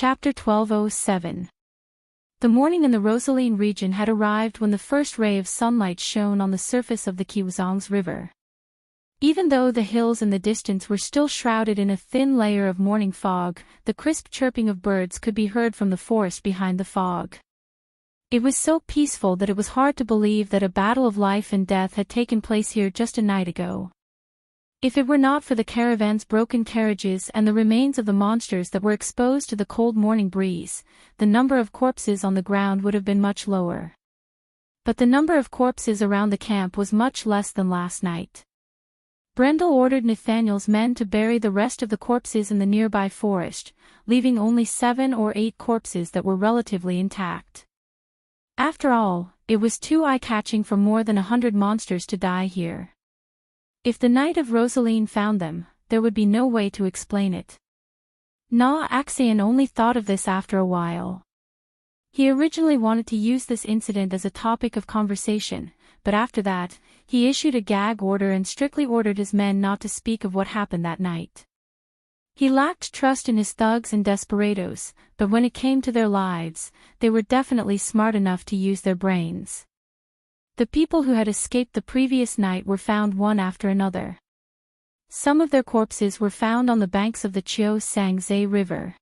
Chapter 1207. The morning in the Rosaline region had arrived when the first ray of sunlight shone on the surface of the Kiwazong's river. Even though the hills in the distance were still shrouded in a thin layer of morning fog, the crisp chirping of birds could be heard from the forest behind the fog. It was so peaceful that it was hard to believe that a battle of life and death had taken place here just a night ago. If it were not for the caravan's broken carriages and the remains of the monsters that were exposed to the cold morning breeze, the number of corpses on the ground would have been much lower. But the number of corpses around the camp was much less than last night. Brendel ordered Nathaniel's men to bury the rest of the corpses in the nearby forest, leaving only 7 or 8 corpses that were relatively intact. After all, it was too eye-catching for more than 100 monsters to die here. If the Knight of Rosaline found them, there would be no way to explain it. Na Axion only thought of this after a while. He originally wanted to use this incident as a topic of conversation, but after that, he issued a gag order and strictly ordered his men not to speak of what happened that night. He lacked trust in his thugs and desperados, but when it came to their lives, they were definitely smart enough to use their brains. The people who had escaped the previous night were found one after another. Some of their corpses were found on the banks of the Chiao Sangze River.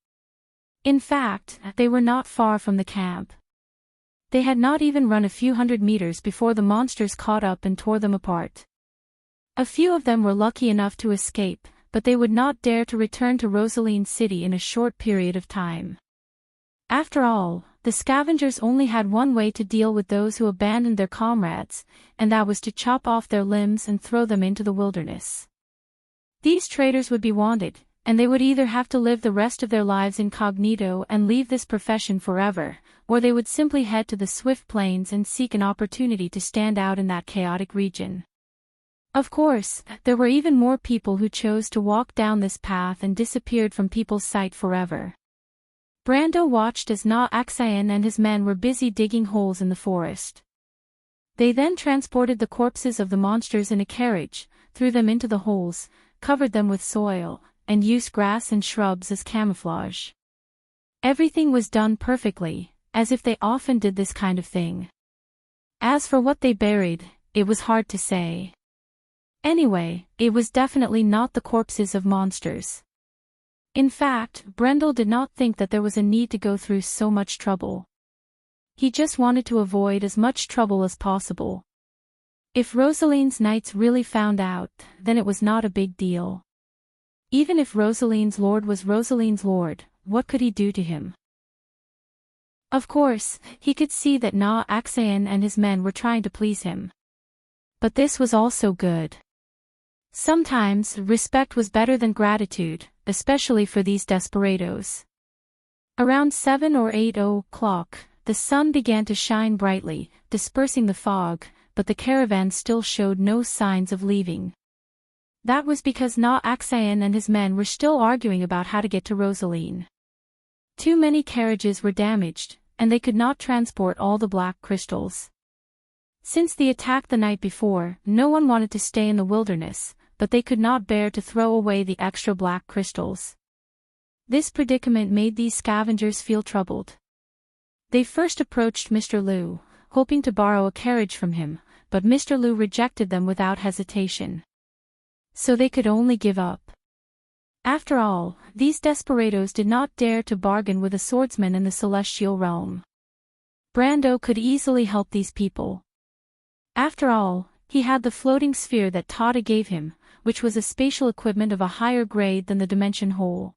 In fact, they were not far from the camp. They had not even run a few hundred meters before the monsters caught up and tore them apart. A few of them were lucky enough to escape, but they would not dare to return to Rosaline City in a short period of time. After all, the scavengers only had one way to deal with those who abandoned their comrades, and that was to chop off their limbs and throw them into the wilderness. These traitors would be wanted, and they would either have to live the rest of their lives incognito and leave this profession forever, or they would simply head to the swift plains and seek an opportunity to stand out in that chaotic region. Of course, there were even more people who chose to walk down this path and disappeared from people's sight forever. Brando watched as Na Axion and his men were busy digging holes in the forest. They then transported the corpses of the monsters in a carriage, threw them into the holes, covered them with soil, and used grass and shrubs as camouflage. Everything was done perfectly, as if they often did this kind of thing. As for what they buried, it was hard to say. Anyway, it was definitely not the corpses of monsters. In fact, Brendel did not think that there was a need to go through so much trouble. He just wanted to avoid as much trouble as possible. If Rosaline's knights really found out, then it was not a big deal. Even if Rosaline's lord was Rosaline's lord, what could he do to him? Of course, he could see that Na Axion and his men were trying to please him. But this was also good. Sometimes, respect was better than gratitude, especially for these desperados. Around 7 or 8 o'clock, the sun began to shine brightly, dispersing the fog, but the caravan still showed no signs of leaving. That was because Na Axion and his men were still arguing about how to get to Rosaline. Too many carriages were damaged, and they could not transport all the black crystals. Since the attack the night before, no one wanted to stay in the wilderness, but they could not bear to throw away the extra black crystals. This predicament made these scavengers feel troubled. They first approached Mr. Liu, hoping to borrow a carriage from him, but Mr. Liu rejected them without hesitation. So they could only give up. After all, these desperados did not dare to bargain with a swordsman in the celestial realm. Brando could easily help these people. After all, he had the floating sphere that Tada gave him, which was a spatial equipment of a higher grade than the dimension hole.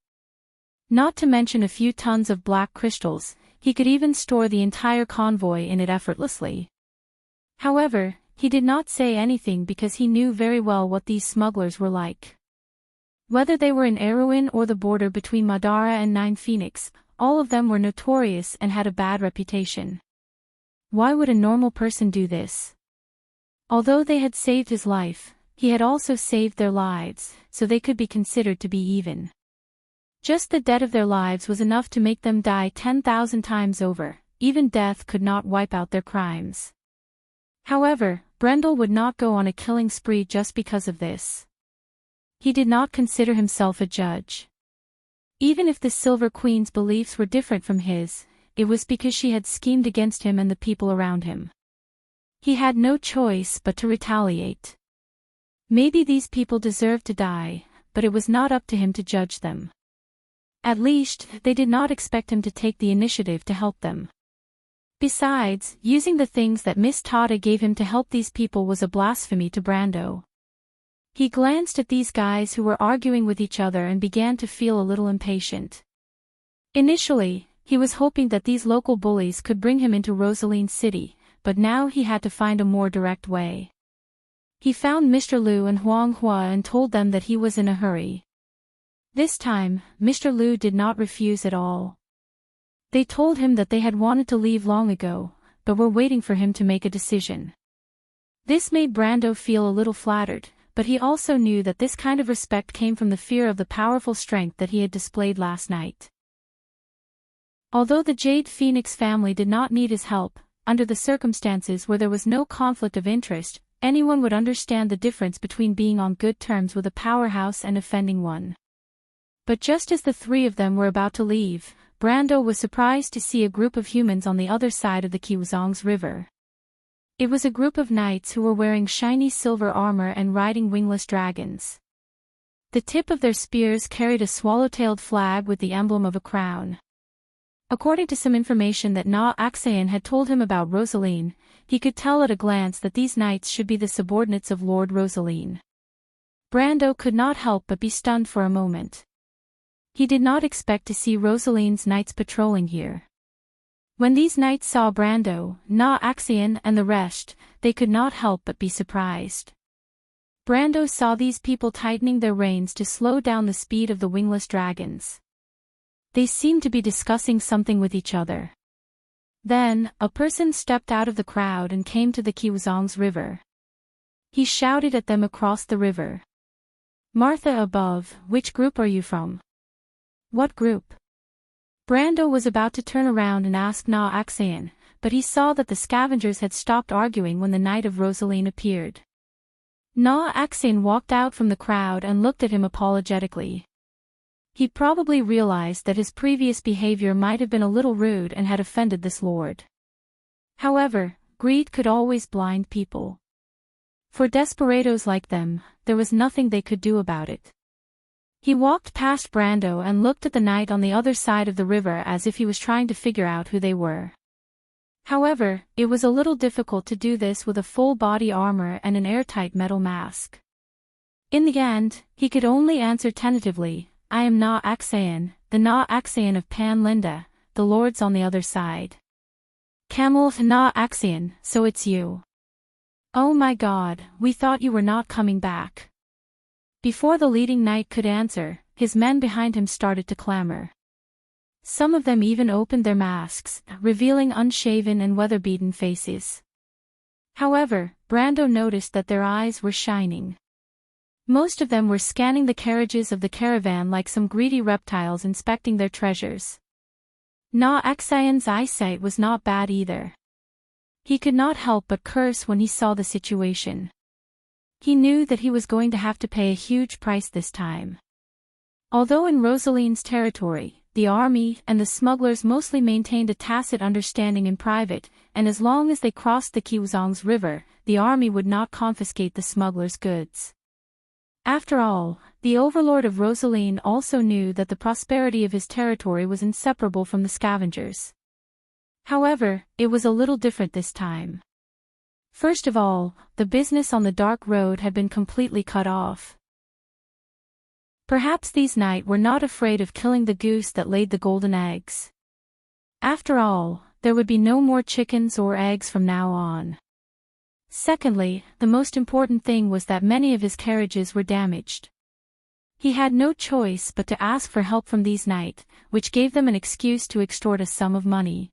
Not to mention a few tons of black crystals, he could even store the entire convoy in it effortlessly. However, he did not say anything because he knew very well what these smugglers were like. Whether they were in Erewhon or the border between Madara and Nine Phoenix, all of them were notorious and had a bad reputation. Why would a normal person do this? Although they had saved his life, he had also saved their lives, so they could be considered to be even. Just the debt of their lives was enough to make them die 10,000 times over. Even death could not wipe out their crimes. However, Brendel would not go on a killing spree just because of this. He did not consider himself a judge. Even if the Silver Queen's beliefs were different from his, it was because she had schemed against him and the people around him. He had no choice but to retaliate. Maybe these people deserved to die, but it was not up to him to judge them. At least, they did not expect him to take the initiative to help them. Besides, using the things that Miss Tata gave him to help these people was a blasphemy to Brando. He glanced at these guys who were arguing with each other and began to feel a little impatient. Initially, he was hoping that these local bullies could bring him into Rosaline City, but now he had to find a more direct way. He found Mr. Liu and Huang Hua and told them that he was in a hurry. This time, Mr. Liu did not refuse at all. They told him that they had wanted to leave long ago, but were waiting for him to make a decision. This made Brando feel a little flattered, but he also knew that this kind of respect came from the fear of the powerful strength that he had displayed last night. Although the Jade Phoenix family did not need his help, under the circumstances where there was no conflict of interest, anyone would understand the difference between being on good terms with a powerhouse and offending one. But just as the three of them were about to leave, Brando was surprised to see a group of humans on the other side of the Qiuzongs River. It was a group of knights who were wearing shiny silver armor and riding wingless dragons. The tip of their spears carried a swallow-tailed flag with the emblem of a crown. According to some information that Na Axayan had told him about Rosaline, he could tell at a glance that these knights should be the subordinates of Lord Rosaline. Brando could not help but be stunned for a moment. He did not expect to see Rosaline's knights patrolling here. When these knights saw Brando, Na Axayan and the rest, they could not help but be surprised. Brando saw these people tightening their reins to slow down the speed of the wingless dragons. They seemed to be discussing something with each other. Then, a person stepped out of the crowd and came to the Qiuzongs River. He shouted at them across the river. "Martha above, which group are you from?" "What group?" Brando was about to turn around and ask Na Axayan, but he saw that the scavengers had stopped arguing when the Knight of Rosaline appeared. Na Axayan walked out from the crowd and looked at him apologetically. He probably realized that his previous behavior might have been a little rude and had offended this lord. However, greed could always blind people. For desperados like them, there was nothing they could do about it. He walked past Brando and looked at the knight on the other side of the river as if he was trying to figure out who they were. However, it was a little difficult to do this with a full body armor and an airtight metal mask. In the end, he could only answer tentatively, "I am Na Axayan, the Na Axayan of Pan Linda, the lords on the other side." "Camel Na Axayan, so it's you. Oh my God, we thought you were not coming back." Before the leading knight could answer, his men behind him started to clamor. Some of them even opened their masks, revealing unshaven and weather-beaten faces. However, Brando noticed that their eyes were shining. Most of them were scanning the carriages of the caravan like some greedy reptiles inspecting their treasures. Na Axayan's eyesight was not bad either. He could not help but curse when he saw the situation. He knew that he was going to have to pay a huge price this time. Although in Rosaline's territory, the army and the smugglers mostly maintained a tacit understanding in private, and as long as they crossed the Qiuzongs River, the army would not confiscate the smugglers' goods. After all, the overlord of Rosaline also knew that the prosperity of his territory was inseparable from the scavengers. However, it was a little different this time. First of all, the business on the dark road had been completely cut off. Perhaps these knights were not afraid of killing the goose that laid the golden eggs. After all, there would be no more chickens or eggs from now on. Secondly, the most important thing was that many of his carriages were damaged. He had no choice but to ask for help from these knights, which gave them an excuse to extort a sum of money.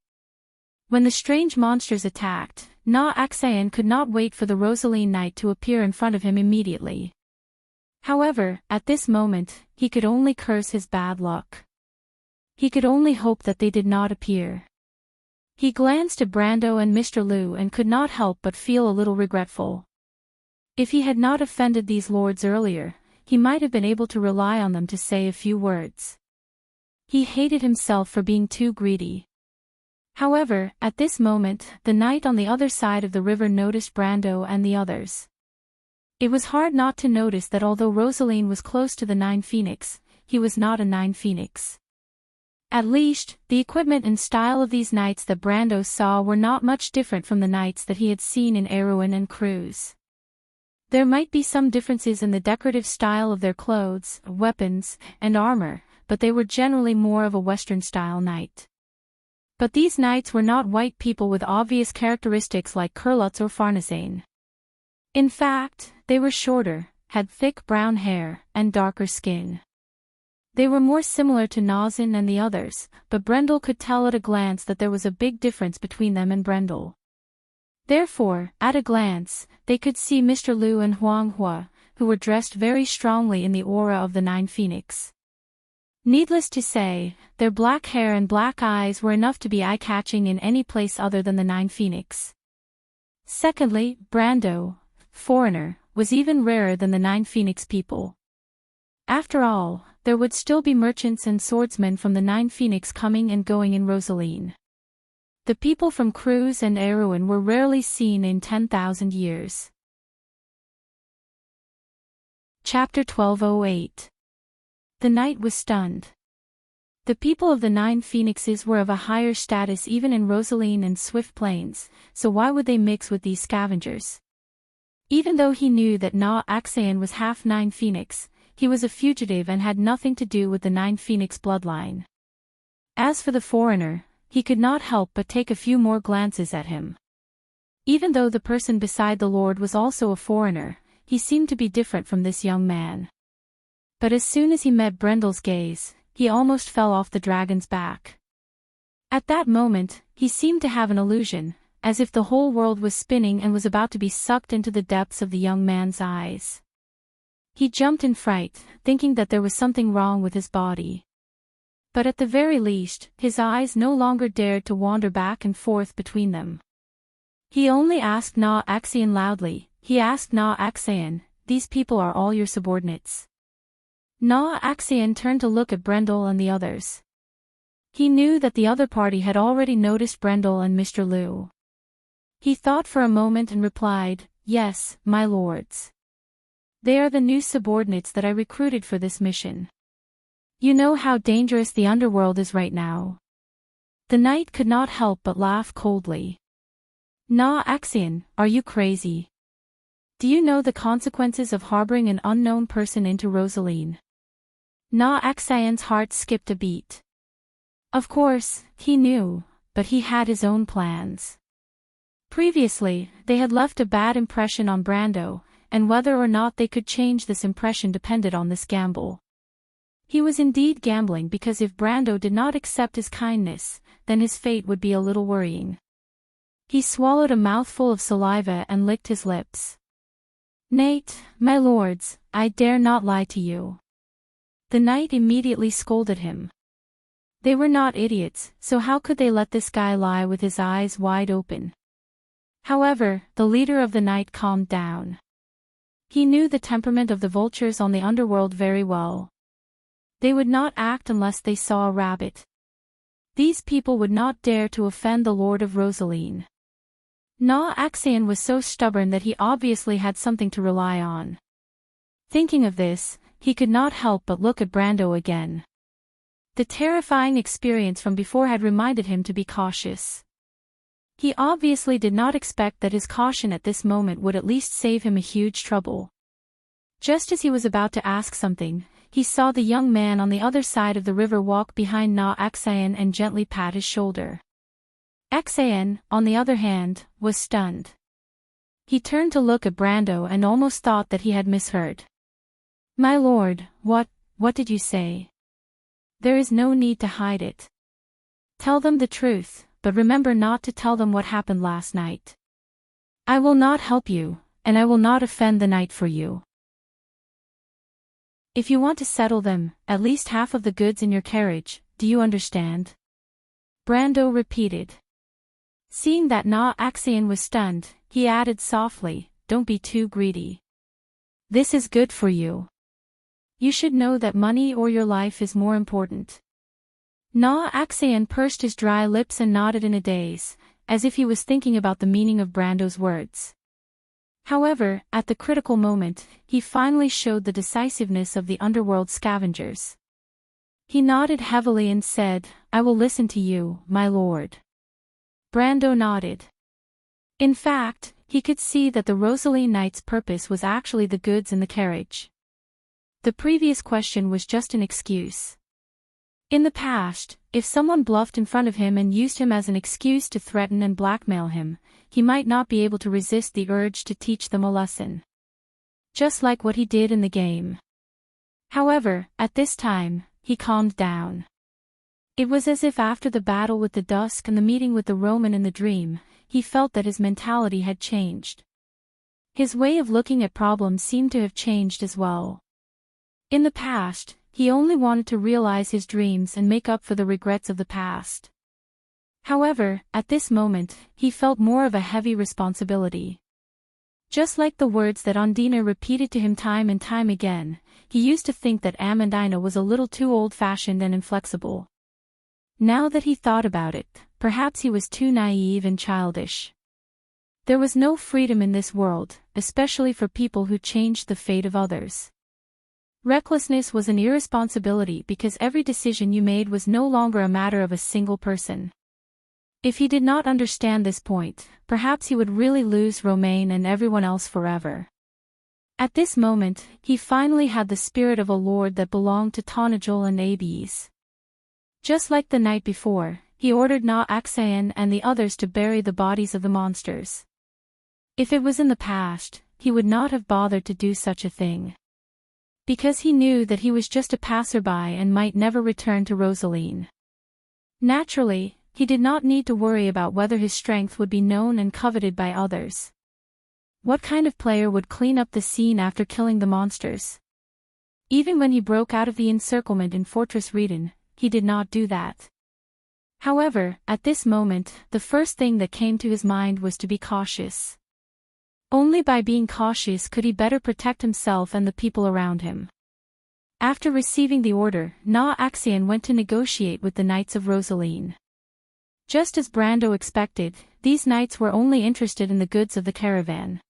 When the strange monsters attacked, Na Axayan could not wait for the Rosaline knight to appear in front of him immediately. However, at this moment, he could only curse his bad luck. He could only hope that they did not appear. He glanced at Brando and Mr. Liu and could not help but feel a little regretful. If he had not offended these lords earlier, he might have been able to rely on them to say a few words. He hated himself for being too greedy. However, at this moment, the knight on the other side of the river noticed Brando and the others. It was hard not to notice that although Rosaline was close to the Nine Phoenix, he was not a Nine Phoenix. At least, the equipment and style of these knights that Brando saw were not much different from the knights that he had seen in Erewhon and Cruz. There might be some differences in the decorative style of their clothes, weapons, and armor, but they were generally more of a Western-style knight. But these knights were not white people with obvious characteristics like Curlutz or Farnesane. In fact, they were shorter, had thick brown hair, and darker skin. They were more similar to Nazin and the others, but Brendel could tell at a glance that there was a big difference between them and Brendel. Therefore, at a glance, they could see Mr. Liu and Huang Hua, who were dressed very strongly in the aura of the Nine Phoenix. Needless to say, their black hair and black eyes were enough to be eye-catching in any place other than the Nine Phoenix. Secondly, Brando, foreigner, was even rarer than the Nine Phoenix people. After all, there would still be merchants and swordsmen from the Nine Phoenix coming and going in Rosaline. The people from Cruz and Erewhon were rarely seen in 10,000 years. Chapter 1208. The knight was stunned. The people of the Nine Phoenixes were of a higher status even in Rosaline and Swift Plains, so why would they mix with these scavengers? Even though he knew that Na Axayan was half Nine Phoenix, he was a fugitive and had nothing to do with the Nine Phoenix bloodline. As for the foreigner, he could not help but take a few more glances at him. Even though the person beside the Lord was also a foreigner, he seemed to be different from this young man. But as soon as he met Brendel's gaze, he almost fell off the dragon's back. At that moment, he seemed to have an illusion, as if the whole world was spinning and was about to be sucked into the depths of the young man's eyes. He jumped in fright, thinking that there was something wrong with his body. But at the very least, his eyes no longer dared to wander back and forth between them. He only asked Na Axayan loudly, "These people are all your subordinates?" Na Axayan turned to look at Brendel and the others. He knew that the other party had already noticed Brendel and Mr. Liu. He thought for a moment and replied, "Yes, my lords. They are the new subordinates that I recruited for this mission. You know how dangerous the underworld is right now." The knight could not help but laugh coldly. "Na Axayan, are you crazy? Do you know the consequences of harboring an unknown person into Rosaline?" Na Axayan's heart skipped a beat. Of course, he knew, but he had his own plans. Previously, they had left a bad impression on Brando, and whether or not they could change this impression depended on this gamble. He was indeed gambling because if Brando did not accept his kindness, then his fate would be a little worrying. He swallowed a mouthful of saliva and licked his lips. "Nate, my lords, I dare not lie to you." The knight immediately scolded him. They were not idiots, so how could they let this guy lie with his eyes wide open? However, the leader of the knight calmed down. He knew the temperament of the vultures on the underworld very well. They would not act unless they saw a rabbit. These people would not dare to offend the Lord of Rosaline. Na Axayan was so stubborn that he obviously had something to rely on. Thinking of this, he could not help but look at Brando again. The terrifying experience from before had reminded him to be cautious. He obviously did not expect that his caution at this moment would at least save him a huge trouble. Just as he was about to ask something, he saw the young man on the other side of the river walk behind Na Axayan and gently pat his shoulder. Axayan, on the other hand, was stunned. He turned to look at Brando and almost thought that he had misheard. "My lord, what did you say?" "There is no need to hide it. Tell them the truth, but remember not to tell them what happened last night. I will not help you, and I will not offend the knight for you. If you want to settle them, at least half of the goods in your carriage, do you understand?" Brando repeated. Seeing that Na Axayan was stunned, he added softly, "Don't be too greedy. This is good for you. You should know that money or your life is more important." Na Axayan pursed his dry lips and nodded in a daze, as if he was thinking about the meaning of Brando's words. However, at the critical moment, he finally showed the decisiveness of the underworld scavengers. He nodded heavily and said, "I will listen to you, my lord." Brando nodded. In fact, he could see that the Rosaline Knight's purpose was actually the goods in the carriage. The previous question was just an excuse. In the past, if someone bluffed in front of him and used him as an excuse to threaten and blackmail him, he might not be able to resist the urge to teach them a lesson. Just like what he did in the game. However, at this time, he calmed down. It was as if after the battle with the Dusk and the meeting with the Roman in the dream, he felt that his mentality had changed. His way of looking at problems seemed to have changed as well. In the past, he only wanted to realize his dreams and make up for the regrets of the past. However, at this moment, he felt more of a heavy responsibility. Just like the words that Ondina repeated to him time and time again, he used to think that Amandina was a little too old-fashioned and inflexible. Now that he thought about it, perhaps he was too naive and childish. There was no freedom in this world, especially for people who changed the fate of others. Recklessness was an irresponsibility because every decision you made was no longer a matter of a single person. If he did not understand this point, perhaps he would really lose Romaine and everyone else forever. At this moment, he finally had the spirit of a lord that belonged to Tonajul and Abes. Just like the night before, he ordered Na Axayan and the others to bury the bodies of the monsters. If it was in the past, he would not have bothered to do such a thing. Because he knew that he was just a passerby and might never return to Rosaline. Naturally, he did not need to worry about whether his strength would be known and coveted by others. What kind of player would clean up the scene after killing the monsters? Even when he broke out of the encirclement in Fortress Reden, he did not do that. However, at this moment, the first thing that came to his mind was to be cautious. Only by being cautious could he better protect himself and the people around him. After receiving the order, Na Axian went to negotiate with the Knights of Rosaline. Just as Brando expected, these knights were only interested in the goods of the caravan.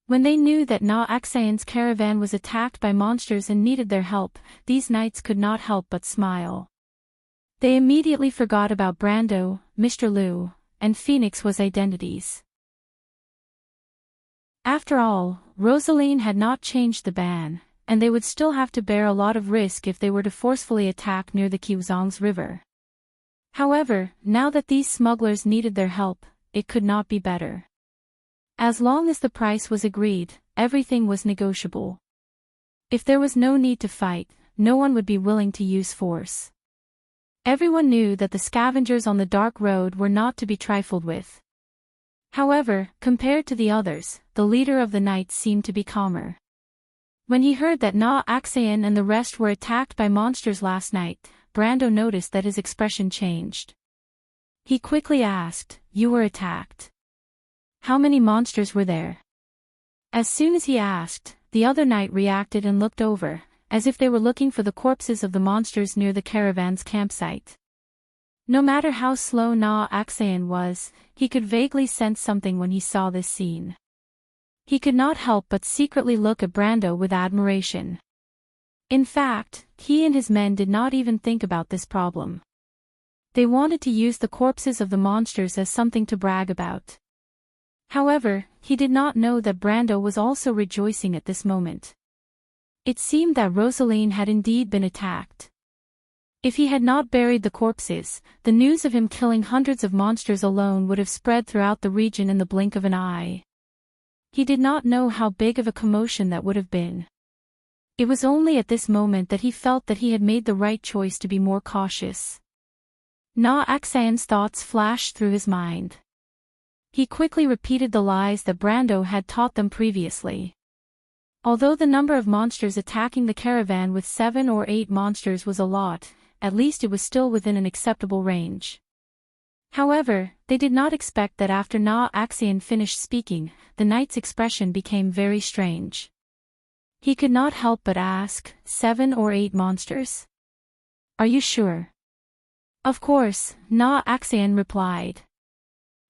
When they knew that Na Axian's caravan was attacked by monsters and needed their help, these knights could not help but smile. They immediately forgot about Brando, Mr. Liu, and Phoenix's identities. After all, Rosaline had not changed the ban, and they would still have to bear a lot of risk if they were to forcefully attack near the Qizong's river. However, now that these smugglers needed their help, it could not be better. As long as the price was agreed, everything was negotiable. If there was no need to fight, no one would be willing to use force. Everyone knew that the scavengers on the dark road were not to be trifled with. However, compared to the others, the leader of the knights seemed to be calmer. When he heard that Na Axian and the rest were attacked by monsters last night, Brando noticed that his expression changed. He quickly asked, "You were attacked? How many monsters were there?" As soon as he asked, the other knight reacted and looked over, as if they were looking for the corpses of the monsters near the caravan's campsite. No matter how slow Na Axian was, he could vaguely sense something when he saw this scene. He could not help but secretly look at Brando with admiration. In fact, he and his men did not even think about this problem. They wanted to use the corpses of the monsters as something to brag about. However, he did not know that Brando was also rejoicing at this moment. It seemed that Rosaline had indeed been attacked. If he had not buried the corpses, the news of him killing hundreds of monsters alone would have spread throughout the region in the blink of an eye. He did not know how big of a commotion that would have been. It was only at this moment that he felt that he had made the right choice to be more cautious. Na Axian's thoughts flashed through his mind. He quickly repeated the lies that Brando had taught them previously. Although the number of monsters attacking the caravan with 7 or 8 monsters was a lot, at least it was still within an acceptable range. However, they did not expect that after Na Axian finished speaking, the knight's expression became very strange. He could not help but ask, 7 or 8 monsters? Are you sure? Of course, Na Axian replied.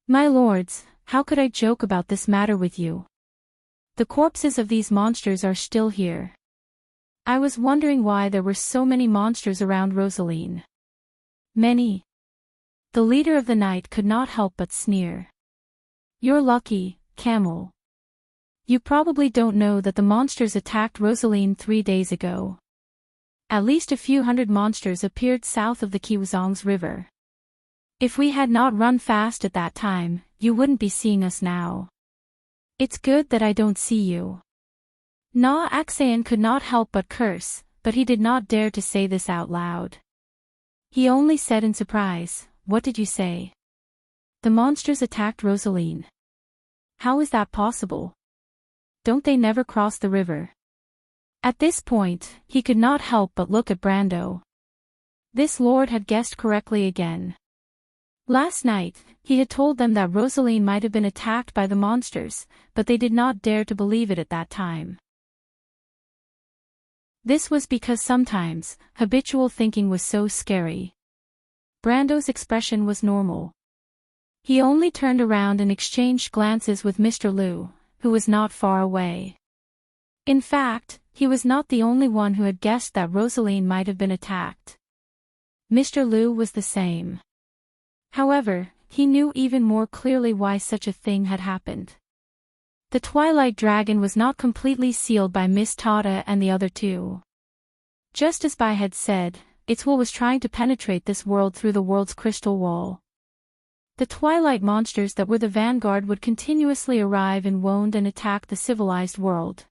My lords, how could I joke about this matter with you? The corpses of these monsters are still here. I was wondering why there were so many monsters around Rosaline. Many. The leader of the night could not help but sneer. You're lucky, Camel. You probably don't know that the monsters attacked Rosaline 3 days ago. At least a few hundred monsters appeared south of the Kiwazong's river. If we had not run fast at that time, you wouldn't be seeing us now. It's good that I don't see you. Na Axian could not help but curse, but he did not dare to say this out loud. He only said in surprise, What did you say? The monsters attacked Rosaline. How is that possible? Don't they never cross the river? At this point, he could not help but look at Brando. This lord had guessed correctly again. Last night, he had told them that Rosaline might have been attacked by the monsters, but they did not dare to believe it at that time. This was because sometimes, habitual thinking was so scary. Brando's expression was normal. He only turned around and exchanged glances with Mr. Liu, who was not far away. In fact, he was not the only one who had guessed that Rosaline might have been attacked. Mr. Liu was the same. However, he knew even more clearly why such a thing had happened. The Twilight Dragon was not completely sealed by Miss Tata and the other two. Just as Bai had said, its will was trying to penetrate this world through the world's crystal wall. The Twilight monsters that were the vanguard would continuously arrive in Woned and attack the civilized world.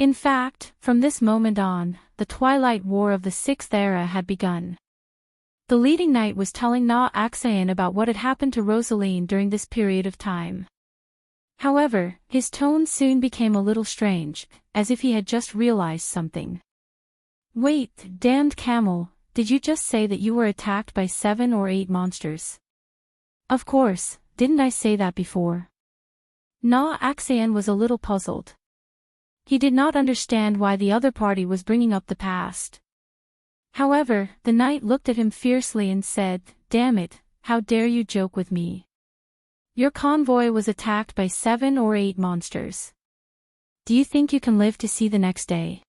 In fact, from this moment on, the Twilight War of the Sixth Era had begun. The leading knight was telling Na Axian about what had happened to Rosaline during this period of time. However, his tone soon became a little strange, as if he had just realized something. Wait, damned camel, did you just say that you were attacked by 7 or 8 monsters? Of course, didn't I say that before? Na Axian was a little puzzled. He did not understand why the other party was bringing up the past. However, the knight looked at him fiercely and said, Damn it, how dare you joke with me? Your convoy was attacked by 7 or 8 monsters. Do you think you can live to see the next day?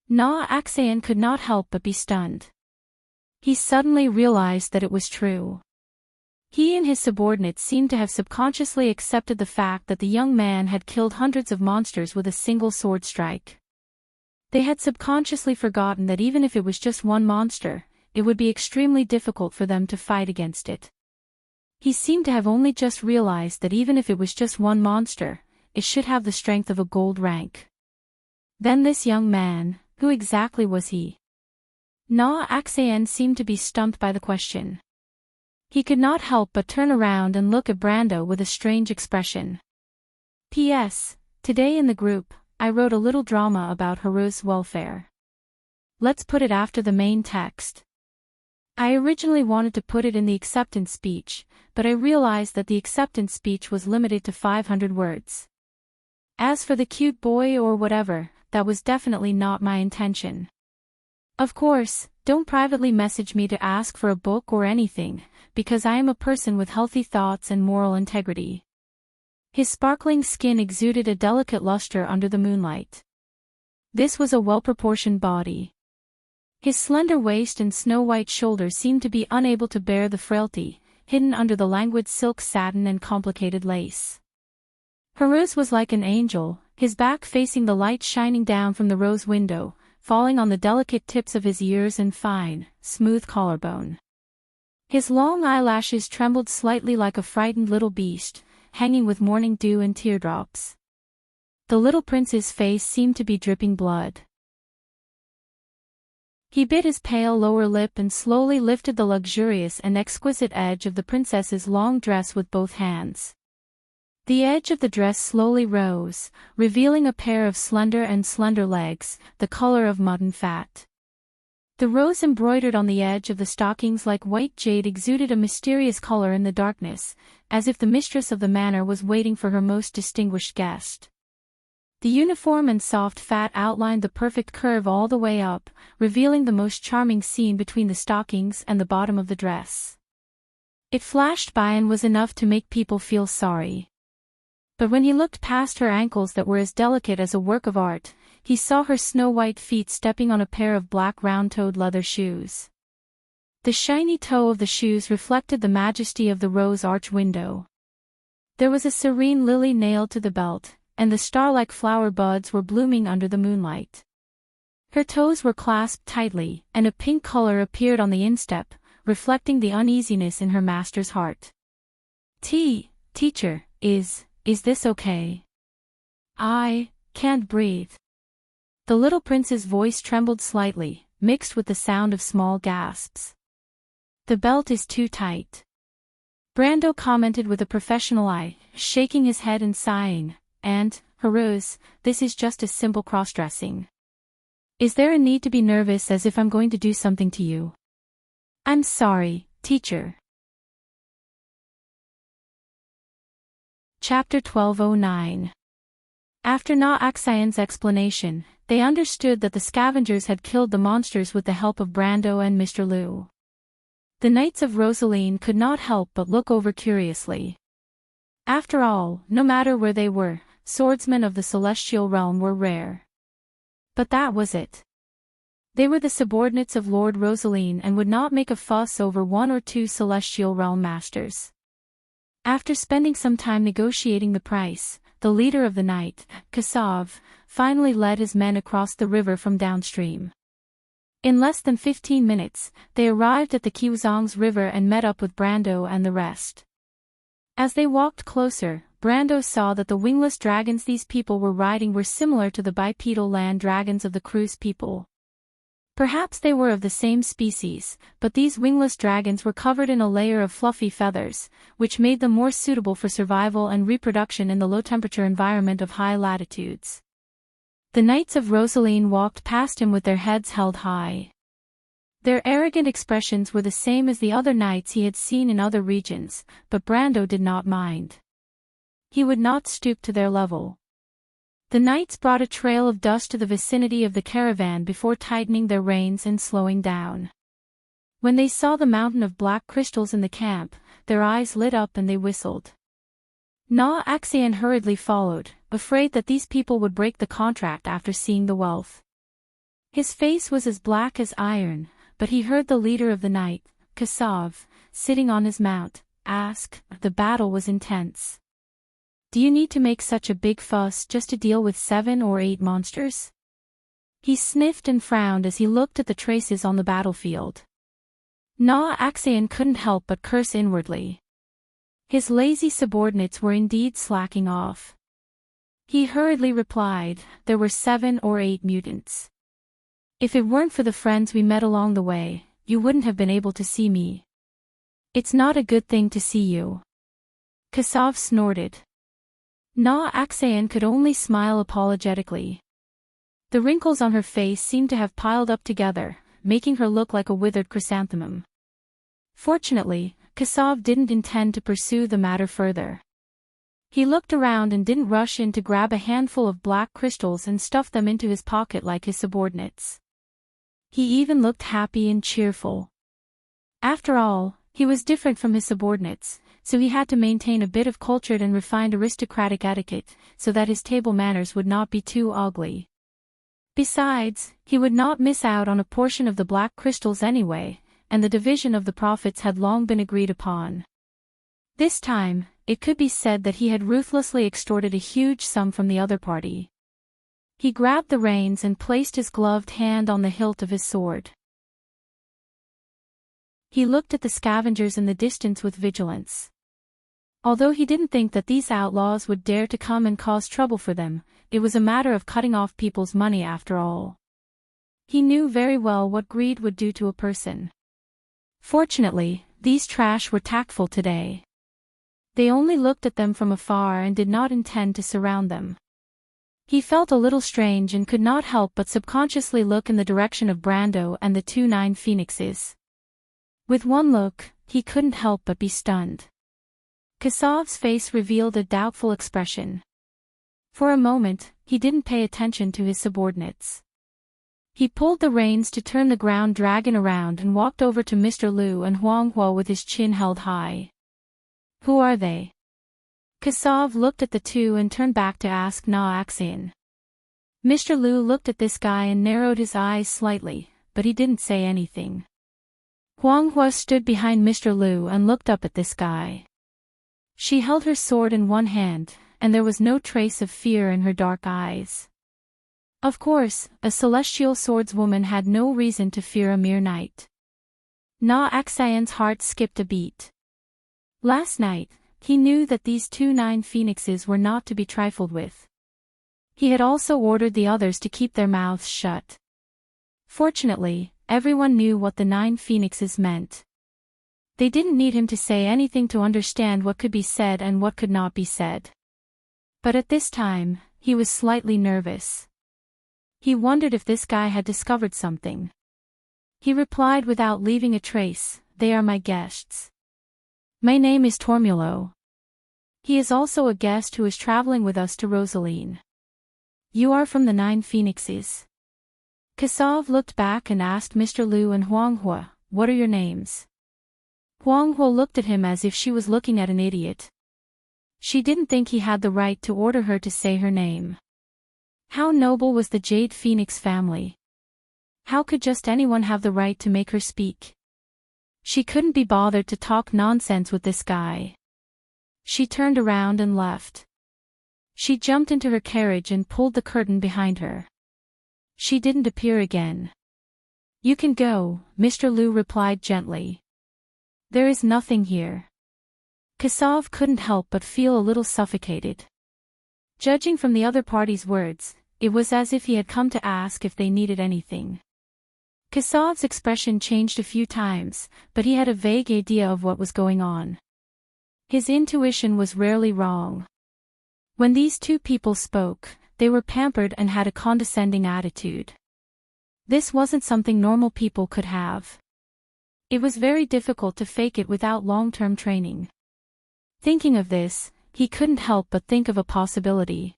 Na Axian could not help but be stunned. He suddenly realized that it was true. He and his subordinates seemed to have subconsciously accepted the fact that the young man had killed hundreds of monsters with a single sword strike. They had subconsciously forgotten that even if it was just one monster, it would be extremely difficult for them to fight against it. He seemed to have only just realized that even if it was just one monster, it should have the strength of a gold rank. Then this young man, who exactly was he? Na Axian seemed to be stumped by the question. He could not help but turn around and look at Brando with a strange expression. P.S. Today in the group, I wrote a little drama about Haru's welfare. Let's put it after the main text. I originally wanted to put it in the acceptance speech, but I realized that the acceptance speech was limited to 500 words. As for the cute boy or whatever, that was definitely not my intention. Of course, don't privately message me to ask for a book or anything, because I am a person with healthy thoughts and moral integrity. His sparkling skin exuded a delicate luster under the moonlight. This was a well-proportioned body. His slender waist and snow-white shoulders seemed to be unable to bear the frailty, hidden under the languid silk satin and complicated lace. Haru's was like an angel, his back facing the light shining down from the rose window, falling on the delicate tips of his ears and fine, smooth collarbone. His long eyelashes trembled slightly like a frightened little beast, hanging with morning dew and teardrops. The little prince's face seemed to be dripping blood. He bit his pale lower lip and slowly lifted the luxurious and exquisite edge of the princess's long dress with both hands. The edge of the dress slowly rose, revealing a pair of slender legs, the color of mutton fat. The rose embroidered on the edge of the stockings like white jade exuded a mysterious color in the darkness, as if the mistress of the manor was waiting for her most distinguished guest. The uniform and soft fat outlined the perfect curve all the way up, revealing the most charming seam between the stockings and the bottom of the dress. It flashed by and was enough to make people feel sorry. But when he looked past her ankles that were as delicate as a work of art, he saw her snow-white feet stepping on a pair of black round-toed leather shoes. The shiny toe of the shoes reflected the majesty of the rose arch window. There was a serene lily nailed to the belt, and the star-like flower buds were blooming under the moonlight. Her toes were clasped tightly, and a pink color appeared on the instep, reflecting the uneasiness in her master's heart. Teacher, is this okay? I can't breathe. The little prince's voice trembled slightly, mixed with the sound of small gasps. The belt is too tight. Brando commented with a professional eye, shaking his head and sighing, and, Rose, this is just a simple cross-dressing. Is there a need to be nervous as if I'm going to do something to you? I'm sorry, teacher. Chapter 1209. After Axian's explanation, they understood that the scavengers had killed the monsters with the help of Brando and Mr. Liu. The Knights of Rosaline could not help but look over curiously. After all, no matter where they were, swordsmen of the celestial realm were rare. But that was it. They were the subordinates of Lord Rosaline and would not make a fuss over one or two celestial realm masters. After spending some time negotiating the price, the leader of the night, Kassav, finally led his men across the river from downstream. In less than 15 minutes, they arrived at the Kiwazong's river and met up with Brando and the rest. As they walked closer, Brando saw that the wingless dragons these people were riding were similar to the bipedal land dragons of the Cruise people. Perhaps they were of the same species, but these wingless dragons were covered in a layer of fluffy feathers, which made them more suitable for survival and reproduction in the low-temperature environment of high latitudes. The Knights of Rosaline walked past him with their heads held high. Their arrogant expressions were the same as the other knights he had seen in other regions, but Brando did not mind. He would not stoop to their level. The knights brought a trail of dust to the vicinity of the caravan before tightening their reins and slowing down. When they saw the mountain of black crystals in the camp, their eyes lit up and they whistled. Axian hurriedly followed, afraid that these people would break the contract after seeing the wealth. His face was as black as iron, but he heard the leader of the night, Kassav, sitting on his mount, ask, the battle was intense. Do you need to make such a big fuss just to deal with 7 or 8 monsters? He sniffed and frowned as he looked at the traces on the battlefield. Axian couldn't help but curse inwardly. His lazy subordinates were indeed slacking off. He hurriedly replied, there were 7 or 8 mutants. If it weren't for the friends we met along the way, you wouldn't have been able to see me. It's not a good thing to see you. Kassav snorted. Axian could only smile apologetically. The wrinkles on her face seemed to have piled up together, making her look like a withered chrysanthemum. Fortunately, Kassav didn't intend to pursue the matter further. He looked around and didn't rush in to grab a handful of black crystals and stuff them into his pocket like his subordinates. He even looked happy and cheerful. After all, he was different from his subordinates, so he had to maintain a bit of cultured and refined aristocratic etiquette, so that his table manners would not be too ugly. Besides, he would not miss out on a portion of the black crystals anyway, and the division of the profits had long been agreed upon. This time, it could be said that he had ruthlessly extorted a huge sum from the other party. He grabbed the reins and placed his gloved hand on the hilt of his sword. He looked at the scavengers in the distance with vigilance. Although he didn't think that these outlaws would dare to come and cause trouble for them, it was a matter of cutting off people's money after all. He knew very well what greed would do to a person. Fortunately, these trash were tactful today. They only looked at them from afar and did not intend to surround them. He felt a little strange and could not help but subconsciously look in the direction of Brando and the 2 9 phoenixes. With one look, he couldn't help but be stunned. Kassav's face revealed a doubtful expression. For a moment, he didn't pay attention to his subordinates. He pulled the reins to turn the ground dragon around and walked over to Mr. Liu and Huang Hua with his chin held high. Who are they? Kassav looked at the two and turned back to ask Na Axian. Mr. Liu looked at this guy and narrowed his eyes slightly, but he didn't say anything. Huang Hua stood behind Mr. Liu and looked up at this guy. She held her sword in one hand, and there was no trace of fear in her dark eyes. Of course, a celestial swordswoman had no reason to fear a mere knight. Na Axian's heart skipped a beat. Last night, he knew that these 2 9 phoenixes were not to be trifled with. He had also ordered the others to keep their mouths shut. Fortunately, everyone knew what the 9 phoenixes meant. They didn't need him to say anything to understand what could be said and what could not be said. But at this time, he was slightly nervous. He wondered if this guy had discovered something. He replied without leaving a trace, "They are my guests. My name is Tormulo. He is also a guest who is traveling with us to Rosaline. You are from the 9 phoenixes." Kassav looked back and asked Mr. Liu and Huang Hua, "What are your names?" Huang Hua looked at him as if she was looking at an idiot. She didn't think he had the right to order her to say her name. How noble was the Jade Phoenix family? How could just anyone have the right to make her speak? She couldn't be bothered to talk nonsense with this guy. She turned around and left. She jumped into her carriage and pulled the curtain behind her. She didn't appear again. "You can go," Mr. Liu replied gently. "There is nothing here." Kassav couldn't help but feel a little suffocated. Judging from the other party's words, it was as if he had come to ask if they needed anything. Kassav's expression changed a few times, but he had a vague idea of what was going on. His intuition was rarely wrong. When these 2 people spoke, they were pampered and had a condescending attitude. This wasn't something normal people could have. It was very difficult to fake it without long-term training. Thinking of this, he couldn't help but think of a possibility.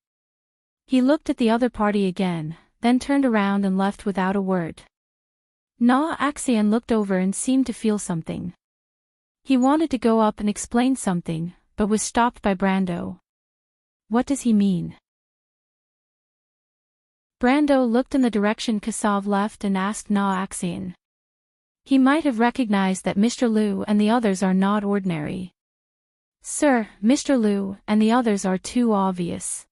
He looked at the other party again, then turned around and left without a word. Na Axian looked over and seemed to feel something. He wanted to go up and explain something, but was stopped by Brando. "What does he mean?" Brando looked in the direction Kassav left and asked Na Axian. He might have recognized that Mr. Liu and the others are not ordinary. "Sir, Mr. Liu and the others are too obvious.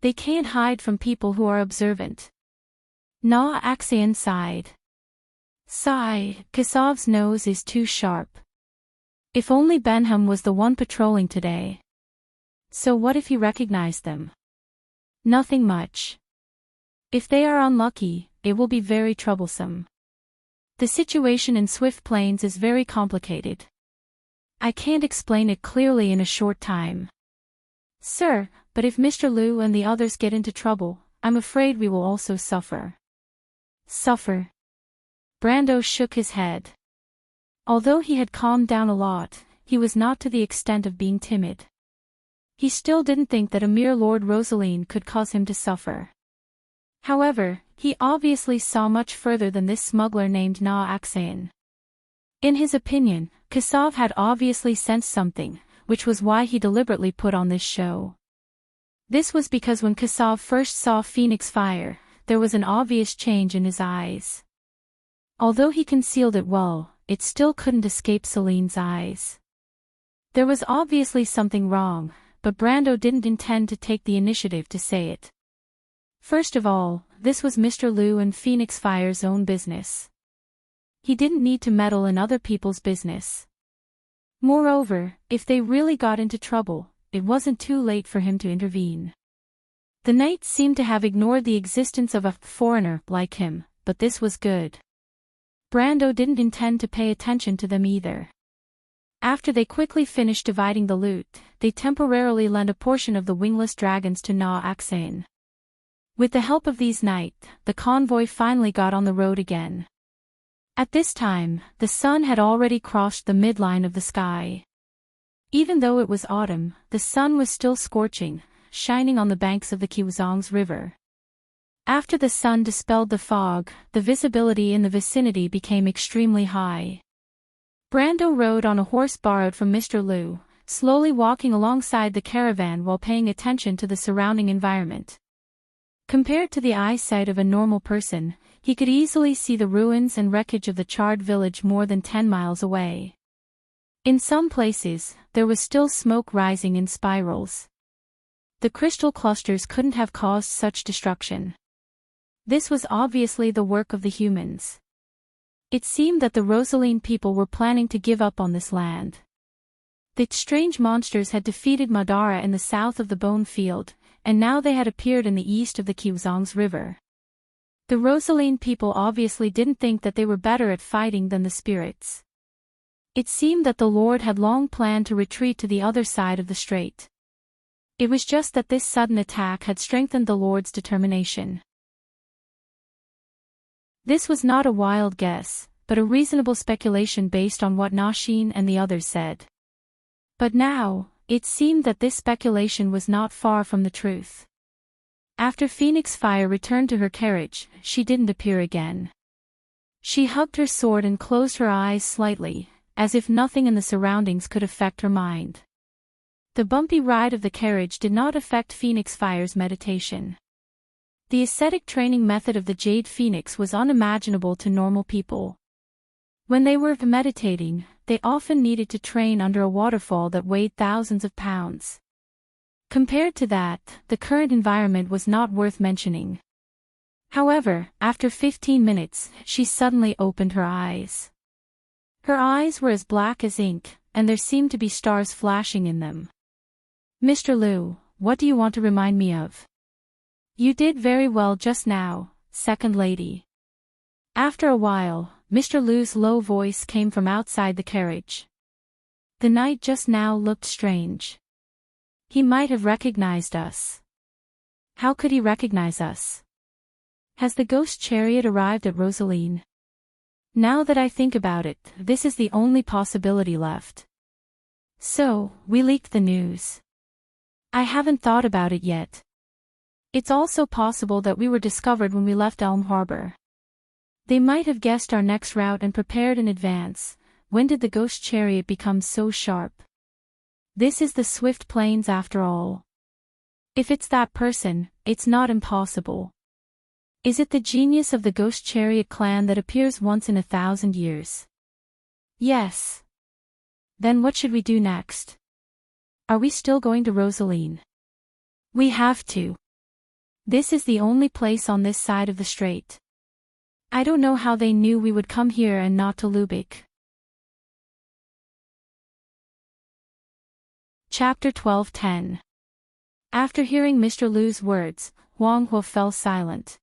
They can't hide from people who are observant." Na Axian sighed. Kassav's nose is too sharp. If only Benham was the one patrolling today. So what if he recognized them? Nothing much. If they are unlucky, it will be very troublesome. The situation in Swift Plains is very complicated. I can't explain it clearly in a short time. "Sir, but if Mr. Liu and the others get into trouble, I'm afraid we will also suffer." "Suffer?" Brando shook his head. Although he had calmed down a lot, he was not to the extent of being timid. He still didn't think that a mere Lord Rosaline could cause him to suffer. However, he obviously saw much further than this smuggler named Na Axian. In his opinion, Kassav had obviously sensed something, which was why he deliberately put on this show. This was because when Kassav first saw Phoenix Fire, there was an obvious change in his eyes. Although he concealed it well, it still couldn't escape Celine's eyes. There was obviously something wrong, but Brando didn't intend to take the initiative to say it. First of all, this was Mr. Liu and Phoenix Fire's own business. He didn't need to meddle in other people's business. Moreover, if they really got into trouble, it wasn't too late for him to intervene. The knights seemed to have ignored the existence of a foreigner like him, but this was good. Brando didn't intend to pay attention to them either. After they quickly finished dividing the loot, they temporarily lent a portion of the wingless dragons to Na Axian. With the help of these knights, the convoy finally got on the road again. At this time, the sun had already crossed the midline of the sky. Even though it was autumn, the sun was still scorching, shining on the banks of the Kiwazong's river. After the sun dispelled the fog, the visibility in the vicinity became extremely high. Brando rode on a horse borrowed from Mr. Liu, slowly walking alongside the caravan while paying attention to the surrounding environment. Compared to the eyesight of a normal person, he could easily see the ruins and wreckage of the charred village more than 10 miles away. In some places, there was still smoke rising in spirals. The crystal clusters couldn't have caused such destruction. This was obviously the work of the humans. It seemed that the Rosaline people were planning to give up on this land. The strange monsters had defeated Madara in the south of the Bone Field, and now they had appeared in the east of the Kiwazong's river. The Rosaline people obviously didn't think that they were better at fighting than the spirits. It seemed that the Lord had long planned to retreat to the other side of the strait. It was just that this sudden attack had strengthened the Lord's determination. This was not a wild guess, but a reasonable speculation based on what Nashin and the others said. But now, it seemed that this speculation was not far from the truth. After Phoenix Fire returned to her carriage, she didn't appear again. She hugged her sword and closed her eyes slightly, as if nothing in the surroundings could affect her mind. The bumpy ride of the carriage did not affect Phoenix Fire's meditation. The ascetic training method of the Jade Phoenix was unimaginable to normal people. When they were meditating, they often needed to train under a waterfall that weighed thousands of pounds. Compared to that, the current environment was not worth mentioning. However, after 15 minutes, she suddenly opened her eyes. Her eyes were as black as ink, and there seemed to be stars flashing in them. Mr. Liu, what do you want to remind me of? You did very well just now, Second Lady. After a while, Mr. Liu's low voice came from outside the carriage. The night just now looked strange. He might have recognized us. How could he recognize us? Has the ghost chariot arrived at Rosaline? Now that I think about it, this is the only possibility left. So, we leaked the news. I haven't thought about it yet. It's also possible that we were discovered when we left Elm Harbor. They might have guessed our next route and prepared in advance. When did the ghost chariot become so sharp? This is the Swift Plains after all. If it's that person, it's not impossible. Is it the genius of the ghost chariot clan that appears once in 1,000 years? Yes. Then what should we do next? Are we still going to Rosaline? We have to. This is the only place on this side of the strait. I don't know how they knew we would come here and not to Lubeck. Chapter 12:10. After hearing Mr. Liu's words, Huang Hua fell silent.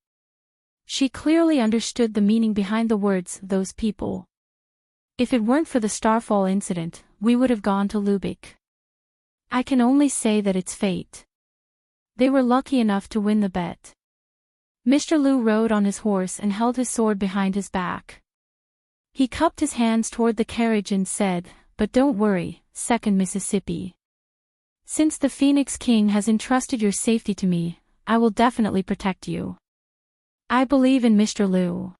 She clearly understood the meaning behind the words, those people. If it weren't for the Starfall incident, we would have gone to Lubeck. I can only say that it's fate. They were lucky enough to win the bet. Mr. Liu rode on his horse and held his sword behind his back. He cupped his hands toward the carriage and said, "But don't worry, Second Mississippi. Since the Phoenix King has entrusted your safety to me, I will definitely protect you. I believe in Mr. Liu."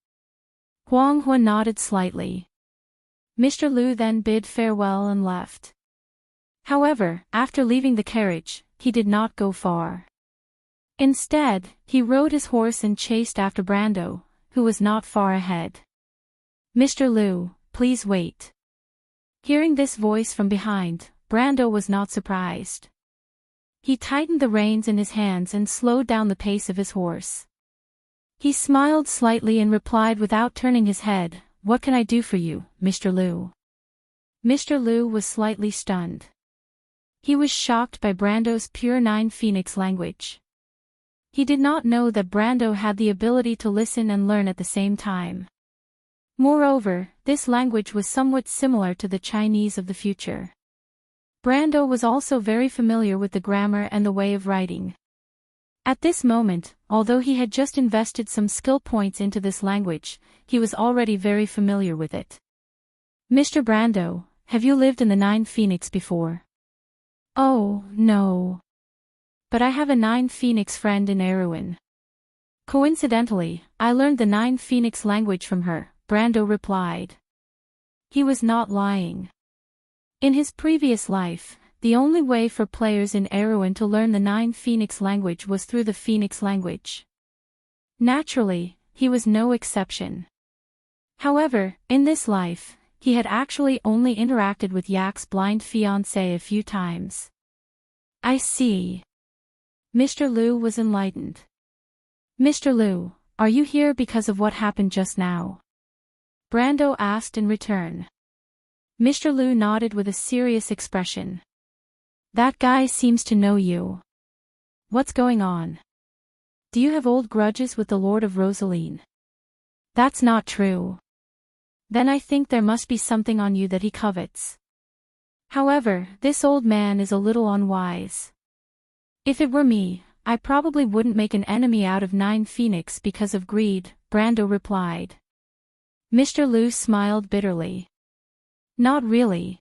Huang Hua nodded slightly. Mr. Liu then bid farewell and left. However, after leaving the carriage, he did not go far. Instead, he rode his horse and chased after Brando, who was not far ahead. "Mr. Liu, please wait." Hearing this voice from behind, Brando was not surprised. He tightened the reins in his hands and slowed down the pace of his horse. He smiled slightly and replied without turning his head, "What can I do for you, Mr. Liu?" Mr. Liu was slightly stunned. He was shocked by Brando's pure Nine Phoenix language. He did not know that Brando had the ability to listen and learn at the same time. Moreover, this language was somewhat similar to the Chinese of the future. Brando was also very familiar with the grammar and the way of writing. At this moment, although he had just invested some skill points into this language, he was already very familiar with it. "Mr. Brando, have you lived in the Nine Phoenix before?" "Oh, no. But I have a 9 Phoenix friend in Erewhon. Coincidentally, I learned the 9 Phoenix language from her, Brando replied. He was not lying. In his previous life, the only way for players in Erewhon to learn the 9 Phoenix language was through the Phoenix language. Naturally, he was no exception. However, in this life, he had actually only interacted with Yak's blind fiancé a few times. I see. Mr. Liu was enlightened. Mr. Liu, are you here because of what happened just now? Brando asked in return. Mr. Liu nodded with a serious expression. That guy seems to know you. What's going on? Do you have old grudges with the Lord of Rosaline? That's not true. Then I think there must be something on you that he covets. However, this old man is a little unwise. If it were me, I probably wouldn't make an enemy out of 9 Phoenix because of greed, Brando replied. Mr. Liu smiled bitterly. Not really.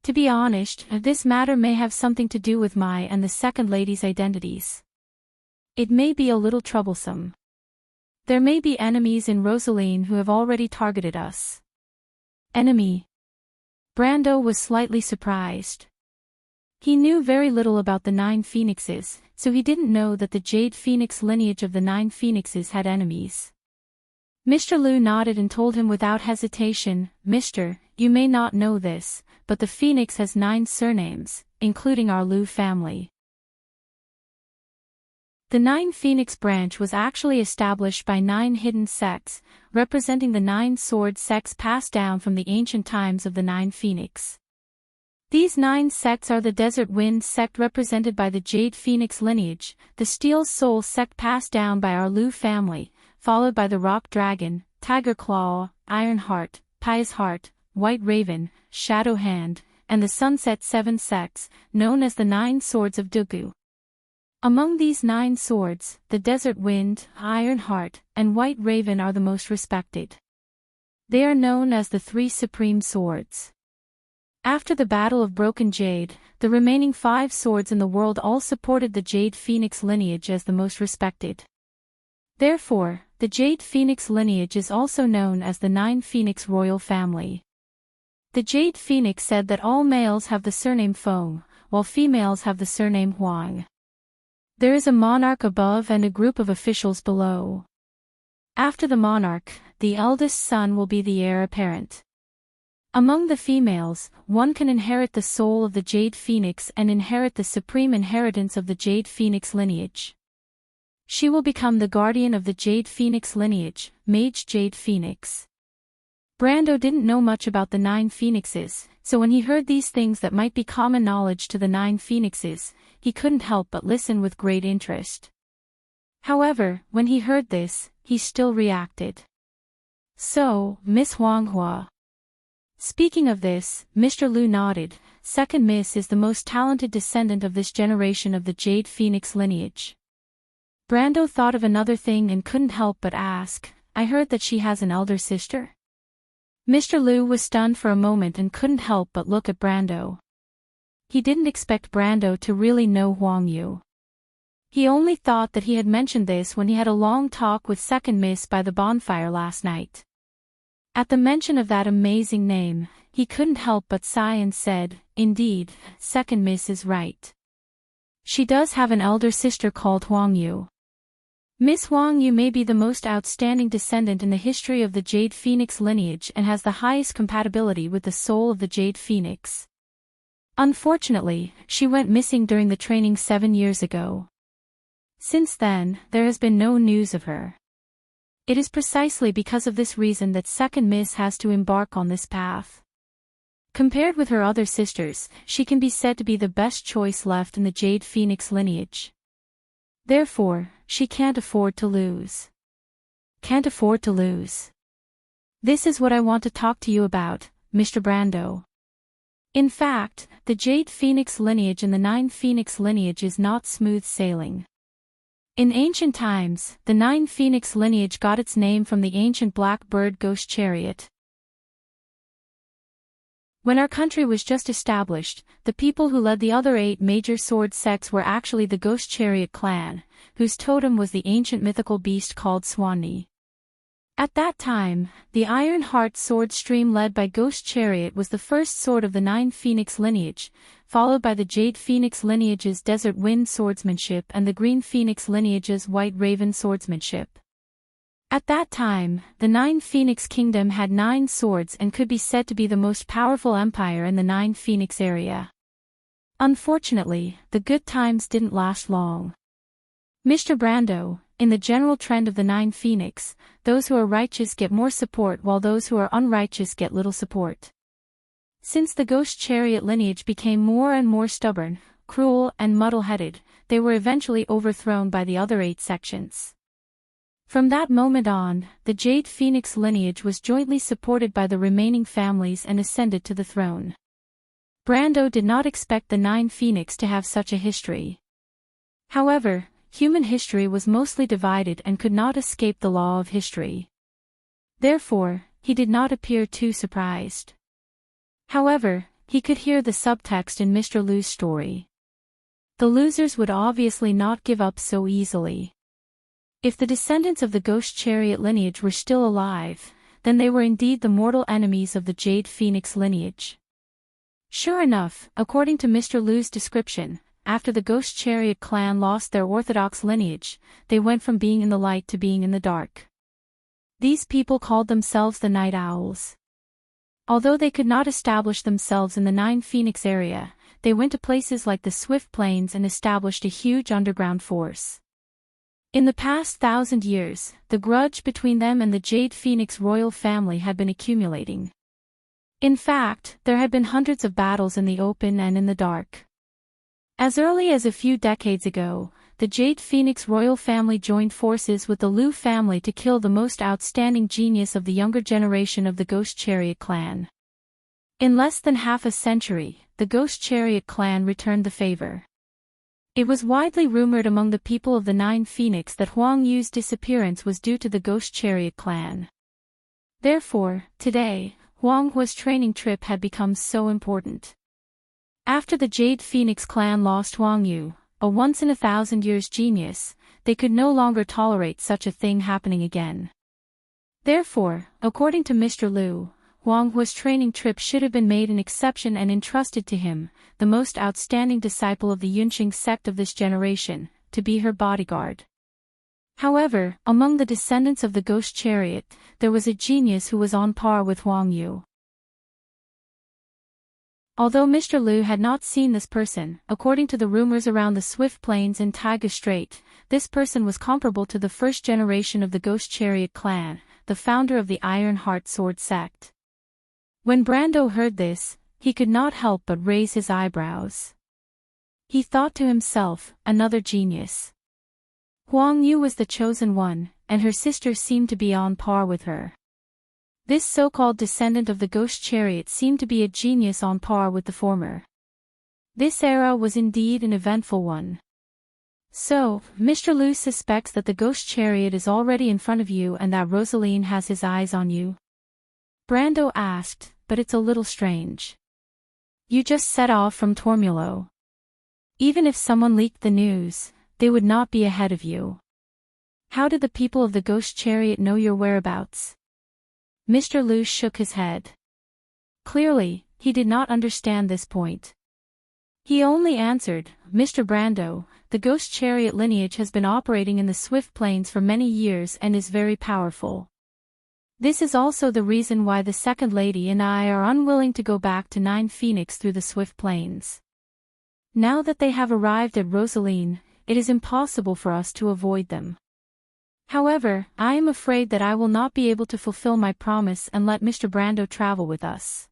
To be honest, this matter may have something to do with my and the second lady's identities. It may be a little troublesome. There may be enemies in Rosaline who have already targeted us. Enemy? Brando was slightly surprised. He knew very little about the 9 Phoenixes, so he didn't know that the Jade Phoenix lineage of the 9 Phoenixes had enemies. Mr. Liu nodded and told him without hesitation, Mister, you may not know this, but the Phoenix has 9 surnames, including our Liu family. The 9 Phoenix branch was actually established by 9 hidden sects, representing the 9 sword sects passed down from the ancient times of the 9 Phoenix. These 9 sects are the Desert Wind sect represented by the Jade Phoenix lineage, the Steel Soul sect passed down by our Liu family, followed by the Rock Dragon, Tiger Claw, Iron Heart, Pious Heart, White Raven, Shadow Hand, and the Sunset 7 sects, known as the 9 Swords of Dugu. Among these 9 swords, the Desert Wind, Iron Heart, and White Raven are the most respected. They are known as the 3 Supreme Swords. After the Battle of Broken Jade, the remaining 5 swords in the world all supported the Jade Phoenix lineage as the most respected. Therefore, the Jade Phoenix lineage is also known as the 9 Phoenix royal family. The Jade Phoenix said that all males have the surname Feng, while females have the surname Huang. There is a monarch above and a group of officials below. After the monarch, the eldest son will be the heir apparent. Among the females, one can inherit the soul of the Jade Phoenix and inherit the supreme inheritance of the Jade Phoenix lineage. She will become the guardian of the Jade Phoenix lineage, Mage Jade Phoenix. Brando didn't know much about the 9 Phoenixes, so when he heard these things that might be common knowledge to the 9 Phoenixes, he couldn't help but listen with great interest. However, when he heard this, he still reacted. So, Miss Huanghua. Speaking of this, Mr. Liu nodded. Second Miss is the most talented descendant of this generation of the Jade Phoenix lineage. Brando thought of another thing and couldn't help but ask, I heard that she has an elder sister? Mr. Liu was stunned for a moment and couldn't help but look at Brando. He didn't expect Brando to really know Huang Yu. He only thought that he had mentioned this when he had a long talk with Second Miss by the bonfire last night. At the mention of that amazing name, he couldn't help but sigh and said, Indeed, Second Miss is right. She does have an elder sister called Huang Yu. Miss Huang Yu may be the most outstanding descendant in the history of the Jade Phoenix lineage and has the highest compatibility with the soul of the Jade Phoenix. Unfortunately, she went missing during the training 7 years ago. Since then, there has been no news of her. It is precisely because of this reason that Second Miss has to embark on this path. Compared with her other sisters, she can be said to be the best choice left in the Jade Phoenix lineage. Therefore, she can't afford to lose. Can't afford to lose. This is what I want to talk to you about, Mr. Brando. In fact, the Jade Phoenix lineage and the 9 Phoenix lineage is not smooth sailing. In ancient times, the 9 Phoenix lineage got its name from the ancient black bird ghost chariot. When our country was just established, the people who led the other 8 major sword sects were actually the Ghost Chariot clan, whose totem was the ancient mythical beast called Swanee. At that time, the Iron Heart sword stream led by Ghost Chariot was the first sword of the 9 Phoenix lineage, followed by the Jade Phoenix lineage's Desert Wind swordsmanship and the Green Phoenix lineage's White Raven swordsmanship. At that time, the 9 Phoenix Kingdom had 9 swords and could be said to be the most powerful empire in the 9 Phoenix area. Unfortunately, the good times didn't last long. Mr. Brando, in the general trend of the 9 Phoenix, those who are righteous get more support while those who are unrighteous get little support. Since the Ghost Chariot lineage became more and more stubborn, cruel, and muddle-headed, they were eventually overthrown by the other 8 sections. From that moment on, the Jade Phoenix lineage was jointly supported by the remaining families and ascended to the throne. Brando did not expect the 9 Phoenix to have such a history. However, human history was mostly divided and could not escape the law of history. Therefore, he did not appear too surprised. However, he could hear the subtext in Mr. Liu's story. The losers would obviously not give up so easily. If the descendants of the Ghost Chariot lineage were still alive, then they were indeed the mortal enemies of the Jade Phoenix lineage. Sure enough, according to Mr. Liu's description, after the Ghost Chariot clan lost their orthodox lineage, they went from being in the light to being in the dark. These people called themselves the Night Owls. Although they could not establish themselves in the 9 Phoenix area, they went to places like the Swift Plains and established a huge underground force. In the past 1,000 years, the grudge between them and the Jade Phoenix royal family had been accumulating. In fact, there had been hundreds of battles in the open and in the dark. As early as a few decades ago, the Jade Phoenix royal family joined forces with the Liu family to kill the most outstanding genius of the younger generation of the Ghost Chariot clan. In less than half a century, the Ghost Chariot clan returned the favor. It was widely rumored among the people of the 9 Phoenix that Huang Yu's disappearance was due to the Ghost Chariot clan. Therefore, today, Huang Hua's training trip had become so important. After the Jade Phoenix clan lost Huang Yu, a once-in-a-thousand-years genius, they could no longer tolerate such a thing happening again. Therefore, according to Mr. Liu, Huang Hua's training trip should have been made an exception and entrusted to him, the most outstanding disciple of the Yunqing sect of this generation, to be her bodyguard. However, among the descendants of the Ghost Chariot, there was a genius who was on par with Huang Yu. Although Mr. Liu had not seen this person, according to the rumors around the Swift Plains and Taiga Strait, this person was comparable to the first generation of the Ghost Chariot clan, the founder of the Iron Heart sword sect. When Brando heard this, he could not help but raise his eyebrows. He thought to himself, another genius. Huang Yu was the chosen one, and her sister seemed to be on par with her. This so-called descendant of the Ghost Chariot seemed to be a genius on par with the former. This era was indeed an eventful one. So, Mr. Liu suspects that the Ghost Chariot is already in front of you and that Rosaline has his eyes on you? Brando asked, but it's a little strange. You just set off from Tormulo. Even if someone leaked the news, they would not be ahead of you. How did the people of the Ghost Chariot know your whereabouts? Mr. Liu shook his head. Clearly, he did not understand this point. He only answered, Mr. Brando, the Ghost Chariot lineage has been operating in the Swift Plains for many years and is very powerful. This is also the reason why the Second Lady and I are unwilling to go back to 9 Phoenix through the Swift Plains. Now that they have arrived at Rosaline, it is impossible for us to avoid them. However, I am afraid that I will not be able to fulfill my promise and let Mr. Brando travel with us.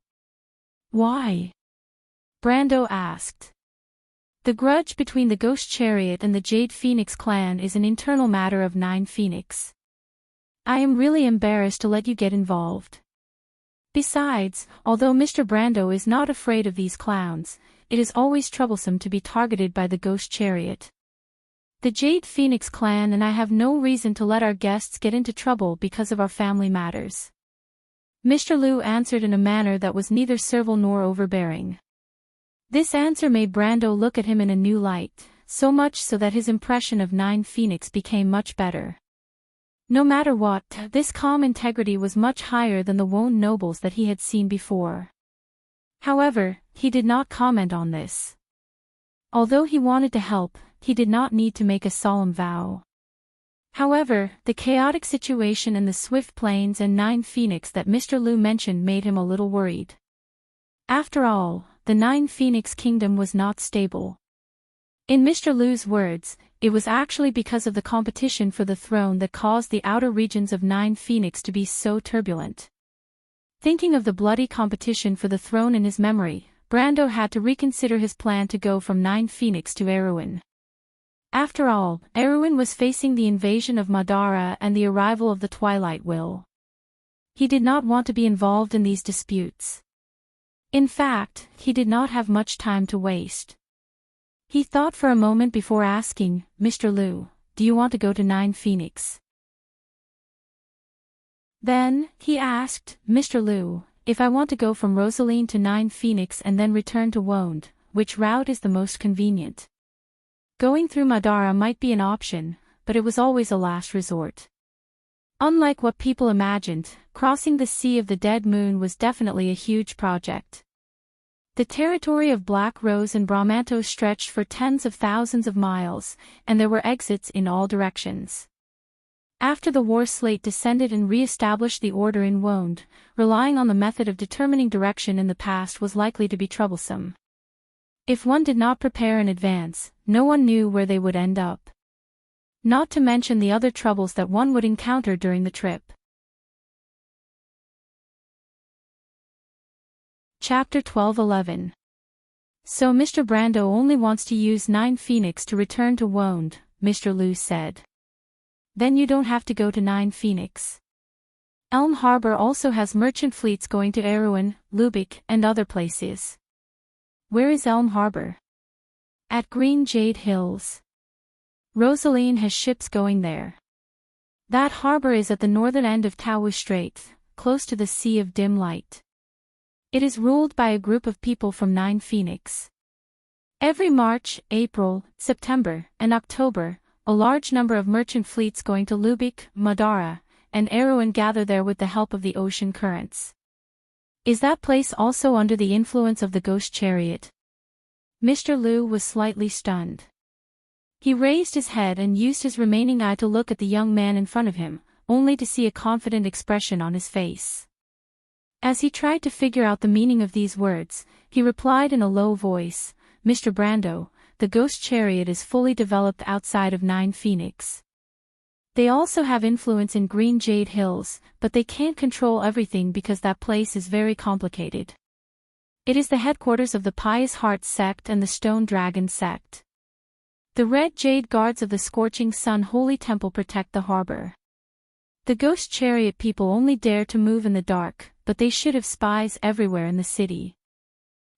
Why? Brando asked. The grudge between the Ghost Chariot and the Jade Phoenix clan is an internal matter of 9 Phoenix. I am really embarrassed to let you get involved. Besides, although Mr. Brando is not afraid of these clowns, it is always troublesome to be targeted by the Ghost Chariot. The Jade Phoenix clan and I have no reason to let our guests get into trouble because of our family matters. Mr. Liu answered in a manner that was neither servile nor overbearing. This answer made Brando look at him in a new light, so much so that his impression of Nine Phoenix became much better. No matter what, this calm integrity was much higher than the Wone nobles that he had seen before. However, he did not comment on this. Although he wanted to help, he did not need to make a solemn vow. However, the chaotic situation in the Swift Plains and Nine Phoenix that Mr. Liu mentioned made him a little worried. After all, the Nine Phoenix Kingdom was not stable. In Mr. Liu's words, it was actually because of the competition for the throne that caused the outer regions of Nine Phoenix to be so turbulent. Thinking of the bloody competition for the throne in his memory, Brando had to reconsider his plan to go from Nine Phoenix to Erewhon. After all, Erewhon was facing the invasion of Madara and the arrival of the Twilight Will. He did not want to be involved in these disputes. In fact, he did not have much time to waste. He thought for a moment before asking, "Mr. Liu, do you want to go to Nine Phoenix?" Then, he asked, "Mr. Liu, if I want to go from Rosaline to Nine Phoenix and then return to Wonde, which route is the most convenient?" Going through Madara might be an option, but it was always a last resort. Unlike what people imagined, crossing the Sea of the Dead Moon was definitely a huge project. The territory of Black Rose and Brahmanto stretched for tens of thousands of miles, and there were exits in all directions. After the war Slate descended and re-established the order in Wonde, relying on the method of determining direction in the past was likely to be troublesome. If one did not prepare in advance, no one knew where they would end up. Not to mention the other troubles that one would encounter during the trip. Chapter 12:11. So Mr. Brando only wants to use Nine Phoenix to return to Wonde, Mr. Liu said. Then you don't have to go to Nine Phoenix. Elm Harbor also has merchant fleets going to Erewhon, Lubeck, and other places. Where is Elm Harbor? At Green Jade Hills. Rosaline has ships going there. That harbor is at the northern end of Tawu Strait, close to the Sea of Dim Light. It is ruled by a group of people from Nine Phoenix. Every March, April, September, and October, a large number of merchant fleets going to Lubeck, Madara, and Erewhon gather there with the help of the ocean currents. Is that place also under the influence of the ghost chariot? Mr. Liu was slightly stunned. He raised his head and used his remaining eye to look at the young man in front of him, only to see a confident expression on his face. As he tried to figure out the meaning of these words, he replied in a low voice, "Mr. Brando, the ghost chariot is fully developed outside of Nine Phoenix. They also have influence in Green Jade Hills, but they can't control everything because that place is very complicated. It is the headquarters of the Pious Heart sect and the Stone Dragon sect. The Red Jade Guards of the Scorching Sun Holy Temple protect the harbor. The ghost chariot people only dare to move in the dark, but they should have spies everywhere in the city.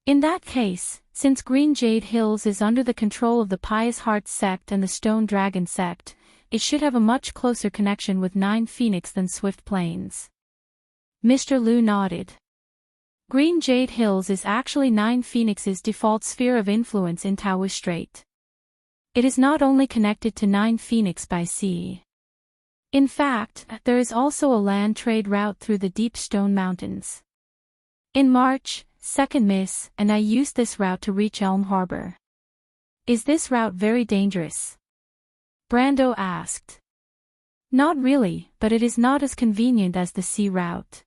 In that case, since Green Jade Hills is under the control of the Pious Heart sect and the Stone Dragon sect, it should have a much closer connection with Nine Phoenix than Swift Plains." Mr. Liu nodded. Green Jade Hills is actually Nine Phoenix's default sphere of influence in Tawu Strait. It is not only connected to Nine Phoenix by sea. In fact, there is also a land trade route through the deep stone mountains. In March, 2nd Miss, and I used this route to reach Elm Harbor. Is this route very dangerous? Brando asked. Not really, but it is not as convenient as the sea route.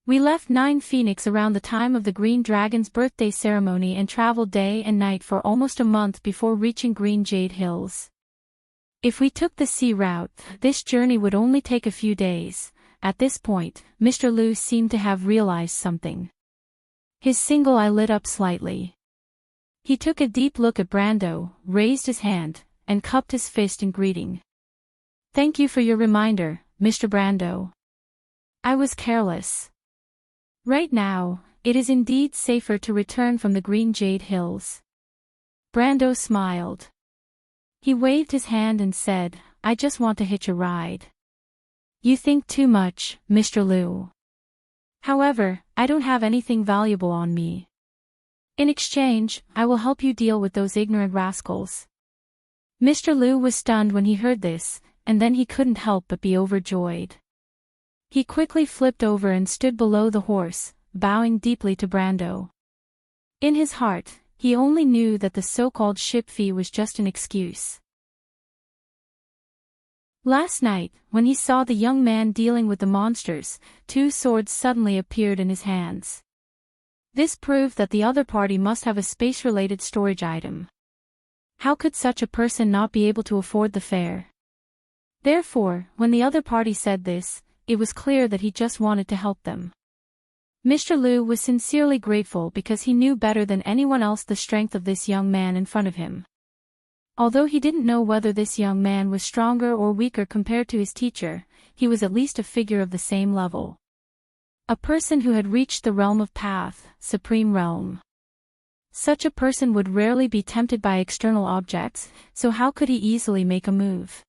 We left Nine Phoenix around the time of the Green Dragon's birthday ceremony and traveled day and night for almost a month before reaching Green Jade Hills. If we took the sea route, this journey would only take a few days. At this point, Mr. Liu seemed to have realized something. His single eye lit up slightly. He took a deep look at Brando, raised his hand, and cupped his fist in greeting. Thank you for your reminder, Mr. Brando. I was careless. Right now, it is indeed safer to return from the Green Jade Hills. Brando smiled. He waved his hand and said, I just want to hitch a ride. You think too much, Mr. Liu. However, I don't have anything valuable on me. In exchange, I will help you deal with those ignorant rascals." Mr. Liu was stunned when he heard this, and then he couldn't help but be overjoyed. He quickly flipped over and stood below the horse, bowing deeply to Brando. In his heart, he only knew that the so-called ship fee was just an excuse. Last night, when he saw the young man dealing with the monsters, 2 swords suddenly appeared in his hands. This proved that the other party must have a space-related storage item. How could such a person not be able to afford the fare? Therefore, when the other party said this, it was clear that he just wanted to help them. Mr. Liu was sincerely grateful because he knew better than anyone else the strength of this young man in front of him. Although he didn't know whether this young man was stronger or weaker compared to his teacher, he was at least a figure of the same level. A person who had reached the realm of Path, Supreme Realm. Such a person would rarely be tempted by external objects, so how could he easily make a move?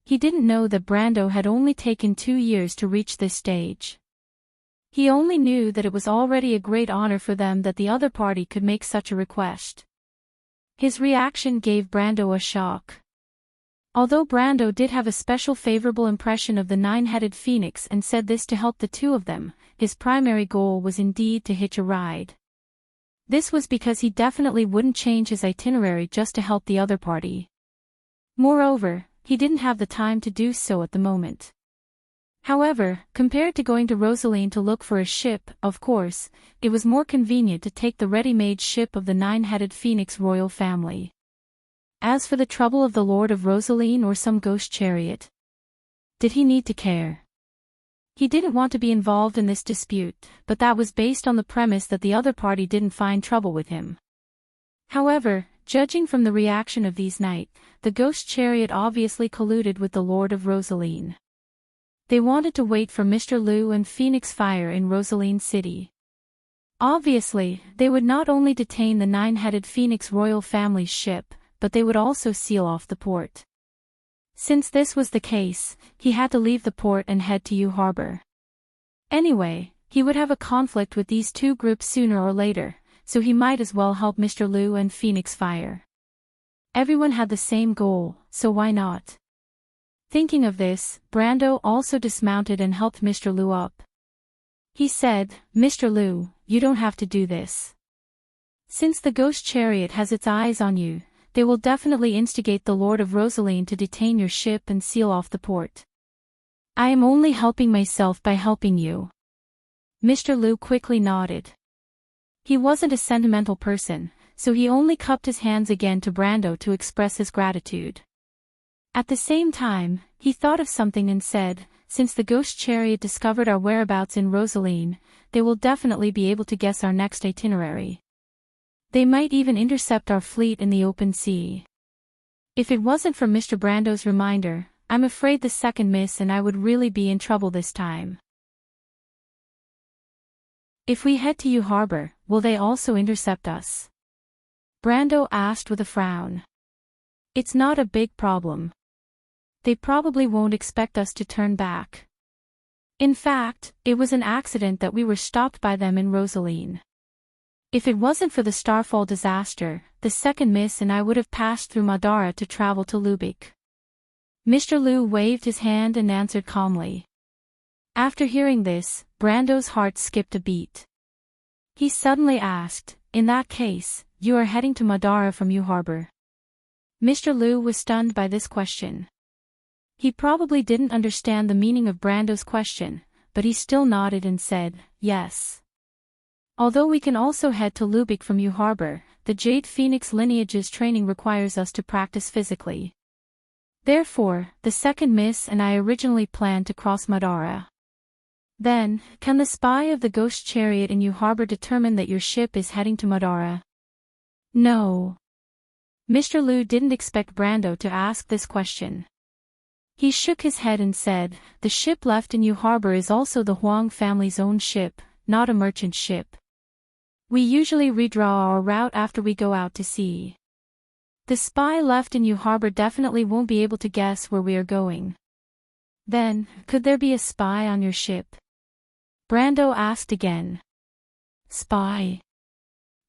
He didn't know that Brando had only taken 2 years to reach this stage. He only knew that it was already a great honor for them that the other party could make such a request. His reaction gave Brando a shock. Although Brando did have a special favorable impression of the 9-headed phoenix and said this to help the 2 of them, his primary goal was indeed to hitch a ride. This was because he definitely wouldn't change his itinerary just to help the other party. Moreover, he didn't have the time to do so at the moment. However, compared to going to Rosaline to look for a ship, of course, it was more convenient to take the ready-made ship of the 9-headed phoenix royal family. As for the trouble of the Lord of Rosaline or some ghost chariot, did he need to care? He didn't want to be involved in this dispute, but that was based on the premise that the other party didn't find trouble with him. However, judging from the reaction of these knights, the ghost chariot obviously colluded with the Lord of Rosaline. They wanted to wait for Mr. Liu and Phoenix Fire in Rosaline City. Obviously, they would not only detain the 9-headed Phoenix royal family's ship, but they would also seal off the port. Since this was the case, he had to leave the port and head to Yu Harbor. Anyway, he would have a conflict with these 2 groups sooner or later, so he might as well help Mr. Liu and Phoenix Fire. Everyone had the same goal, so why not? Thinking of this, Brando also dismounted and helped Mr. Liu up. He said, "Mr. Liu, you don't have to do this. Since the ghost chariot has its eyes on you, they will definitely instigate the Lord of Rosaline to detain your ship and seal off the port. I am only helping myself by helping you." Mr. Liu quickly nodded. He wasn't a sentimental person, so he only cupped his hands again to Brando to express his gratitude. At the same time, he thought of something and said, "Since the ghost chariot discovered our whereabouts in Rosaline, they will definitely be able to guess our next itinerary. They might even intercept our fleet in the open sea. If it wasn't for Mr. Brando's reminder, I'm afraid the 2nd miss and I would really be in trouble this time." "If we head to Yu Harbor, will they also intercept us?" Brando asked with a frown. "It's not a big problem. They probably won't expect us to turn back. In fact, it was an accident that we were stopped by them in Rosaline. If it wasn't for the Starfall disaster, the 2nd miss and I would have passed through Madara to travel to Lubeck." Mr. Liu waved his hand and answered calmly. After hearing this, Brando's heart skipped a beat. He suddenly asked, "In that case, you are heading to Madara from Yu Harbor?" Mr. Liu was stunned by this question. He probably didn't understand the meaning of Brando's question, but he still nodded and said, "Yes. Although we can also head to Lubeck from Yu Harbor, the Jade Phoenix lineage's training requires us to practice physically. Therefore, the 2nd miss and I originally planned to cross Madara. Then, can the spy of the ghost chariot in Yu Harbor determine that your ship is heading to Madara?" "No." Mr. Liu didn't expect Brando to ask this question. He shook his head and said, "The ship left in Yu Harbor is also the Huang family's own ship, not a merchant ship. We usually redraw our route after we go out to sea. The spy left in Yu Harbor definitely won't be able to guess where we are going." "Then, could there be a spy on your ship?" Brando asked again. Spy.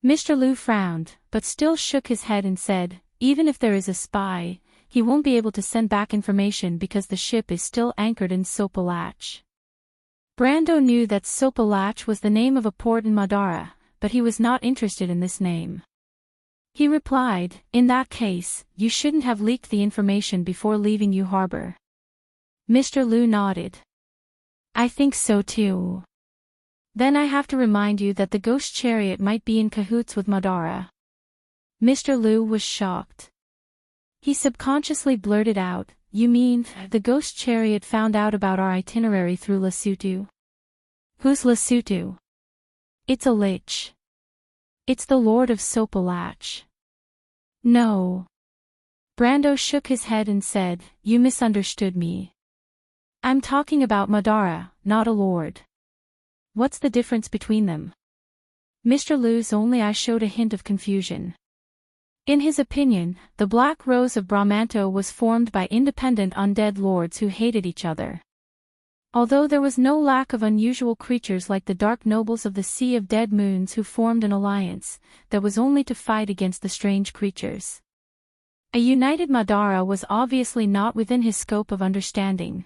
Mr. Liu frowned, but still shook his head and said, even if there is a spy, he won't be able to send back information because the ship is still anchored in Sopalach. Brando knew that Sopalach was the name of a port in Madara, but he was not interested in this name. He replied, in that case, you shouldn't have leaked the information before leaving Yu Harbor. Mr. Liu nodded. I think so too. Then I have to remind you that the ghost chariot might be in cahoots with Madara. Mr. Liu was shocked. He subconsciously blurted out, you mean, the ghost chariot found out about our itinerary through Lesotho? Who's Lesotho? It's a lich. It's the Lord of Sopalach. No. Brando shook his head and said, you misunderstood me. I'm talking about Madara, not a lord. What's the difference between them? Mr. Liu's only eye showed a hint of confusion. In his opinion, the Black Rose of Brahmanto was formed by independent undead lords who hated each other. Although there was no lack of unusual creatures like the Dark Nobles of the Sea of Dead Moons who formed an alliance, that was only to fight against the strange creatures. A united Madara was obviously not within his scope of understanding.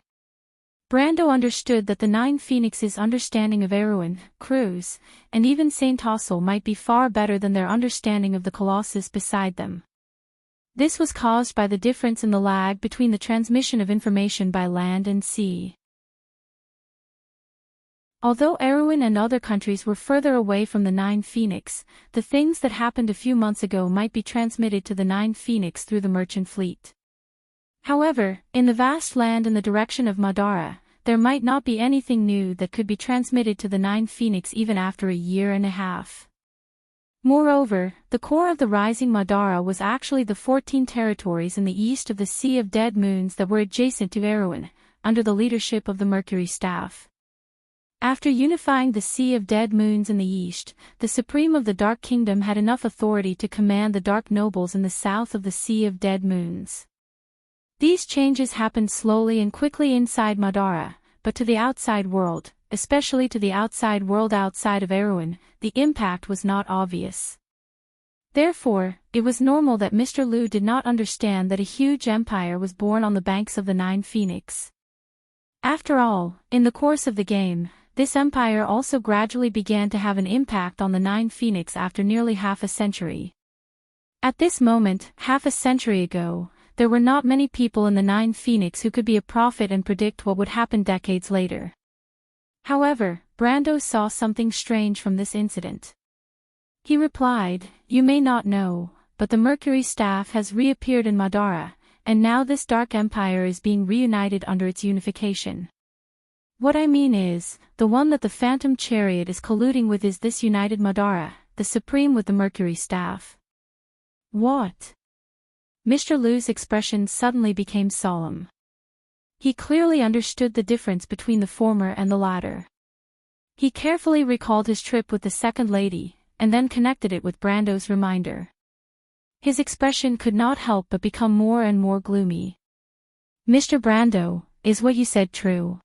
Brando understood that the Nine Phoenixes' understanding of Erewhon, Cruz, and even Saint Tossel might be far better than their understanding of the Colossus beside them. This was caused by the difference in the lag between the transmission of information by land and sea. Although Erewhon and other countries were further away from the Nine Phoenix, the things that happened a few months ago might be transmitted to the Nine Phoenix through the merchant fleet. However, in the vast land in the direction of Madara, there might not be anything new that could be transmitted to the Nine Phoenix even after a year and a half. Moreover, the core of the rising Madara was actually the 14 territories in the east of the Sea of Dead Moons that were adjacent to Erewhon, under the leadership of the Mercury Staff. After unifying the Sea of Dead Moons in the east, the Supreme of the Dark Kingdom had enough authority to command the Dark Nobles in the south of the Sea of Dead Moons. These changes happened slowly and quickly inside Madara, but to the outside world, especially to the outside world outside of Erewhon, the impact was not obvious. Therefore, it was normal that Mr. Liu did not understand that a huge empire was born on the banks of the Nine Phoenix. After all, in the course of the game, this empire also gradually began to have an impact on the Nine Phoenix after nearly half a century. At this moment, half a century ago, there were not many people in the Nine Phoenix who could be a prophet and predict what would happen decades later. However, Brando saw something strange from this incident. He replied, you may not know, but the Mercury Staff has reappeared in Madara, and now this dark empire is being reunited under its unification. What I mean is, the one that the Phantom Chariot is colluding with is this united Madara, the Supreme with the Mercury Staff. What? Mr. Liu's expression suddenly became solemn. He clearly understood the difference between the former and the latter. He carefully recalled his trip with the second lady, and then connected it with Brando's reminder. His expression could not help but become more and more gloomy. Mr. Brando, is what you said true?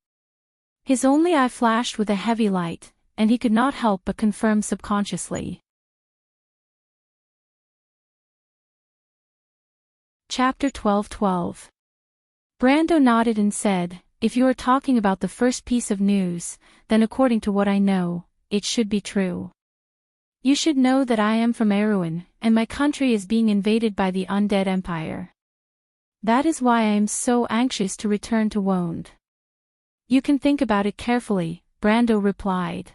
His only eye flashed with a heavy light, and he could not help but confirm subconsciously. Chapter 12:12. Brando nodded and said, if you are talking about the first piece of news, then according to what I know, it should be true. You should know that I am from Erewhon, and my country is being invaded by the Undead Empire. That is why I am so anxious to return to Wonde. You can think about it carefully, Brando replied.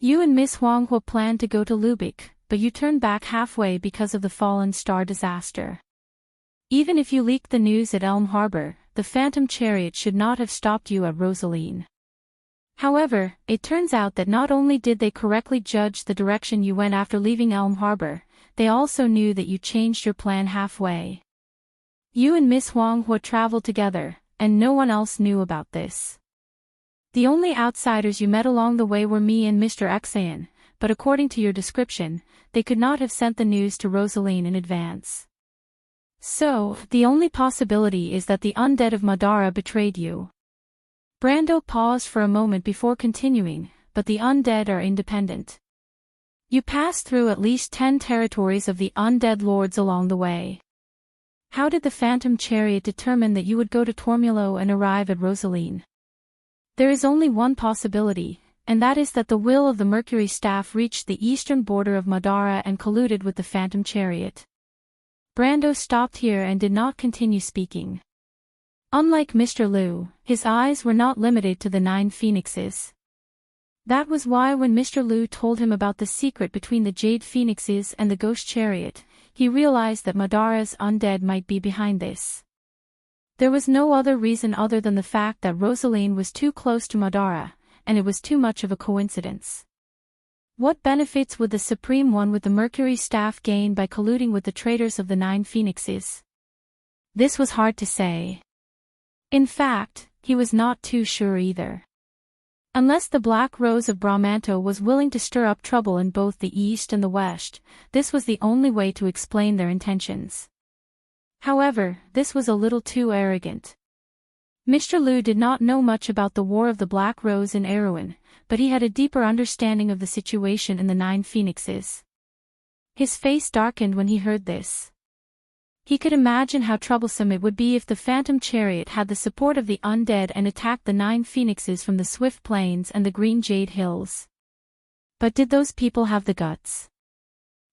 You and Miss Huanghua planned to go to Lubeck, but you turned back halfway because of the Fallen Star disaster. Even if you leaked the news at Elm Harbor, the Phantom Chariot should not have stopped you at Rosaline. However, it turns out that not only did they correctly judge the direction you went after leaving Elm Harbor, they also knew that you changed your plan halfway. You and Miss Huanghua traveled together, and no one else knew about this. The only outsiders you met along the way were me and Mr. Exayan, but according to your description, they could not have sent the news to Rosaline in advance. So, the only possibility is that the undead of Madara betrayed you. Brando paused for a moment before continuing, but the undead are independent. You pass through at least 10 territories of the undead lords along the way. How did the Phantom Chariot determine that you would go to Tormulo and arrive at Rosaline? There is only one possibility, and that is that the will of the Mercury Staff reached the eastern border of Madara and colluded with the Phantom Chariot. Brando stopped here and did not continue speaking. Unlike Mr. Liu, his eyes were not limited to the 9 phoenixes. That was why when Mr. Liu told him about the secret between the Jade Phoenixes and the Ghost Chariot, he realized that Madara's undead might be behind this. There was no other reason other than the fact that Rosaline was too close to Madara, and it was too much of a coincidence. What benefits would the Supreme One with the Mercury Staff gain by colluding with the traitors of the 9 phoenixes? This was hard to say. In fact, he was not too sure either. Unless the Black Rose of Brahmanto was willing to stir up trouble in both the East and the West, this was the only way to explain their intentions. However, this was a little too arrogant. Mr. Liu did not know much about the War of the Black Rose in Erewhon, but he had a deeper understanding of the situation in the 9 phoenixes. His face darkened when he heard this. He could imagine how troublesome it would be if the Phantom Chariot had the support of the undead and attacked the 9 phoenixes from the Swift Plains and the Green Jade Hills. But did those people have the guts?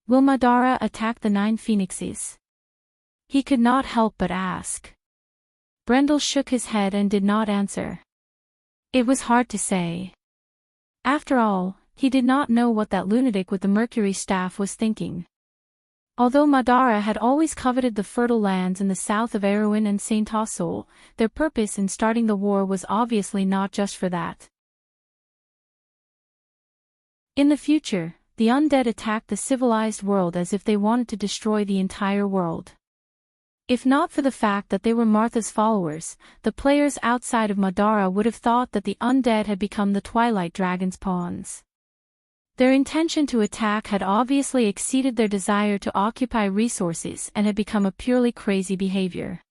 Will Madara attack the 9 phoenixes? He could not help but ask. Brendel shook his head and did not answer. It was hard to say. After all, he did not know what that lunatic with the Mercury Staff was thinking. Although Madara had always coveted the fertile lands in the south of Erewhon and Saint Tassol, their purpose in starting the war was obviously not just for that. In the future, the undead attacked the civilized world as if they wanted to destroy the entire world. If not for the fact that they were Martha's followers, the players outside of Madara would have thought that the undead had become the Twilight Dragon's pawns. Their intention to attack had obviously exceeded their desire to occupy resources and had become a purely crazy behavior.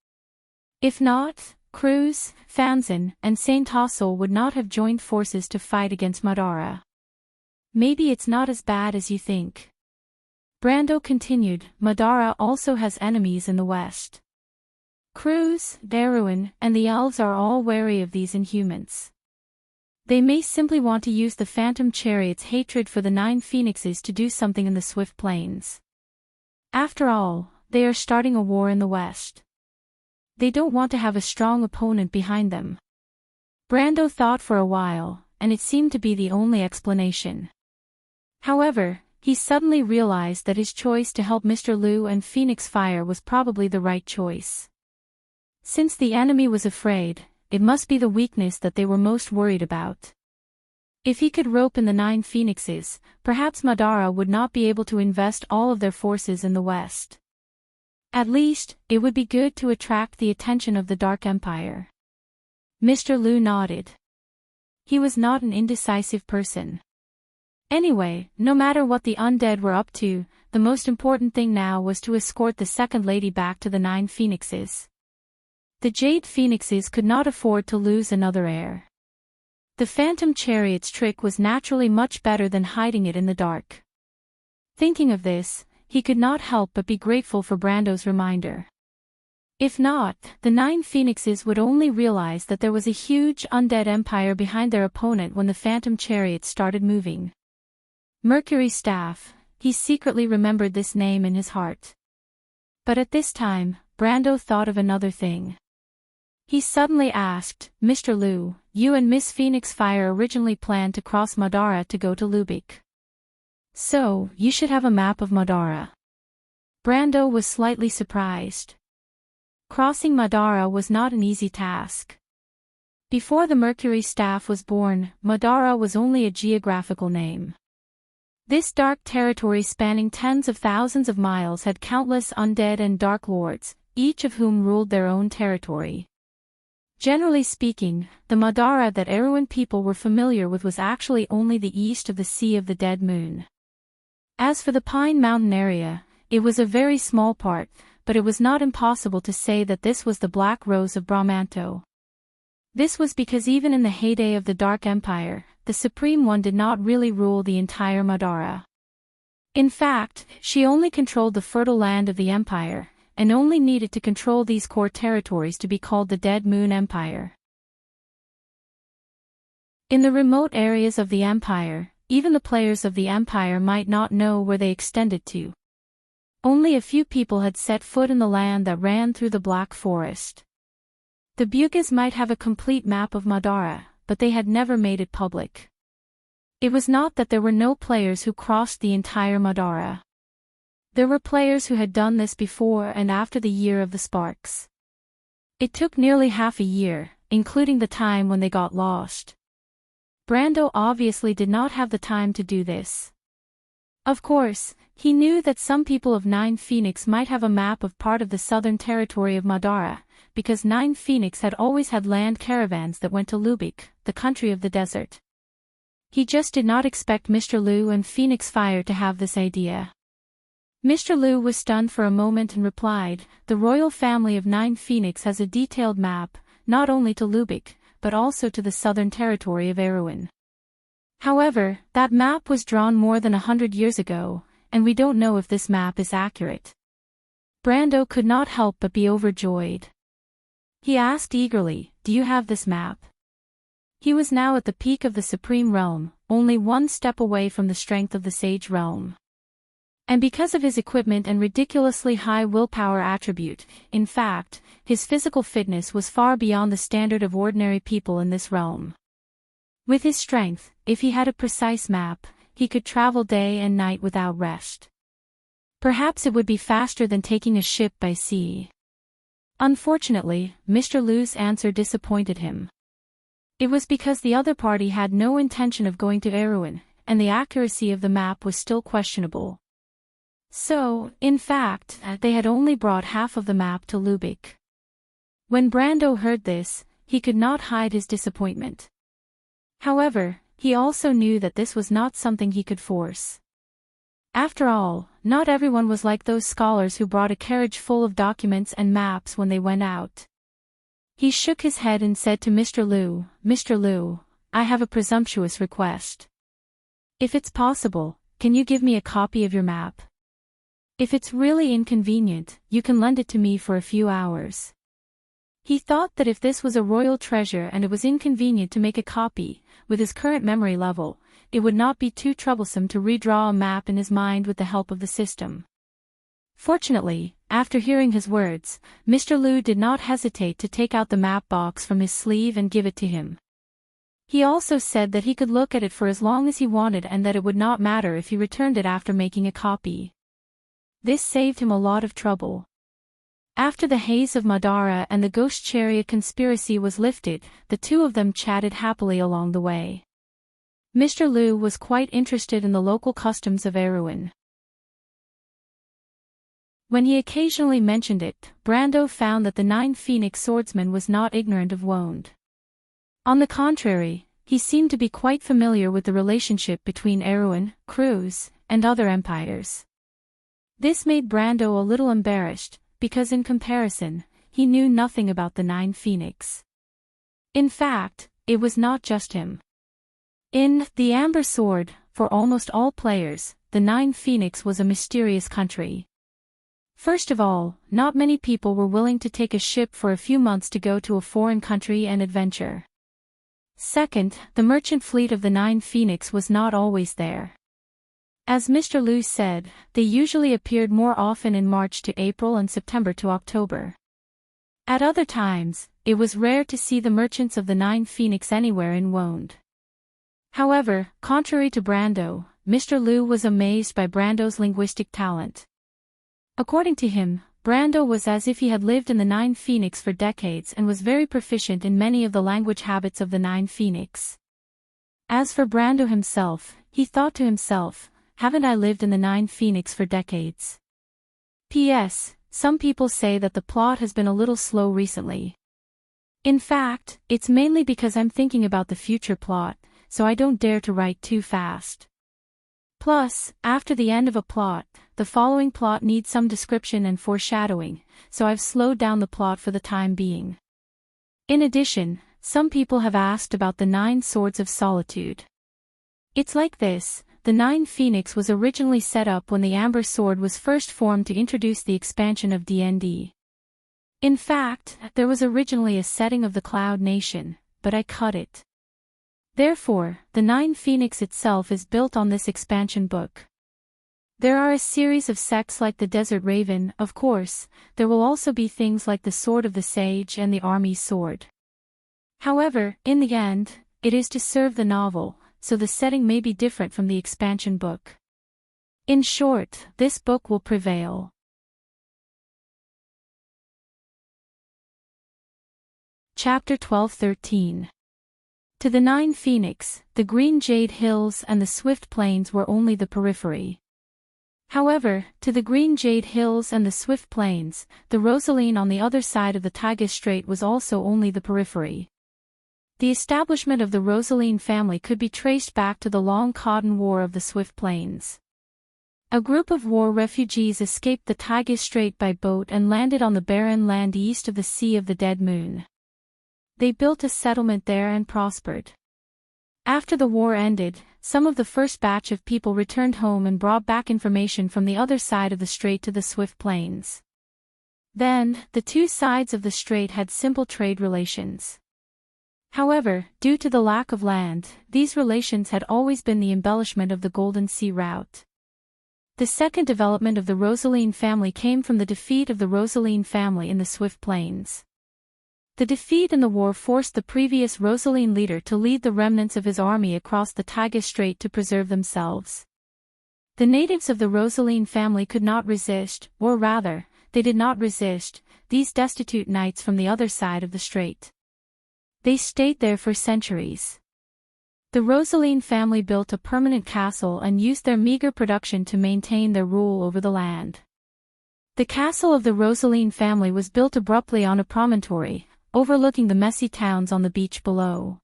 If not, Cruz, Fanzin, and Saint Tassol would not have joined forces to fight against Madara. Maybe it's not as bad as you think. Brando continued, Madara also has enemies in the west. Cruz, Erewhon, and the elves are all wary of these Inhumans. They may simply want to use the Phantom Chariot's hatred for the 9 phoenixes to do something in the Swift Plains. After all, they are starting a war in the west. They don't want to have a strong opponent behind them. Brando thought for a while, and it seemed to be the only explanation. However, he suddenly realized that his choice to help Mr. Liu and Phoenix Fire was probably the right choice. Since the enemy was afraid, it must be the weakness that they were most worried about. If he could rope in the 9 phoenixes, perhaps Madara would not be able to invest all of their forces in the west. At least, it would be good to attract the attention of the Dark Empire. Mr. Liu nodded. He was not an indecisive person. Anyway, no matter what the undead were up to, the most important thing now was to escort the second lady back to the 9 phoenixes. The Jade Phoenixes could not afford to lose another heir. The Phantom Chariot's trick was naturally much better than hiding it in the dark. Thinking of this, he could not help but be grateful for Brando's reminder. If not, the 9 phoenixes would only realize that there was a huge undead empire behind their opponent when the Phantom Chariot started moving. Mercury Staff, he secretly remembered this name in his heart. But at this time, Brando thought of another thing. He suddenly asked, Mr. Liu, you and Miss Phoenix Fire originally planned to cross Madara to go to Lubeck. So, you should have a map of Madara. Brando was slightly surprised. Crossing Madara was not an easy task. Before the Mercury Staff was born, Madara was only a geographical name. This dark territory spanning tens of thousands of miles had countless undead and dark lords, each of whom ruled their own territory. Generally speaking, the Madara that Erewhon people were familiar with was actually only the east of the Sea of the Dead Moon. As for the Pine Mountain area, it was a very small part, but it was not impossible to say that this was the Black Rose of Brahmanto. This was because even in the heyday of the Dark Empire, the Supreme One did not really rule the entire Madara. In fact, she only controlled the fertile land of the Empire, and only needed to control these core territories to be called the Dead Moon Empire. In the remote areas of the Empire, even the players of the Empire might not know where they extended to. Only a few people had set foot in the land that ran through the Black Forest. The Bugas might have a complete map of Madara, but they had never made it public. It was not that there were no players who crossed the entire Madara. There were players who had done this before and after the Year of the Sparks. It took nearly half a year, including the time when they got lost. Brando obviously did not have the time to do this. Of course, he knew that some people of Nine Phoenix might have a map of part of the southern territory of Madara, because Nine Phoenix had always had land caravans that went to Lubic, the country of the desert. He just did not expect Mr. Liu and Phoenix Fire to have this idea. Mr. Liu was stunned for a moment and replied, "The royal family of Nine Phoenix has a detailed map, not only to Lubic, but also to the southern territory of Erewhon. However, that map was drawn more than 100 years ago, and we don't know if this map is accurate." Brando could not help but be overjoyed. He asked eagerly, "Do you have this map?" He was now at the peak of the Supreme Realm, only one step away from the strength of the Sage Realm. And because of his equipment and ridiculously high willpower attribute, in fact, his physical fitness was far beyond the standard of ordinary people in this realm. With his strength, if he had a precise map, he could travel day and night without rest. Perhaps it would be faster than taking a ship by sea. Unfortunately, Mr. Liu's answer disappointed him. It was because the other party had no intention of going to Erewhon, and the accuracy of the map was still questionable. So, in fact, they had only brought half of the map to Lubic. When Brando heard this, he could not hide his disappointment. However, he also knew that this was not something he could force. After all, not everyone was like those scholars who brought a carriage full of documents and maps when they went out. He shook his head and said to Mr. Liu, "Mr. Liu, I have a presumptuous request. If it's possible, can you give me a copy of your map? If it's really inconvenient, you can lend it to me for a few hours." He thought that if this was a royal treasure and it was inconvenient to make a copy, with his current memory level, it would not be too troublesome to redraw a map in his mind with the help of the system. Fortunately, after hearing his words, Mr. Liu did not hesitate to take out the map box from his sleeve and give it to him. He also said that he could look at it for as long as he wanted and that it would not matter if he returned it after making a copy. This saved him a lot of trouble. After the haze of Madara and the Ghost Chariot conspiracy was lifted, the two of them chatted happily along the way. Mr. Liu was quite interested in the local customs of Erewhon. When he occasionally mentioned it, Brando found that the Nine Phoenix swordsman was not ignorant of Wound. On the contrary, he seemed to be quite familiar with the relationship between Erewhon, Cruz, and other empires. This made Brando a little embarrassed, because in comparison, he knew nothing about the Nine Phoenix. In fact, it was not just him. In The Amber Sword, for almost all players, the Nine Phoenix was a mysterious country. First of all, not many people were willing to take a ship for a few months to go to a foreign country and adventure. Second, the merchant fleet of the Nine Phoenix was not always there. As Mr. Liu said, they usually appeared more often in March to April and September to October. At other times, it was rare to see the merchants of the Nine Phoenix anywhere in Wound. However, contrary to Brando, Mr. Liu was amazed by Brando's linguistic talent. According to him, Brando was as if he had lived in the Nine Phoenix for decades and was very proficient in many of the language habits of the Nine Phoenix. As for Brando himself, he thought to himself, "Haven't I lived in the Nine Phoenix for decades?" P.S. Some people say that the plot has been a little slow recently. In fact, it's mainly because I'm thinking about the future plot, so I don't dare to write too fast. Plus, after the end of a plot, the following plot needs some description and foreshadowing, so I've slowed down the plot for the time being. In addition, some people have asked about the 9 Swords of Solitude. It's like this. The 9 Phoenix was originally set up when the Amber Sword was first formed to introduce the expansion of D&D. In fact, there was originally a setting of the Cloud Nation, but I cut it. Therefore, the 9 Phoenix itself is built on this expansion book. There are a series of sects like the Desert Raven, of course. There will also be things like the Sword of the Sage and the Army's Sword. However, in the end, it is to serve the novel, so the setting may be different from the expansion book. In short, this book will prevail. Chapter 12-13. To the 9 Phoenix, the Green Jade Hills and the Swift Plains were only the periphery. However, to the Green Jade Hills and the Swift Plains, the Rosaline on the other side of the Tagus Strait was also only the periphery. The establishment of the Rosaline family could be traced back to the Long Cotton War of the Swift Plains. A group of war refugees escaped the Tagus Strait by boat and landed on the barren land east of the Sea of the Dead Moon. They built a settlement there and prospered. After the war ended, some of the first batch of people returned home and brought back information from the other side of the strait to the Swift Plains. Then, the two sides of the strait had simple trade relations. However, due to the lack of land, these relations had always been the embellishment of the Golden Sea route. The second development of the Rosaline family came from the defeat of the Rosaline family in the Swift Plains. The defeat in the war forced the previous Rosaline leader to lead the remnants of his army across the Tagus Strait to preserve themselves. The natives of the Rosaline family could not resist, or rather, they did not resist, these destitute knights from the other side of the strait. They stayed there for centuries. The Rosaline family built a permanent castle and used their meager production to maintain their rule over the land. The castle of the Rosaline family was built abruptly on a promontory, overlooking the messy towns on the beach below.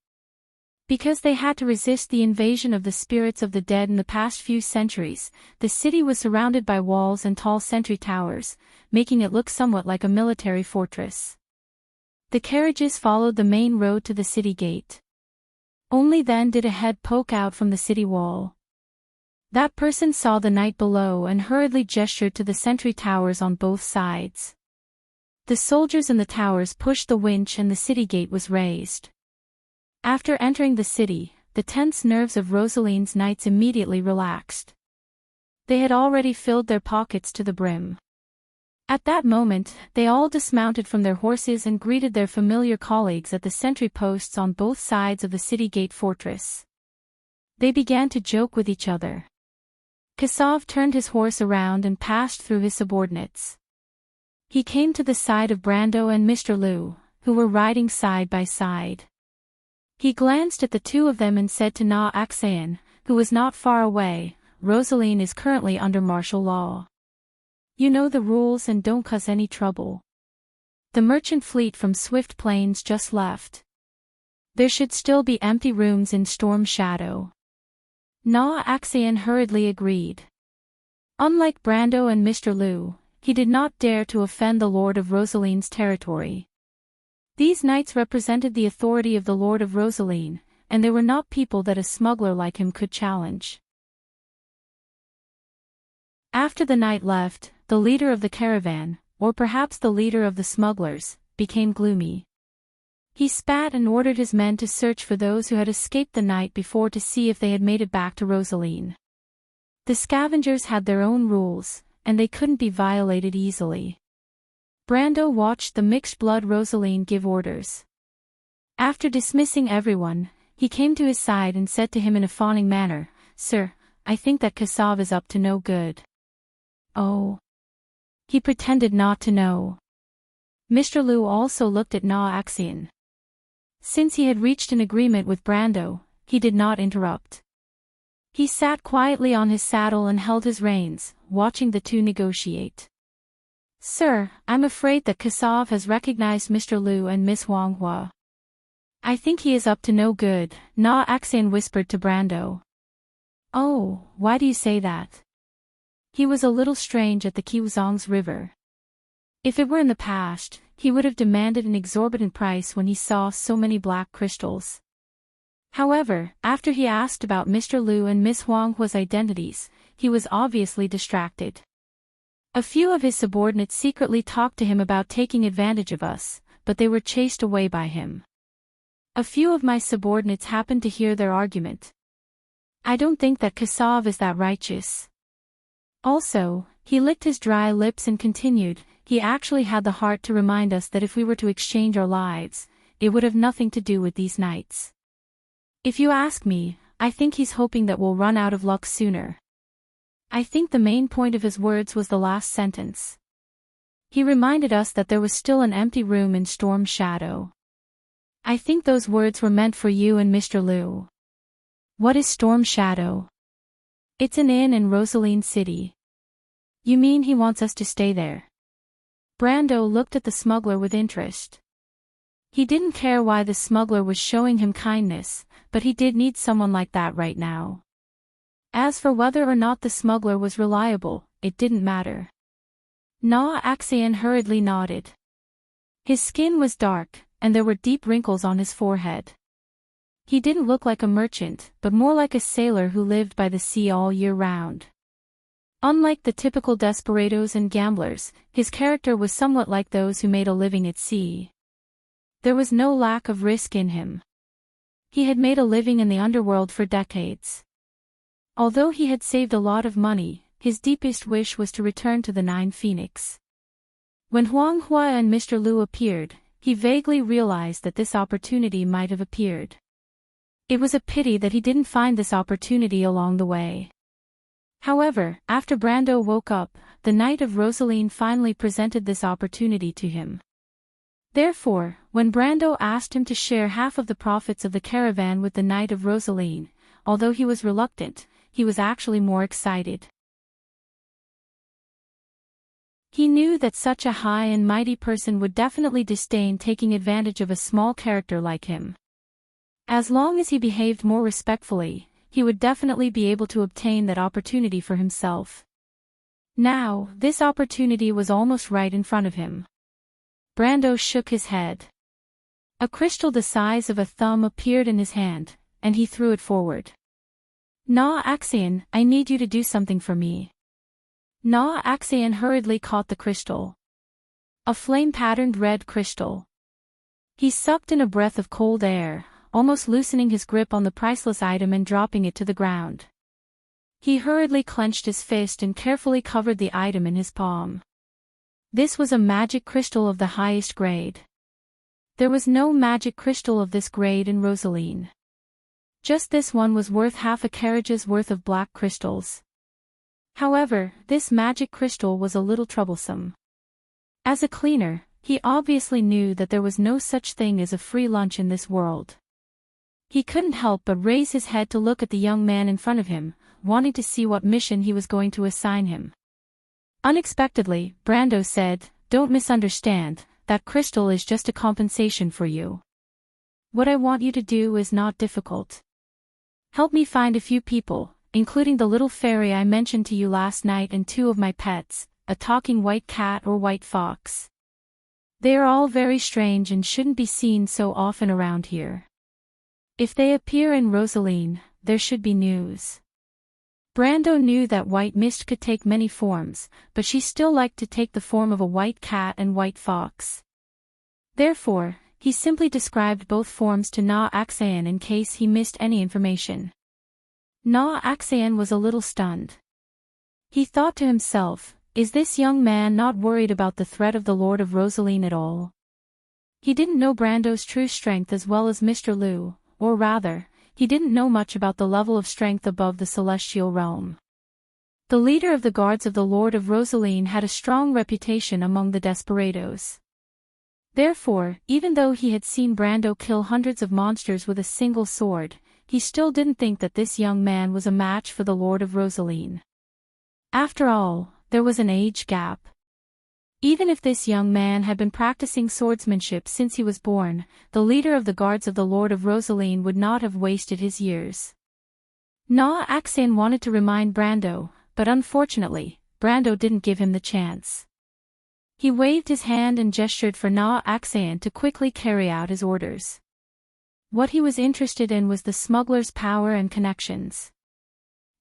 Because they had to resist the invasion of the spirits of the dead in the past few centuries, the city was surrounded by walls and tall sentry towers, making it look somewhat like a military fortress. The carriages followed the main road to the city gate. Only then did a head poke out from the city wall. That person saw the knight below and hurriedly gestured to the sentry towers on both sides. The soldiers in the towers pushed the winch and the city gate was raised. After entering the city, the tense nerves of Rosaline's knights immediately relaxed. They had already filled their pockets to the brim. At that moment, they all dismounted from their horses and greeted their familiar colleagues at the sentry posts on both sides of the city gate fortress. They began to joke with each other. Kassav turned his horse around and passed through his subordinates. He came to the side of Brando and Mr. Liu, who were riding side by side. He glanced at the two of them and said to Na Axayan, who was not far away, "Rosaline is currently under martial law. You know the rules and don't cause any trouble. The merchant fleet from Swift Plains just left. There should still be empty rooms in Storm Shadow." Na Axayan hurriedly agreed. Unlike Brando and Mr. Liu, he did not dare to offend the Lord of Rosaline's territory. These knights represented the authority of the Lord of Rosaline, and they were not people that a smuggler like him could challenge. After the knight left, the leader of the caravan, or perhaps the leader of the smugglers, became gloomy. He spat and ordered his men to search for those who had escaped the night before to see if they had made it back to Rosaline. The scavengers had their own rules, and they couldn't be violated easily. Brando watched the mixed-blood Rosaline give orders. After dismissing everyone, he came to his side and said to him in a fawning manner, "Sir, I think that Kassav is up to no good." "Oh." He pretended not to know. Mr. Liu also looked at Na Axayan. Since he had reached an agreement with Brando, he did not interrupt. He sat quietly on his saddle and held his reins, watching the two negotiate. "Sir, I'm afraid that Kassav has recognized Mr. Liu and Miss Wang Hua. I think he is up to no good," Na Axayan whispered to Brando. "Oh, why do you say that?" He was a little strange at the Kiwuzong's river. If it were in the past, he would have demanded an exorbitant price when he saw so many black crystals. However, after he asked about Mr. Liu and Miss Huanghua's identities, he was obviously distracted. A few of his subordinates secretly talked to him about taking advantage of us, but they were chased away by him. A few of my subordinates happened to hear their argument. I don't think that Kassav is that righteous. Also, he licked his dry lips and continued, he actually had the heart to remind us that if we were to exchange our lives, it would have nothing to do with these nights. If you ask me, I think he's hoping that we'll run out of luck sooner. I think the main point of his words was the last sentence. He reminded us that there was still an empty room in Storm Shadow. I think those words were meant for you and Mr. Liu. What is Storm Shadow? It's an inn in Rosaline City. You mean he wants us to stay there? Brando looked at the smuggler with interest. He didn't care why the smuggler was showing him kindness, but he did need someone like that right now. As for whether or not the smuggler was reliable, it didn't matter. Na Axian hurriedly nodded. His skin was dark, and there were deep wrinkles on his forehead. He didn't look like a merchant, but more like a sailor who lived by the sea all year round. Unlike the typical desperados and gamblers, his character was somewhat like those who made a living at sea. There was no lack of risk in him. He had made a living in the underworld for decades. Although he had saved a lot of money, his deepest wish was to return to the Nine Phoenix. When Huang Hua and Mr. Liu appeared, he vaguely realized that this opportunity might have appeared. It was a pity that he didn't find this opportunity along the way. However, after Brando woke up, the Knight of Rosaline finally presented this opportunity to him. Therefore, when Brando asked him to share half of the profits of the caravan with the Knight of Rosaline, although he was reluctant, he was actually more excited. He knew that such a high and mighty person would definitely disdain taking advantage of a small character like him. As long as he behaved more respectfully, he would definitely be able to obtain that opportunity for himself. Now, this opportunity was almost right in front of him. Brando shook his head. A crystal the size of a thumb appeared in his hand, and he threw it forward. Na Axian, I need you to do something for me. Na Axian hurriedly caught the crystal. A flame-patterned red crystal. He sucked in a breath of cold air, almost loosening his grip on the priceless item and dropping it to the ground. He hurriedly clenched his fist and carefully covered the item in his palm. This was a magic crystal of the highest grade. There was no magic crystal of this grade in Rosaline. Just this one was worth half a carriage's worth of black crystals. However, this magic crystal was a little troublesome. As a cleaner, he obviously knew that there was no such thing as a free lunch in this world. He couldn't help but raise his head to look at the young man in front of him, wanting to see what mission he was going to assign him. Unexpectedly, Brando said, "Don't misunderstand, that crystal is just a compensation for you. What I want you to do is not difficult. Help me find a few people, including the little fairy I mentioned to you last night and two of my pets, a talking white cat or white fox. They are all very strange and shouldn't be seen so often around here. If they appear in Rosaline, there should be news." Brando knew that White Mist could take many forms, but she still liked to take the form of a white cat and white fox. Therefore, he simply described both forms to Na Axian in case he missed any information. Na Axian was a little stunned. He thought to himself, is this young man not worried about the threat of the Lord of Rosaline at all? He didn't know Brando's true strength as well as Mr. Liu, or rather, he didn't know much about the level of strength above the celestial realm. The leader of the guards of the Lord of Rosaline had a strong reputation among the desperados. Therefore, even though he had seen Brando kill hundreds of monsters with a single sword, he still didn't think that this young man was a match for the Lord of Rosaline. After all, there was an age gap. Even if this young man had been practicing swordsmanship since he was born, the leader of the guards of the Lord of Rosaline would not have wasted his years. Na Axian wanted to remind Brando, but unfortunately, Brando didn't give him the chance. He waved his hand and gestured for Na Axayan to quickly carry out his orders. What he was interested in was the smuggler's power and connections.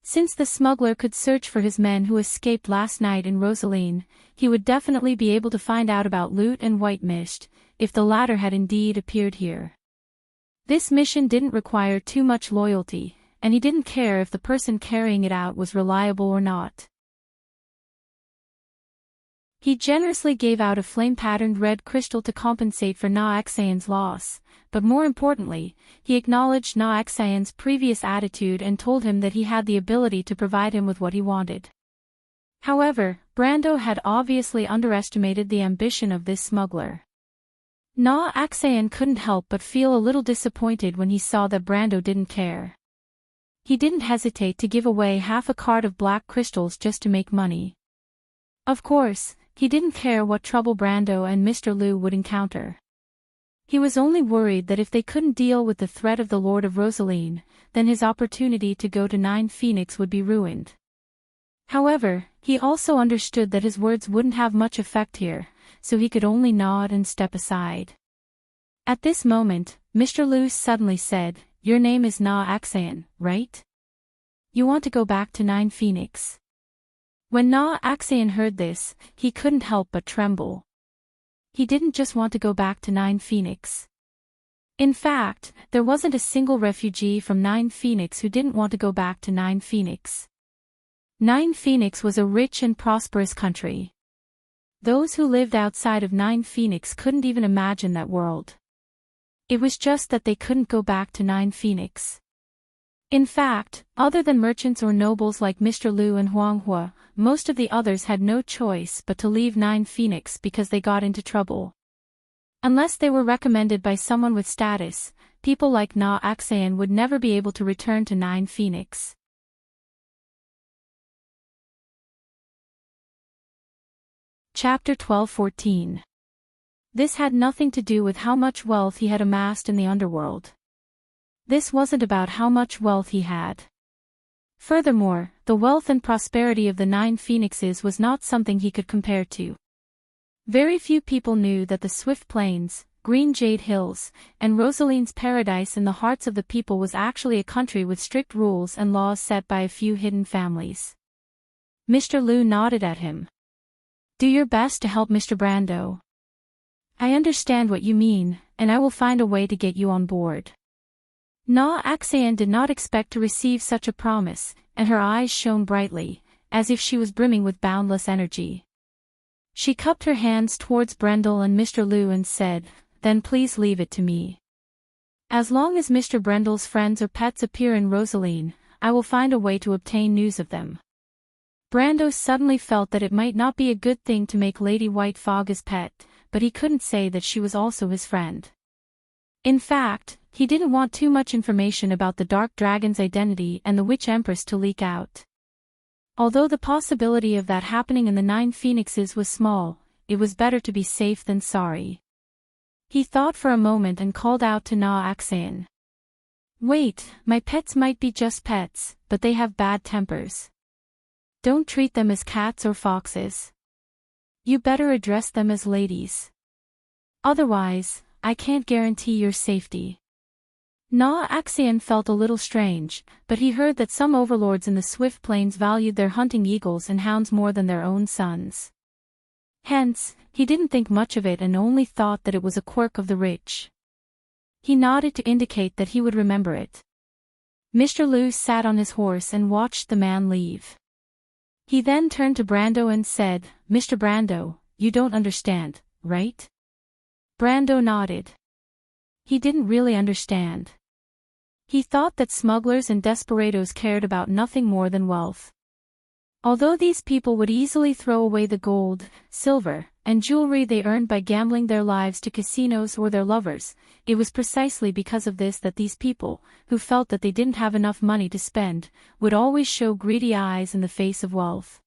Since the smuggler could search for his men who escaped last night in Rosaline, he would definitely be able to find out about Loot and White Mist, if the latter had indeed appeared here. This mission didn't require too much loyalty, and he didn't care if the person carrying it out was reliable or not. He generously gave out a flame-patterned red crystal to compensate for Na Axayan's loss, but more importantly, he acknowledged Na Axayan's previous attitude and told him that he had the ability to provide him with what he wanted. However, Brando had obviously underestimated the ambition of this smuggler. Na Axayan couldn't help but feel a little disappointed when he saw that Brando didn't care. He didn't hesitate to give away half a cart of black crystals just to make money. Of course, he didn't care what trouble Brando and Mr. Liu would encounter. He was only worried that if they couldn't deal with the threat of the Lord of Rosaline, then his opportunity to go to Nine Phoenix would be ruined. However, he also understood that his words wouldn't have much effect here, so he could only nod and step aside. At this moment, Mr. Liu suddenly said, "Your name is Na Axayan, right? You want to go back to Nine Phoenix?" When Na Axayan heard this, he couldn't help but tremble. He didn't just want to go back to Nine Phoenix. In fact, there wasn't a single refugee from Nine Phoenix who didn't want to go back to Nine Phoenix. Nine Phoenix was a rich and prosperous country. Those who lived outside of Nine Phoenix couldn't even imagine that world. It was just that they couldn't go back to Nine Phoenix. In fact, other than merchants or nobles like Mr. Liu and Huang Hua, most of the others had no choice but to leave Nine Phoenix because they got into trouble. Unless they were recommended by someone with status, people like Na Axayan would never be able to return to Nine Phoenix. Chapter 12-14. This had nothing to do with how much wealth he had amassed in the underworld. This wasn't about how much wealth he had. Furthermore, the wealth and prosperity of the Nine Phoenixes was not something he could compare to. Very few people knew that the Swift Plains, Green Jade Hills, and Rosaline's paradise in the hearts of the people was actually a country with strict rules and laws set by a few hidden families. Mr. Liu nodded at him. "Do your best to help Mr. Brando. I understand what you mean, and I will find a way to get you on board." Na Axayan did not expect to receive such a promise, and her eyes shone brightly, as if she was brimming with boundless energy. She cupped her hands towards Brendel and Mr. Liu and said, "Then please leave it to me. As long as Mr. Brendel's friends or pets appear in Rosaline, I will find a way to obtain news of them." Brando suddenly felt that it might not be a good thing to make Lady White Fog his pet, but he couldn't say that she was also his friend. In fact, he didn't want too much information about the Dark Dragon's identity and the Witch Empress to leak out. Although the possibility of that happening in the Nine Phoenixes was small, it was better to be safe than sorry. He thought for a moment and called out to Na Axayan. "Wait, my pets might be just pets, but they have bad tempers. Don't treat them as cats or foxes. You better address them as ladies. Otherwise, I can't guarantee your safety." Na Axayan felt a little strange, but he heard that some overlords in the Swift Plains valued their hunting eagles and hounds more than their own sons. Hence, he didn't think much of it and only thought that it was a quirk of the rich. He nodded to indicate that he would remember it. Mr. Liu sat on his horse and watched the man leave. He then turned to Brando and said, "Mr. Brando, you don't understand, right?" Brando nodded. He didn't really understand. He thought that smugglers and desperados cared about nothing more than wealth. Although these people would easily throw away the gold, silver, and jewelry they earned by gambling their lives to casinos or their lovers, it was precisely because of this that these people, who felt that they didn't have enough money to spend, would always show greedy eyes in the face of wealth.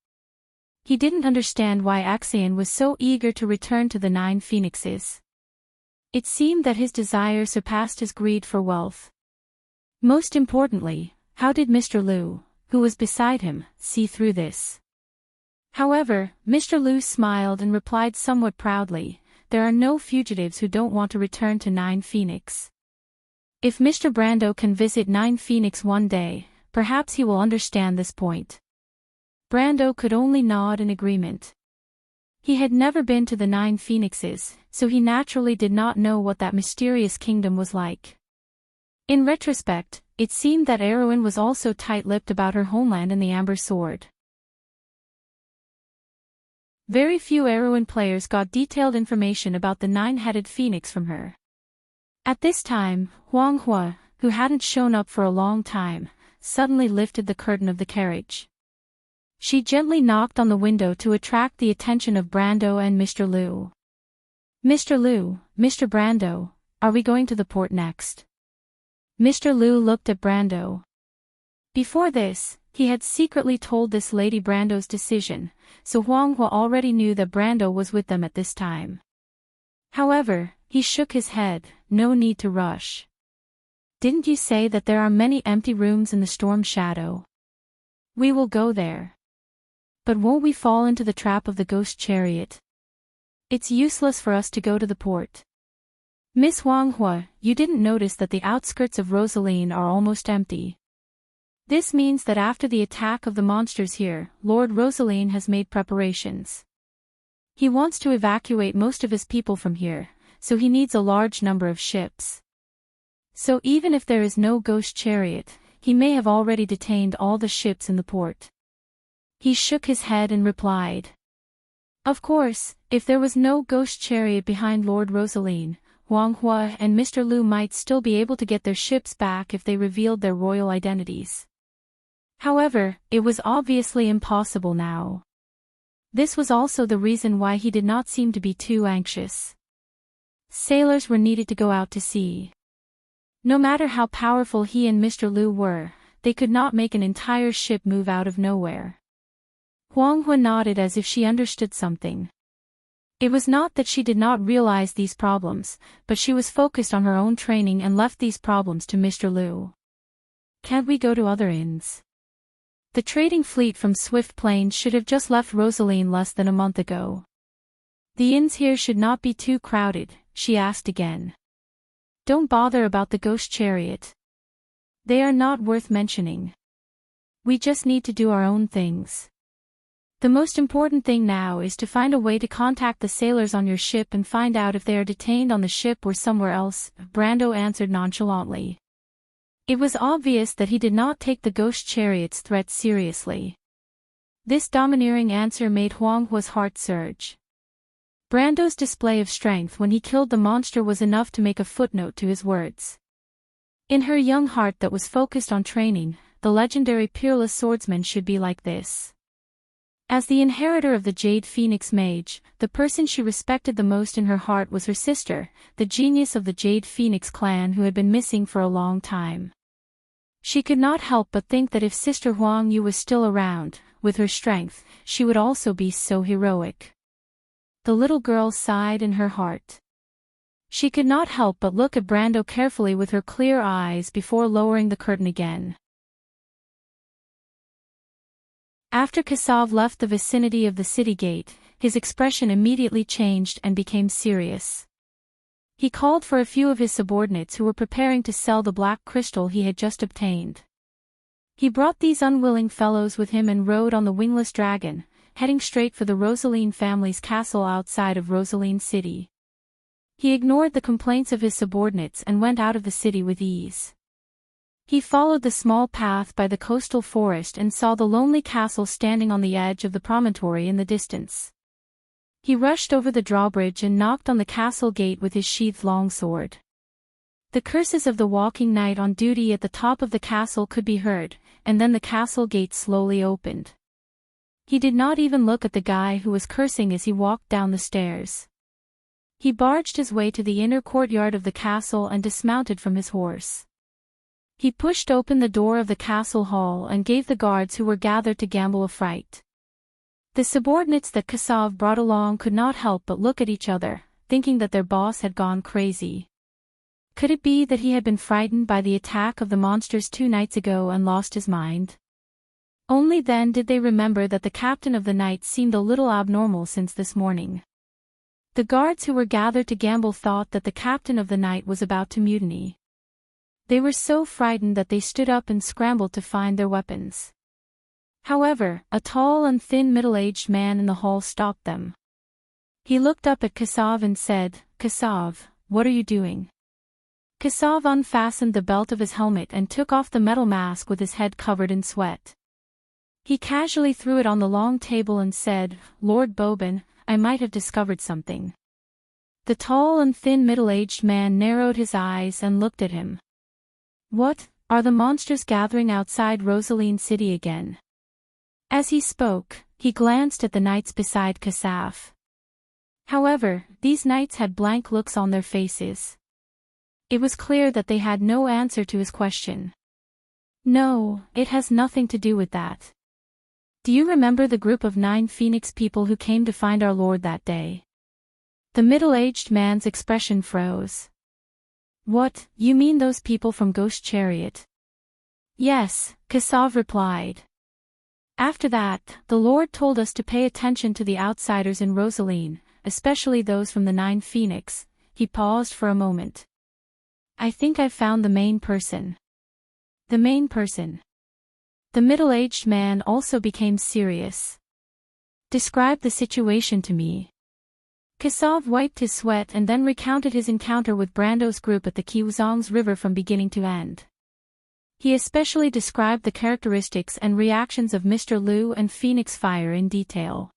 He didn't understand why Axayan was so eager to return to the Nine Phoenixes. It seemed that his desire surpassed his greed for wealth. Most importantly, how did Mr. Liu, who was beside him, see through this? However, Mr. Liu smiled and replied somewhat proudly, "There are no fugitives who don't want to return to Nine Phoenix. If Mr. Brando can visit Nine Phoenix one day, perhaps he will understand this point." Brando could only nod in agreement. He had never been to the Nine Phoenixes, so he naturally did not know what that mysterious kingdom was like. In retrospect, it seemed that Erwin was also tight-lipped about her homeland and the Amber Sword. Very few Erwin players got detailed information about the nine-headed phoenix from her. At this time, Huang Hua, who hadn't shown up for a long time, suddenly lifted the curtain of the carriage. She gently knocked on the window to attract the attention of Brando and Mr. Liu. "Mr. Liu, Mr. Brando, are we going to the port next?" Mr. Liu looked at Brando. Before this, he had secretly told this lady Brando's decision, so Huang Hua already knew that Brando was with them at this time. However, he shook his head, "No need to rush. Didn't you say that there are many empty rooms in the storm shadow? We will go there. But won't we fall into the trap of the ghost chariot? It's useless for us to go to the port." "Miss Huang Hua, you didn't notice that the outskirts of Rosaline are almost empty. This means that after the attack of the monsters here, Lord Rosaline has made preparations. He wants to evacuate most of his people from here, so he needs a large number of ships. So even if there is no ghost chariot, he may have already detained all the ships in the port." He shook his head and replied, "Of course, if there was no ghost chariot behind Lord Rosaline, Huang Hua and Mr. Liu might still be able to get their ships back if they revealed their royal identities. However, it was obviously impossible now. This was also the reason why he did not seem to be too anxious. Sailors were needed to go out to sea. No matter how powerful he and Mr. Liu were, they could not make an entire ship move out of nowhere." Huang Hua nodded as if she understood something. It was not that she did not realize these problems, but she was focused on her own training and left these problems to Mr. Liu. "Can't we go to other inns? The trading fleet from Swift Plains should have just left Rosaline less than a month ago. The inns here should not be too crowded," she asked again. "Don't bother about the ghost chariot. They are not worth mentioning. We just need to do our own things. The most important thing now is to find a way to contact the sailors on your ship and find out if they are detained on the ship or somewhere else," Brando answered nonchalantly. It was obvious that he did not take the ghost chariot's threat seriously. This domineering answer made Huang Hua's heart surge. Brando's display of strength when he killed the monster was enough to make a footnote to his words. In her young heart that was focused on training, the legendary peerless swordsman should be like this. As the inheritor of the Jade Phoenix Mage, the person she respected the most in her heart was her sister, the genius of the Jade Phoenix clan who had been missing for a long time. She could not help but think that if Sister Huang Yu was still around, with her strength, she would also be so heroic. The little girl sighed in her heart. She could not help but look at Brando carefully with her clear eyes before lowering the curtain again. After Kasav left the vicinity of the city gate, his expression immediately changed and became serious. He called for a few of his subordinates who were preparing to sell the black crystal he had just obtained. He brought these unwilling fellows with him and rode on the wingless dragon, heading straight for the Rosaline family's castle outside of Rosaline City. He ignored the complaints of his subordinates and went out of the city with ease. He followed the small path by the coastal forest and saw the lonely castle standing on the edge of the promontory in the distance. He rushed over the drawbridge and knocked on the castle gate with his sheathed longsword. The curses of the walking knight on duty at the top of the castle could be heard, and then the castle gate slowly opened. He did not even look at the guy who was cursing as he walked down the stairs. He barged his way to the inner courtyard of the castle and dismounted from his horse. He pushed open the door of the castle hall and gave the guards who were gathered to gamble a fright. The subordinates that Kasav brought along could not help but look at each other, thinking that their boss had gone crazy. Could it be that he had been frightened by the attack of the monsters 2 nights ago and lost his mind? Only then did they remember that the captain of the night seemed a little abnormal since this morning. The guards who were gathered to gamble thought that the captain of the night was about to mutiny. They were so frightened that they stood up and scrambled to find their weapons. However, a tall and thin middle-aged man in the hall stopped them. He looked up at Kasav and said, "Kasav, what are you doing?" Kasav unfastened the belt of his helmet and took off the metal mask with his head covered in sweat. He casually threw it on the long table and said, "Lord Boban, I might have discovered something." The tall and thin middle-aged man narrowed his eyes and looked at him. "What, are the monsters gathering outside Rosaline City again?" As he spoke, he glanced at the knights beside Kasav. However, these knights had blank looks on their faces. It was clear that they had no answer to his question. "No, it has nothing to do with that. Do you remember the group of 9 Phoenix people who came to find our Lord that day?" The middle-aged man's expression froze. "What, you mean those people from Ghost Chariot?" "Yes," Kasav replied. "After that, the Lord told us to pay attention to the outsiders in Rosaline, especially those from the 9 Phoenix." He paused for a moment. "I think I've found the main person." "The main person?" The middle-aged man also became serious. "Describe the situation to me." Kasav wiped his sweat and then recounted his encounter with Brando's group at the Kiwuzong's River from beginning to end. He especially described the characteristics and reactions of Mr. Liu and Phoenix Fire in detail.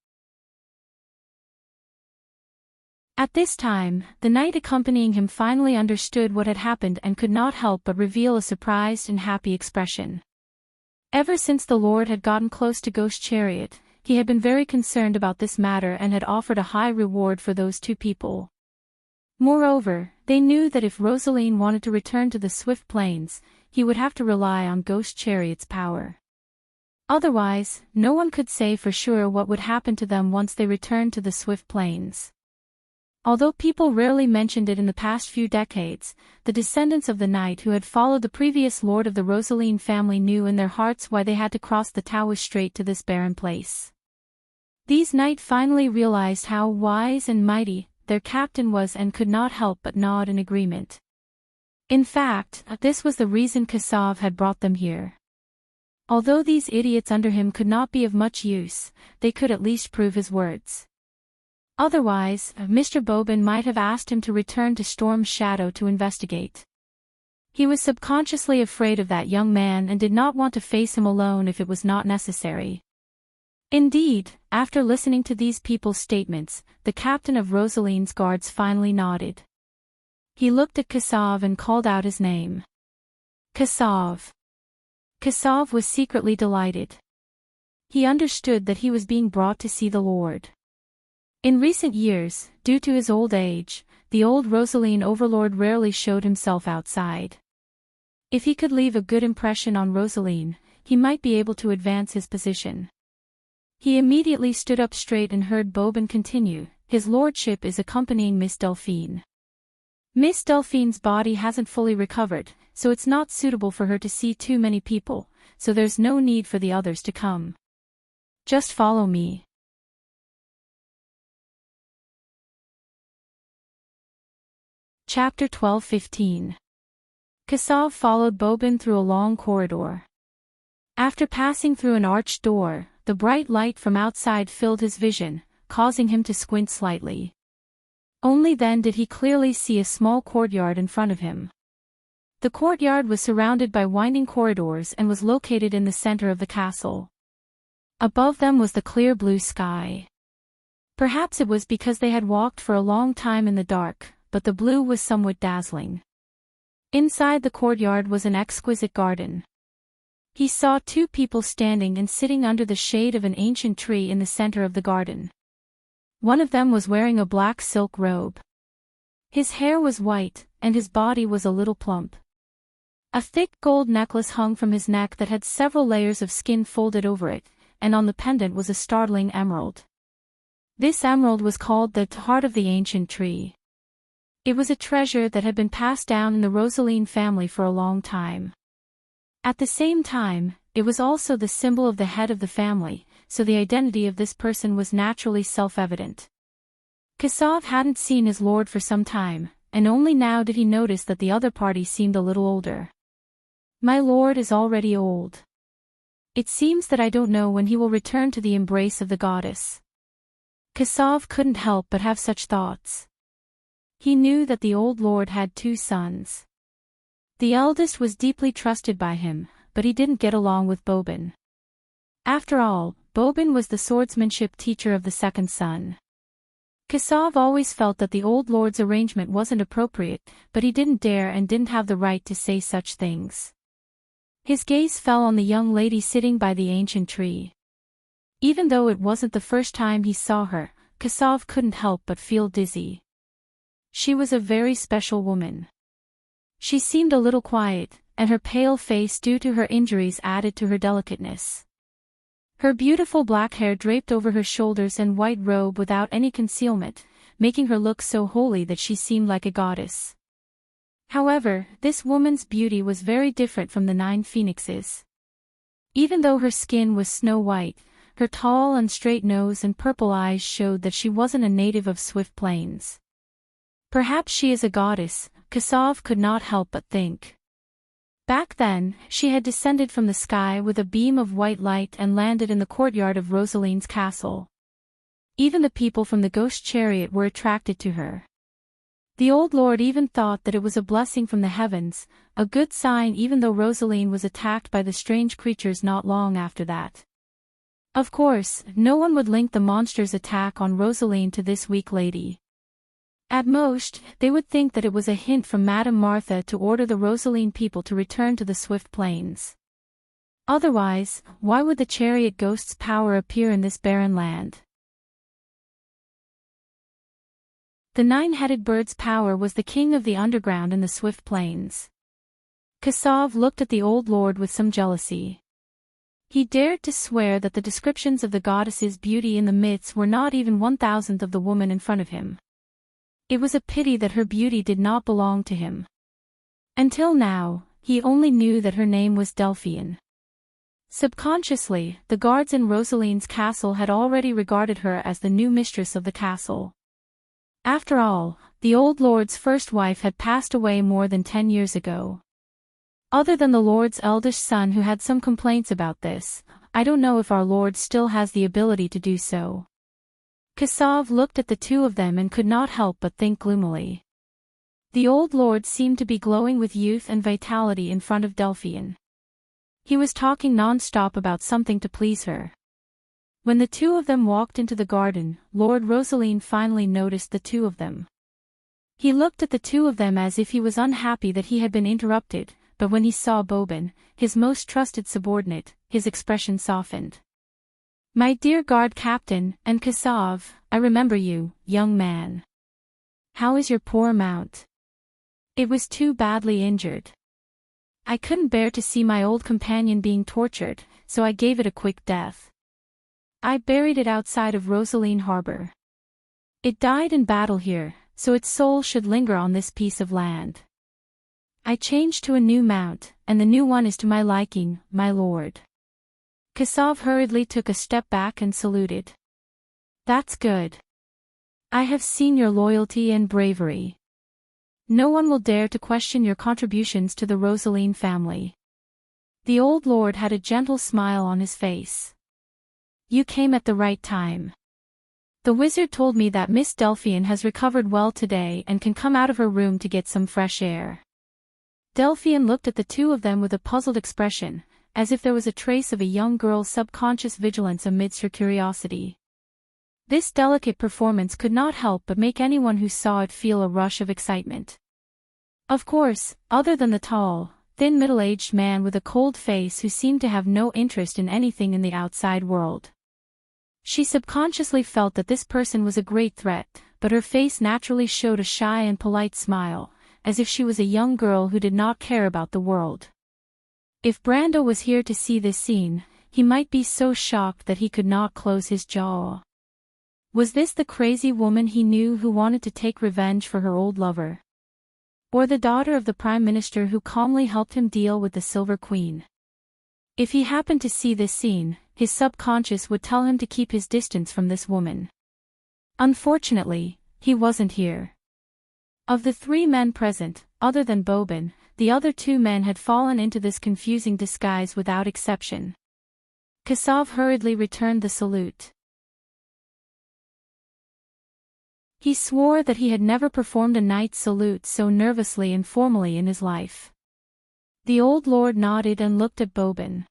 At this time, the knight accompanying him finally understood what had happened and could not help but reveal a surprised and happy expression. Ever since the Lord had gotten close to Ghost Chariot, he had been very concerned about this matter and had offered a high reward for those 2 people. Moreover, they knew that if Rosaline wanted to return to the Swift Plains, he would have to rely on Ghost Chariot's power. Otherwise, no one could say for sure what would happen to them once they returned to the Swift Plains. Although people rarely mentioned it in the past few decades, the descendants of the knight who had followed the previous lord of the Rosaline family knew in their hearts why they had to cross the Taoish Strait to this barren place. These knights finally realized how wise and mighty their captain was and could not help but nod in agreement. In fact, this was the reason Kasav had brought them here. Although these idiots under him could not be of much use, they could at least prove his words. Otherwise, Mr. Boban might have asked him to return to Storm's Shadow to investigate. He was subconsciously afraid of that young man and did not want to face him alone if it was not necessary. Indeed, after listening to these people's statements, the captain of Rosaline's guards finally nodded. He looked at Kasav and called out his name. "Kasav." Kasav was secretly delighted. He understood that he was being brought to see the Lord. In recent years, due to his old age, the old Rosaline overlord rarely showed himself outside. If he could leave a good impression on Rosaline, he might be able to advance his position. He immediately stood up straight and heard Boban continue, "His lordship is accompanying Miss Delphine. Miss Delphine's body hasn't fully recovered, so it's not suitable for her to see too many people, so there's no need for the others to come. Just follow me." Chapter 12-15. Kasav followed Boban through a long corridor. After passing through an arched door, the bright light from outside filled his vision, causing him to squint slightly. Only then did he clearly see a small courtyard in front of him. The courtyard was surrounded by winding corridors and was located in the center of the castle. Above them was the clear blue sky. Perhaps it was because they had walked for a long time in the dark, but the blue was somewhat dazzling. Inside the courtyard was an exquisite garden. He saw 2 people standing and sitting under the shade of an ancient tree in the center of the garden. One of them was wearing a black silk robe. His hair was white, and his body was a little plump. A thick gold necklace hung from his neck that had several layers of skin folded over it, and on the pendant was a startling emerald. This emerald was called the heart of the ancient tree. It was a treasure that had been passed down in the Rosaline family for a long time. At the same time, it was also the symbol of the head of the family, so the identity of this person was naturally self-evident. Kassav hadn't seen his lord for some time, and only now did he notice that the other party seemed a little older. My lord is already old. It seems that I don't know when he will return to the embrace of the goddess. Kassav couldn't help but have such thoughts. He knew that the old lord had 2 sons. The eldest was deeply trusted by him, but he didn't get along with Bobin. After all, Bobin was the swordsmanship teacher of the second son. Kassav always felt that the old lord's arrangement wasn't appropriate, but he didn't dare and didn't have the right to say such things. His gaze fell on the young lady sitting by the ancient tree. Even though it wasn't the first time he saw her, Kassav couldn't help but feel dizzy. She was a very special woman. She seemed a little quiet, and her pale face due to her injuries added to her delicateness. Her beautiful black hair draped over her shoulders and white robe without any concealment, making her look so holy that she seemed like a goddess. However, this woman's beauty was very different from the 9 phoenixes. Even though her skin was snow white, her tall and straight nose and purple eyes showed that she wasn't a native of Swift Plains. Perhaps she is a goddess, Kassav could not help but think. Back then, she had descended from the sky with a beam of white light and landed in the courtyard of Rosaline's castle. Even the people from the ghost chariot were attracted to her. The old lord even thought that it was a blessing from the heavens, a good sign even though Rosaline was attacked by the strange creatures not long after that. Of course, no one would link the monster's attack on Rosaline to this weak lady. At most, they would think that it was a hint from Madame Martha to order the Rosaline people to return to the Swift Plains. Otherwise, why would the chariot ghost's power appear in this barren land? The 9-headed bird's power was the king of the underground in the Swift Plains. Kassav looked at the old lord with some jealousy. He dared to swear that the descriptions of the goddess's beauty in the myths were not even 1,000th of the woman in front of him. It was a pity that her beauty did not belong to him. Until now, he only knew that her name was Delphian. Subconsciously, the guards in Rosaline's castle had already regarded her as the new mistress of the castle. After all, the old lord's first wife had passed away more than 10 years ago. Other than the lord's eldest son who had some complaints about this, I don't know if our lord still has the ability to do so. Kassav looked at the 2 of them and could not help but think gloomily. The old lord seemed to be glowing with youth and vitality in front of Delphian. He was talking non-stop about something to please her. When the 2 of them walked into the garden, Lord Rosaline finally noticed the 2 of them. He looked at the 2 of them as if he was unhappy that he had been interrupted, but when he saw Bobin, his most trusted subordinate, his expression softened. My dear guard captain, and Kassav, I remember you, young man. How is your poor mount? It was too badly injured. I couldn't bear to see my old companion being tortured, so I gave it a quick death. I buried it outside of Rosaline Harbor. It died in battle here, so its soul should linger on this piece of land. I changed to a new mount, and the new one is to my liking, my lord. Kassav hurriedly took a step back and saluted. That's good. I have seen your loyalty and bravery. No one will dare to question your contributions to the Rosaline family. The old lord had a gentle smile on his face. You came at the right time. The wizard told me that Miss Delphian has recovered well today and can come out of her room to get some fresh air. Delphian looked at the 2 of them with a puzzled expression, as if there was a trace of a young girl's subconscious vigilance amidst her curiosity. This delicate performance could not help but make anyone who saw it feel a rush of excitement. Of course, other than the tall, thin middle-aged man with a cold face who seemed to have no interest in anything in the outside world. She subconsciously felt that this person was a great threat, but her face naturally showed a shy and polite smile, as if she was a young girl who did not care about the world. If Brando was here to see this scene, he might be so shocked that he could not close his jaw. Was this the crazy woman he knew who wanted to take revenge for her old lover? Or the daughter of the Prime Minister who calmly helped him deal with the Silver Queen? If he happened to see this scene, his subconscious would tell him to keep his distance from this woman. Unfortunately, he wasn't here. Of the 3 men present, other than Bobin, the other 2 men had fallen into this confusing disguise without exception. Kassav hurriedly returned the salute. He swore that he had never performed a knight's salute so nervously and formally in his life. The old lord nodded and looked at Bobin.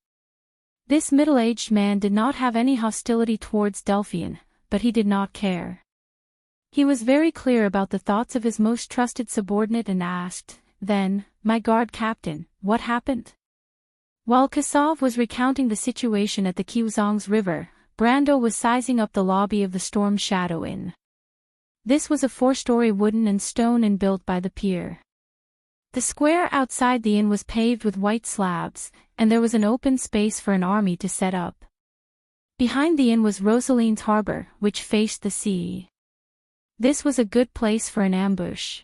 This middle-aged man did not have any hostility towards Delphian, but he did not care. He was very clear about the thoughts of his most trusted subordinate and asked, "Then, my guard captain, what happened?" While Kassav was recounting the situation at the Kiwzong's river, Brando was sizing up the lobby of the Storm Shadow Inn. This was a 4-story wooden and stone inn built by the pier. The square outside the inn was paved with white slabs, and there was an open space for an army to set up. Behind the inn was Rosaline's harbor, which faced the sea. This was a good place for an ambush.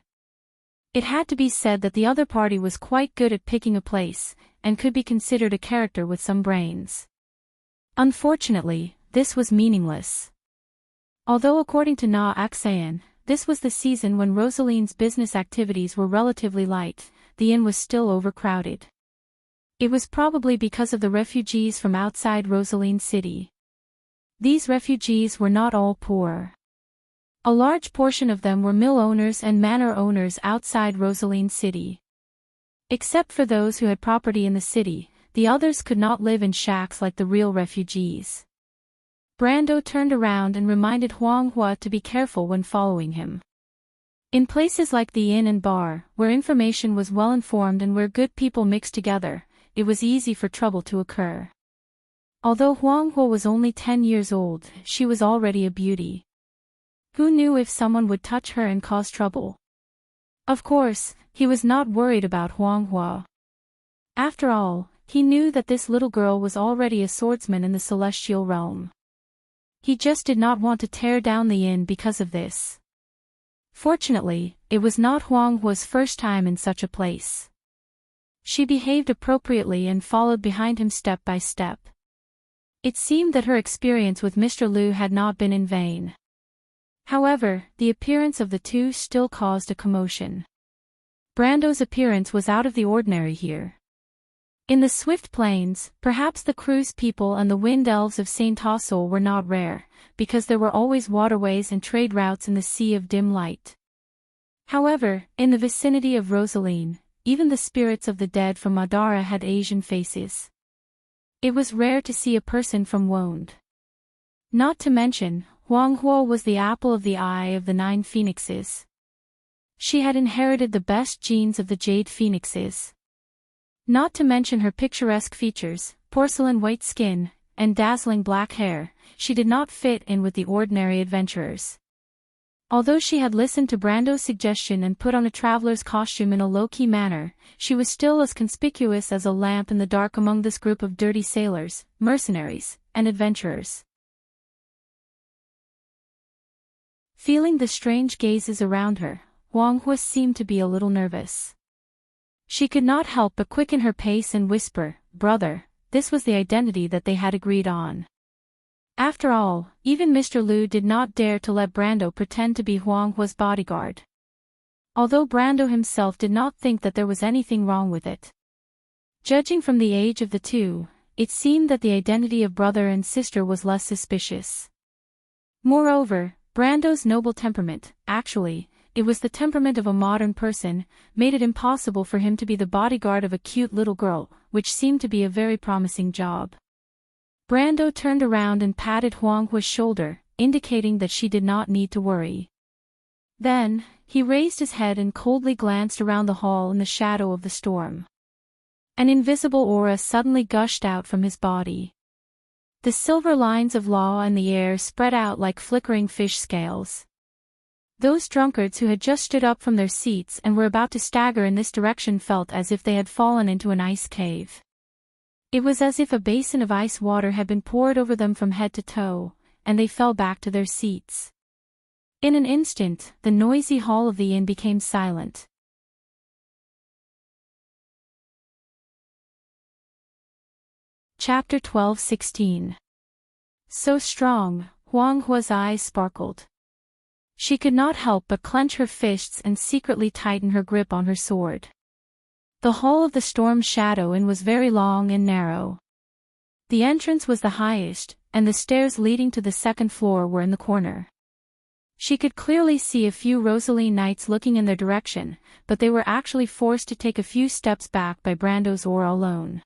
It had to be said that the other party was quite good at picking a place, and could be considered a character with some brains. Unfortunately, this was meaningless. Although according to Na Aksayan, this was the season when Rosaline's business activities were relatively light, the inn was still overcrowded. It was probably because of the refugees from outside Rosaline City. These refugees were not all poor. A large portion of them were mill owners and manor owners outside Rosaline City. Except for those who had property in the city, the others could not live in shacks like the real refugees. Brando turned around and reminded Huang Hua to be careful when following him. In places like the inn and bar, where information was well informed and where good people mixed together, it was easy for trouble to occur. Although Huang Hua was only 10 years old, she was already a beauty. Who knew if someone would touch her and cause trouble? Of course, he was not worried about Huang Hua. After all, he knew that this little girl was already a swordsman in the celestial realm. He just did not want to tear down the inn because of this. Fortunately, it was not Huang Hua's first time in such a place. She behaved appropriately and followed behind him step by step. It seemed that her experience with Mr. Liu had not been in vain. However, the appearance of the two still caused a commotion. Brando's appearance was out of the ordinary here. In the swift plains, perhaps the cruise people and the wind elves of Saint Tossol were not rare, because there were always waterways and trade routes in the sea of dim light. However, in the vicinity of Rosaline, even the spirits of the dead from Madara had Asian faces. It was rare to see a person from Wonde. Not to mention, Huang Hua was the apple of the eye of the 9 phoenixes. She had inherited the best genes of the Jade Phoenixes. Not to mention her picturesque features, porcelain white skin, and dazzling black hair, she did not fit in with the ordinary adventurers. Although she had listened to Brando's suggestion and put on a traveler's costume in a low-key manner, she was still as conspicuous as a lamp in the dark among this group of dirty sailors, mercenaries, and adventurers. Feeling the strange gazes around her, Huang Hua seemed to be a little nervous. She could not help but quicken her pace and whisper, "Brother," this was the identity that they had agreed on. After all, even Mr. Liu did not dare to let Brando pretend to be Huang Hua's bodyguard. Although Brando himself did not think that there was anything wrong with it. Judging from the age of the two, it seemed that the identity of brother and sister was less suspicious. Moreover, Brando's noble temperament, actually, it was the temperament of a modern person, made it impossible for him to be the bodyguard of a cute little girl, which seemed to be a very promising job. Brando turned around and patted Huang Hua's shoulder, indicating that she did not need to worry. Then, he raised his head and coldly glanced around the hall in the shadow of the storm. An invisible aura suddenly gushed out from his body. The silver lines of law in the air spread out like flickering fish scales. Those drunkards who had just stood up from their seats and were about to stagger in this direction felt as if they had fallen into an ice cave. It was as if a basin of ice water had been poured over them from head to toe, and they fell back to their seats. In an instant, the noisy hall of the inn became silent. Chapter 12-16. So strong, Huang Hua's eyes sparkled. She could not help but clench her fists and secretly tighten her grip on her sword. The hall of the storm shadow inn was very long and narrow. The entrance was the highest, and the stairs leading to the second floor were in the corner. She could clearly see a few Rosaline knights looking in their direction, but they were actually forced to take a few steps back by Brando's aura alone.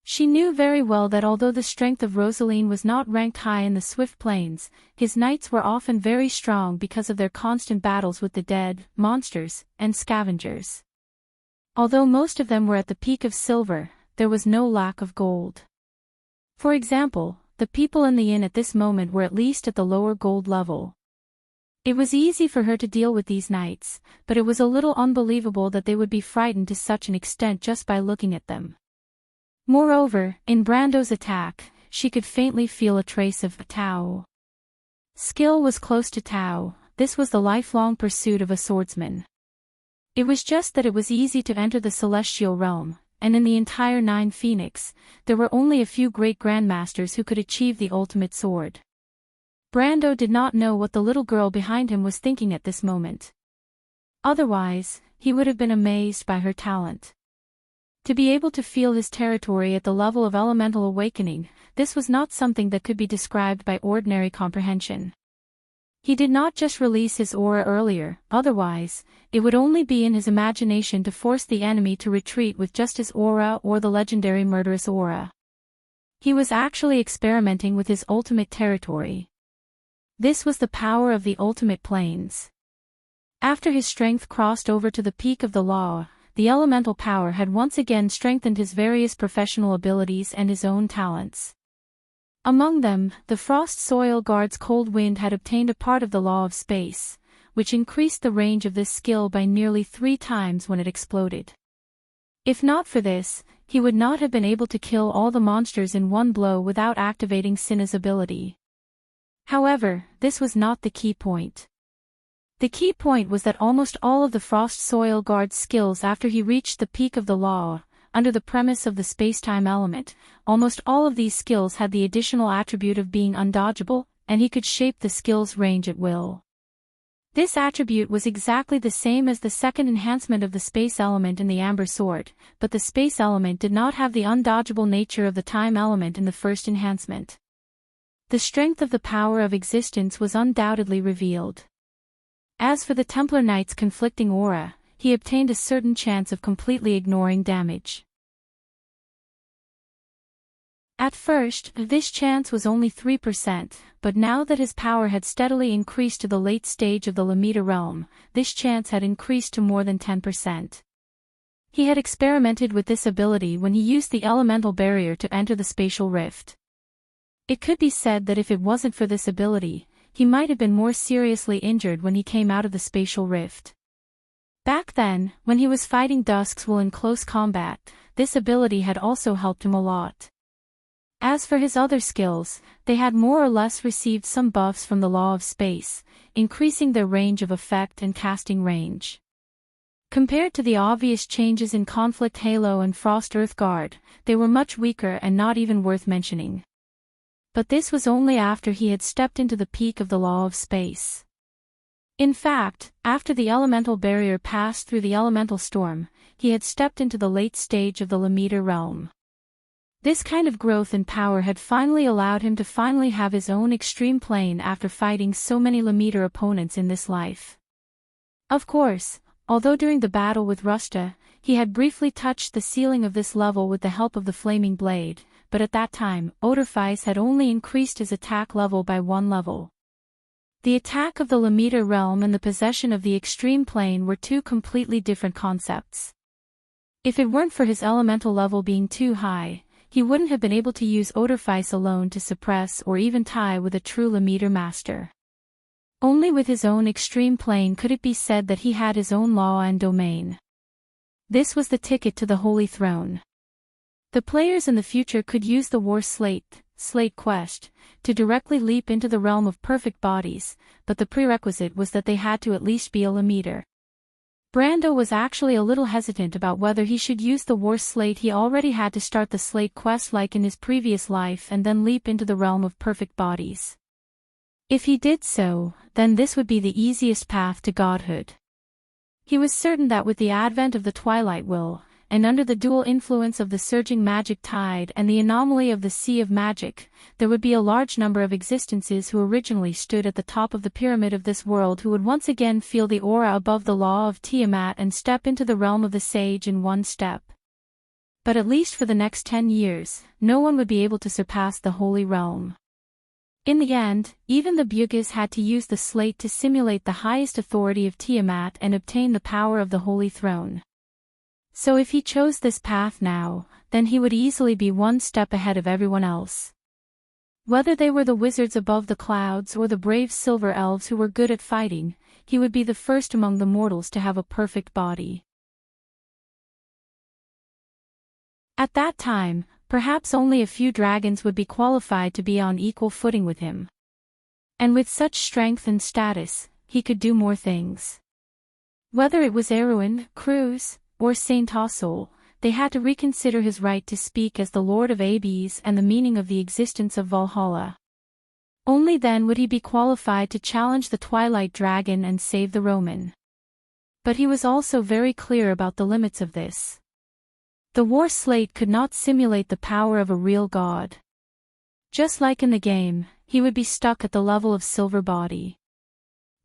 She knew very well that although the strength of Rosaline was not ranked high in the Swift Plains, his knights were often very strong because of their constant battles with the dead, monsters, and scavengers. Although most of them were at the peak of silver, there was no lack of gold. For example, the people in the inn at this moment were at least at the lower gold level. It was easy for her to deal with these knights, but it was a little unbelievable that they would be frightened to such an extent just by looking at them. Moreover, in Brando's attack, she could faintly feel a trace of Tao. Skill was close to Tao. This was the lifelong pursuit of a swordsman. It was just that it was easy to enter the celestial realm, and in the entire Nine Phoenix, there were only a few great grandmasters who could achieve the ultimate sword. Brando did not know what the little girl behind him was thinking at this moment. Otherwise, he would have been amazed by her talent. To be able to feel his territory at the level of elemental awakening, this was not something that could be described by ordinary comprehension. He did not just release his aura earlier, otherwise, it would only be in his imagination to force the enemy to retreat with just his aura or the legendary murderous aura. He was actually experimenting with his ultimate territory. This was the power of the ultimate planes. After his strength crossed over to the peak of the law, the elemental power had once again strengthened his various professional abilities and his own talents. Among them, the Frost Soil Guard's Cold Wind had obtained a part of the law of space, which increased the range of this skill by nearly 3 times when it exploded. If not for this, he would not have been able to kill all the monsters in one blow without activating Sinna's ability. However, this was not the key point. The key point was that almost all of the Frost Soil Guard's skills after he reached the peak of the law, under the premise of the space-time element, almost all of these skills had the additional attribute of being undodgeable, and he could shape the skill's range at will. This attribute was exactly the same as the second enhancement of the space element in the Amber Sword, but the space element did not have the undodgeable nature of the time element in the first enhancement. The strength of the power of existence was undoubtedly revealed. As for the Templar Knight's conflicting aura, he obtained a certain chance of completely ignoring damage. At first, this chance was only 3%, but now that his power had steadily increased to the late stage of the Lamita realm, this chance had increased to more than 10%. He had experimented with this ability when he used the elemental barrier to enter the spatial rift. It could be said that if it wasn't for this ability, he might have been more seriously injured when he came out of the spatial rift. Back then, when he was fighting Duskswool in close combat, this ability had also helped him a lot. As for his other skills, they had more or less received some buffs from the law of space, increasing their range of effect and casting range. Compared to the obvious changes in Conflict Halo and Frost Earth Guard, they were much weaker and not even worth mentioning. But this was only after he had stepped into the peak of the law of space. In fact, after the elemental barrier passed through the elemental storm, he had stepped into the late stage of the Lamita realm. This kind of growth in power had finally allowed him to finally have his own extreme plane after fighting so many Lamita opponents in this life. Of course, although during the battle with Rusta, he had briefly touched the ceiling of this level with the help of the flaming blade, but at that time, Odorfice had only increased his attack level by 1 level. The attack of the Lamita realm and the possession of the extreme plane were 2 completely different concepts. If it weren't for his elemental level being too high, he wouldn't have been able to use Odorfice alone to suppress or even tie with a true Lamita master. Only with his own extreme plane could it be said that he had his own law and domain. This was the ticket to the Holy Throne. The players in the future could use the War Slate quest, to directly leap into the realm of perfect bodies, but the prerequisite was that they had to at least be a Lamita. Brando was actually a little hesitant about whether he should use the war slate he already had to start the slate quest like in his previous life and then leap into the realm of perfect bodies. If he did so, then this would be the easiest path to godhood. He was certain that with the advent of the Twilight Will, and under the dual influence of the surging magic tide and the anomaly of the Sea of Magic, there would be a large number of existences who originally stood at the top of the pyramid of this world who would once again feel the aura above the law of Tiamat and step into the realm of the sage in one step. But at least for the next 10 years, no one would be able to surpass the Holy Realm. In the end, even the Bugis had to use the slate to simulate the highest authority of Tiamat and obtain the power of the Holy Throne. So if he chose this path now, then he would easily be one step ahead of everyone else. Whether they were the wizards above the clouds or the brave silver elves who were good at fighting, he would be the first among the mortals to have a perfect body. At that time, perhaps only a few dragons would be qualified to be on equal footing with him. And with such strength and status, he could do more things. Whether it was Erwin, Cruz, or Saint Tassol, they had to reconsider his right to speak as the Lord of Abes and the meaning of the existence of Valhalla. Only then would he be qualified to challenge the Twilight Dragon and save the Roman. But he was also very clear about the limits of this. The war slate could not simulate the power of a real god. Just like in the game, he would be stuck at the level of silver body.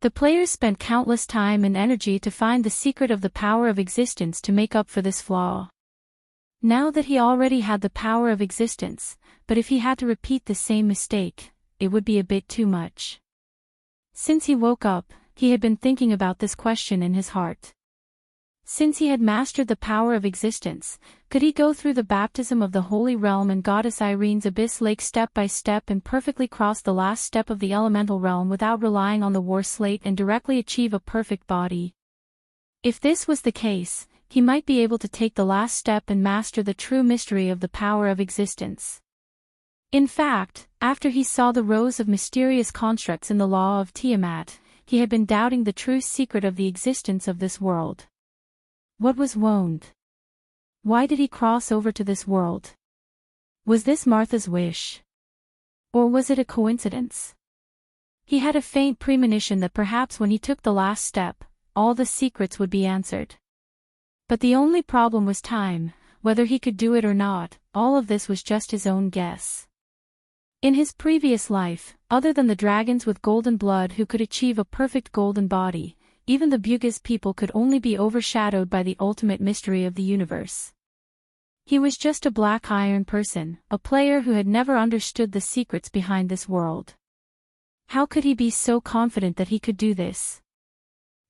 The players spent countless time and energy to find the secret of the power of existence to make up for this flaw. Now that he already had the power of existence, but if he had to repeat the same mistake, it would be a bit too much. Since he woke up, he had been thinking about this question in his heart. Since he had mastered the power of existence, could he go through the baptism of the Holy Realm and Goddess Irene's Abyss Lake step by step and perfectly cross the last step of the Elemental Realm without relying on the war slate and directly achieve a perfect body? If this was the case, he might be able to take the last step and master the true mystery of the power of existence. In fact, after he saw the rows of mysterious constructs in the law of Tiamat, he had been doubting the true secret of the existence of this world. What was Wond? Why did he cross over to this world? Was this Martha's wish? Or was it a coincidence? He had a faint premonition that perhaps when he took the last step, all the secrets would be answered. But the only problem was time, whether he could do it or not. All of this was just his own guess. In his previous life, other than the dragons with golden blood who could achieve a perfect golden body, even the Bugis people could only be overshadowed by the ultimate mystery of the universe. He was just a black iron person, a player who had never understood the secrets behind this world. How could he be so confident that he could do this?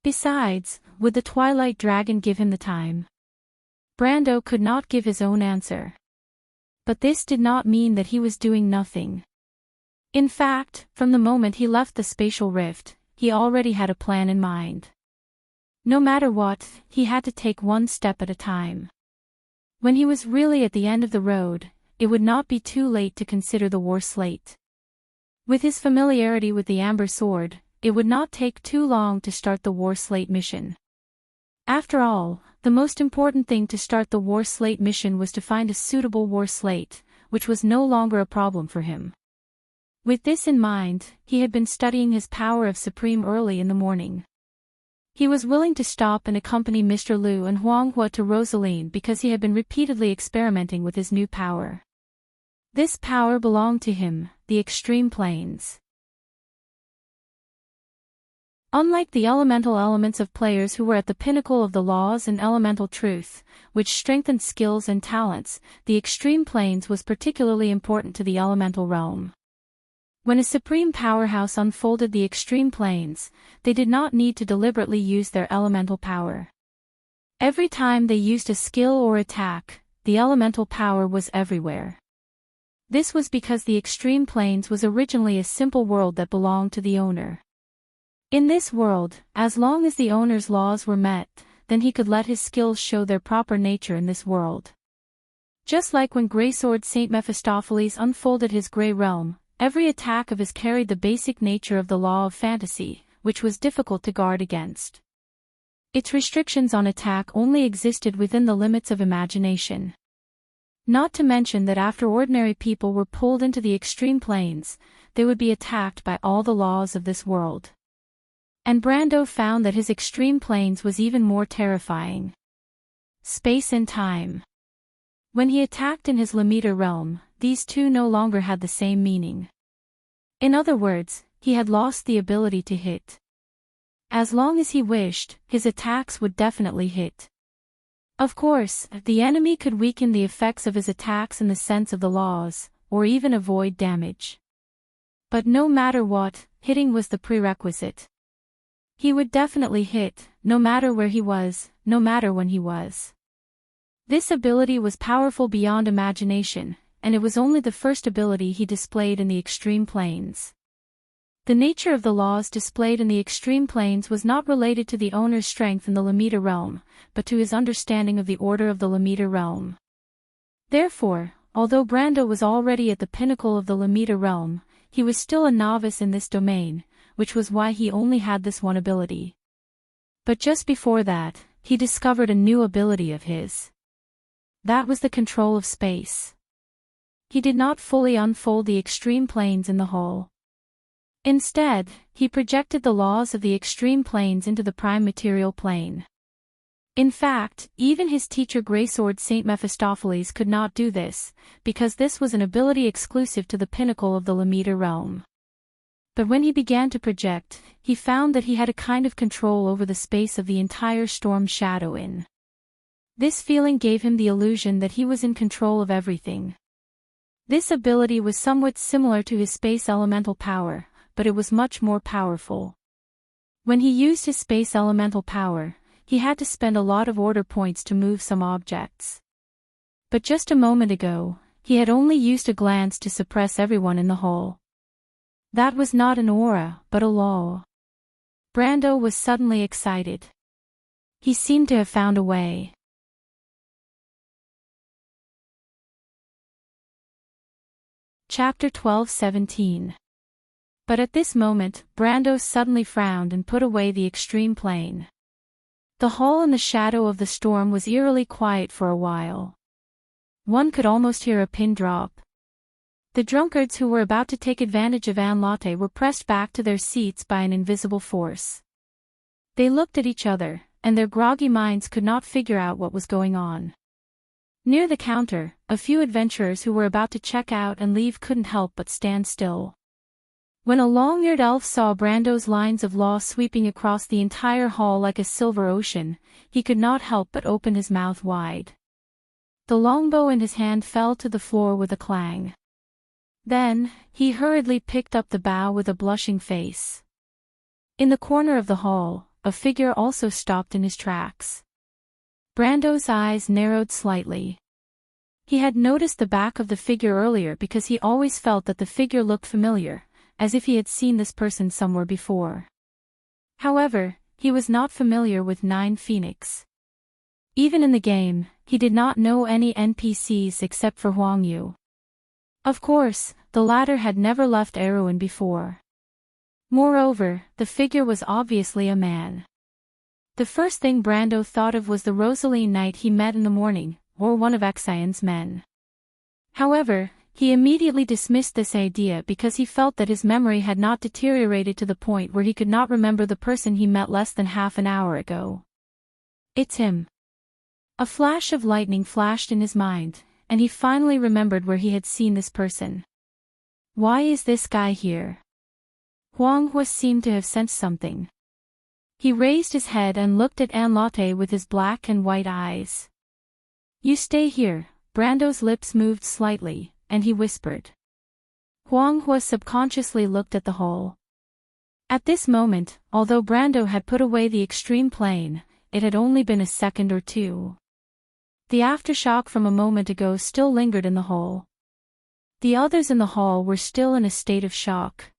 Besides, would the Twilight Dragon give him the time? Brando could not give his own answer. But this did not mean that he was doing nothing. In fact, from the moment he left the spatial rift, he already had a plan in mind. No matter what, he had to take one step at a time. When he was really at the end of the road, it would not be too late to consider the war slate. With his familiarity with the Amber Sword, it would not take too long to start the war slate mission. After all, the most important thing to start the war slate mission was to find a suitable war slate, which was no longer a problem for him. With this in mind, he had been studying his power of Supreme early in the morning. He was willing to stop and accompany Mr. Liu and Huang Hua to Rosaline because he had been repeatedly experimenting with his new power. This power belonged to him, the extreme planes. Unlike the elemental elements of players who were at the pinnacle of the laws and elemental truth, which strengthened skills and talents, the extreme planes was particularly important to the elemental realm. When a supreme powerhouse unfolded the extreme planes, they did not need to deliberately use their elemental power. Every time they used a skill or attack, the elemental power was everywhere. This was because the extreme planes was originally a simple world that belonged to the owner. In this world, as long as the owner's laws were met, then he could let his skills show their proper nature in this world. Just like when Greysword Saint Mephistopheles unfolded his Grey Realm, every attack of his carried the basic nature of the law of fantasy, which was difficult to guard against. Its restrictions on attack only existed within the limits of imagination. Not to mention that after ordinary people were pulled into the extreme planes, they would be attacked by all the laws of this world. And Brando found that his extreme planes was even more terrifying. Space and time. When he attacked in his Limiter realm, these two no longer had the same meaning. In other words, he had lost the ability to hit. As long as he wished, his attacks would definitely hit. Of course, the enemy could weaken the effects of his attacks in the sense of the laws, or even avoid damage. But no matter what, hitting was the prerequisite. He would definitely hit, no matter where he was, no matter when he was. This ability was powerful beyond imagination, and it was only the first ability he displayed in the extreme planes. The nature of the laws displayed in the extreme planes was not related to the owner's strength in the Limiter realm, but to his understanding of the order of the Limiter realm. Therefore, although Brando was already at the pinnacle of the Limiter realm, he was still a novice in this domain, which was why he only had this one ability. But just before that, he discovered a new ability of his. That was the control of space. He did not fully unfold the extreme planes in the whole. Instead, he projected the laws of the extreme planes into the prime material plane. In fact, even his teacher Greysword Saint Mephistopheles could not do this, because this was an ability exclusive to the pinnacle of the Limiter realm. But when he began to project, he found that he had a kind of control over the space of the entire storm shadow in. This feeling gave him the illusion that he was in control of everything. This ability was somewhat similar to his space elemental power, but it was much more powerful. When he used his space elemental power, he had to spend a lot of order points to move some objects. But just a moment ago, he had only used a glance to suppress everyone in the hall. That was not an aura, but a law. Brando was suddenly excited. He seemed to have found a way. Chapter 12:17. But at this moment, Brando suddenly frowned and put away the extreme plane. The hall in the shadow of the storm was eerily quiet for a while. One could almost hear a pin drop. The drunkards who were about to take advantage of Anne Latte were pressed back to their seats by an invisible force. They looked at each other, and their groggy minds could not figure out what was going on. Near the counter, a few adventurers who were about to check out and leave couldn't help but stand still. When a long-eared elf saw Brando's lines of law sweeping across the entire hall like a silver ocean, he could not help but open his mouth wide. The longbow in his hand fell to the floor with a clang. Then, he hurriedly picked up the bow with a blushing face. In the corner of the hall, a figure also stopped in his tracks. Brando's eyes narrowed slightly. He had noticed the back of the figure earlier because he always felt that the figure looked familiar, as if he had seen this person somewhere before. However, he was not familiar with Nine Phoenix. Even in the game, he did not know any NPCs except for Huang Yu. Of course, the latter had never left Erewhon before. Moreover, the figure was obviously a man. The first thing Brando thought of was the Rosaline knight he met in the morning, or one of Exion's men. However, he immediately dismissed this idea because he felt that his memory had not deteriorated to the point where he could not remember the person he met less than half an hour ago. It's him. A flash of lightning flashed in his mind, and he finally remembered where he had seen this person. Why is this guy here? Huang Hua seemed to have sensed something. He raised his head and looked at Anne Latte with his black and white eyes. You stay here. Brando's lips moved slightly, and he whispered. Huang Hua subconsciously looked at the hole. At this moment, although Brando had put away the extreme plane, it had only been a second or two. The aftershock from a moment ago still lingered in the hole. The others in the hall were still in a state of shock.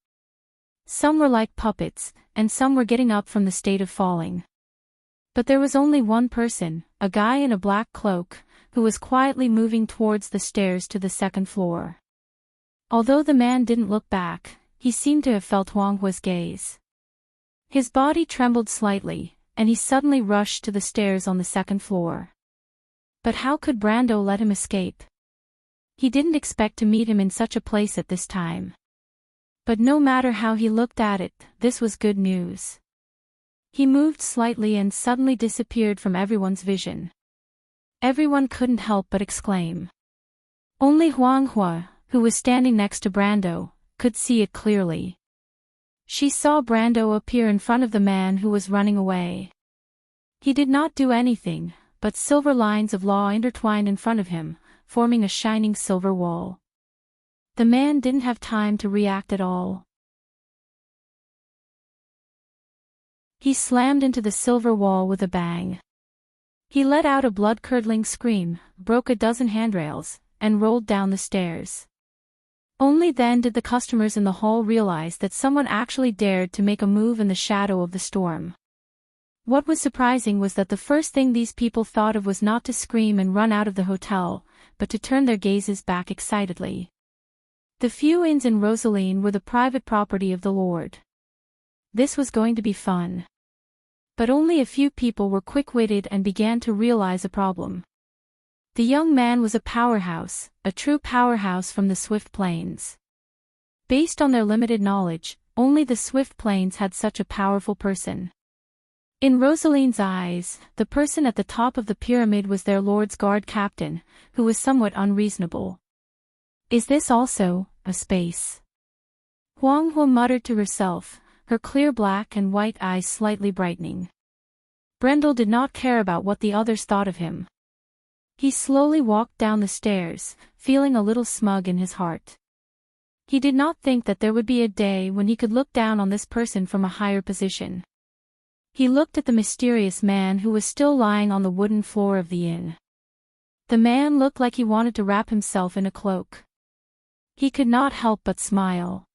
Some were like puppets, and some were getting up from the state of falling. But there was only one person, a guy in a black cloak, who was quietly moving towards the stairs to the second floor. Although the man didn't look back, he seemed to have felt Huang Hua's gaze. His body trembled slightly, and he suddenly rushed to the stairs on the second floor. But how could Brando let him escape? He didn't expect to meet him in such a place at this time. But no matter how he looked at it, this was good news. He moved slightly and suddenly disappeared from everyone's vision. Everyone couldn't help but exclaim. Only Huang Hua, who was standing next to Brando, could see it clearly. She saw Brando appear in front of the man who was running away. He did not do anything, but silver lines of law intertwined in front of him, forming a shining silver wall. The man didn't have time to react at all. He slammed into the silver wall with a bang. He let out a blood-curdling scream, broke a dozen handrails, and rolled down the stairs. Only then did the customers in the hall realize that someone actually dared to make a move in the shadow of the storm. What was surprising was that the first thing these people thought of was not to scream and run out of the hotel, but to turn their gazes back excitedly. The few inns in Rosaline were the private property of the Lord. This was going to be fun. But only a few people were quick-witted and began to realize a problem. The young man was a powerhouse, a true powerhouse from the Swift Plains. Based on their limited knowledge, only the Swift Plains had such a powerful person. In Rosaline's eyes, the person at the top of the pyramid was their Lord's Guard captain, who was somewhat unreasonable. Is this also a space? Huang Hua muttered to herself, her clear black and white eyes slightly brightening. Brendel did not care about what the others thought of him. He slowly walked down the stairs, feeling a little smug in his heart. He did not think that there would be a day when he could look down on this person from a higher position. He looked at the mysterious man who was still lying on the wooden floor of the inn. The man looked like he wanted to wrap himself in a cloak. He could not help but smile.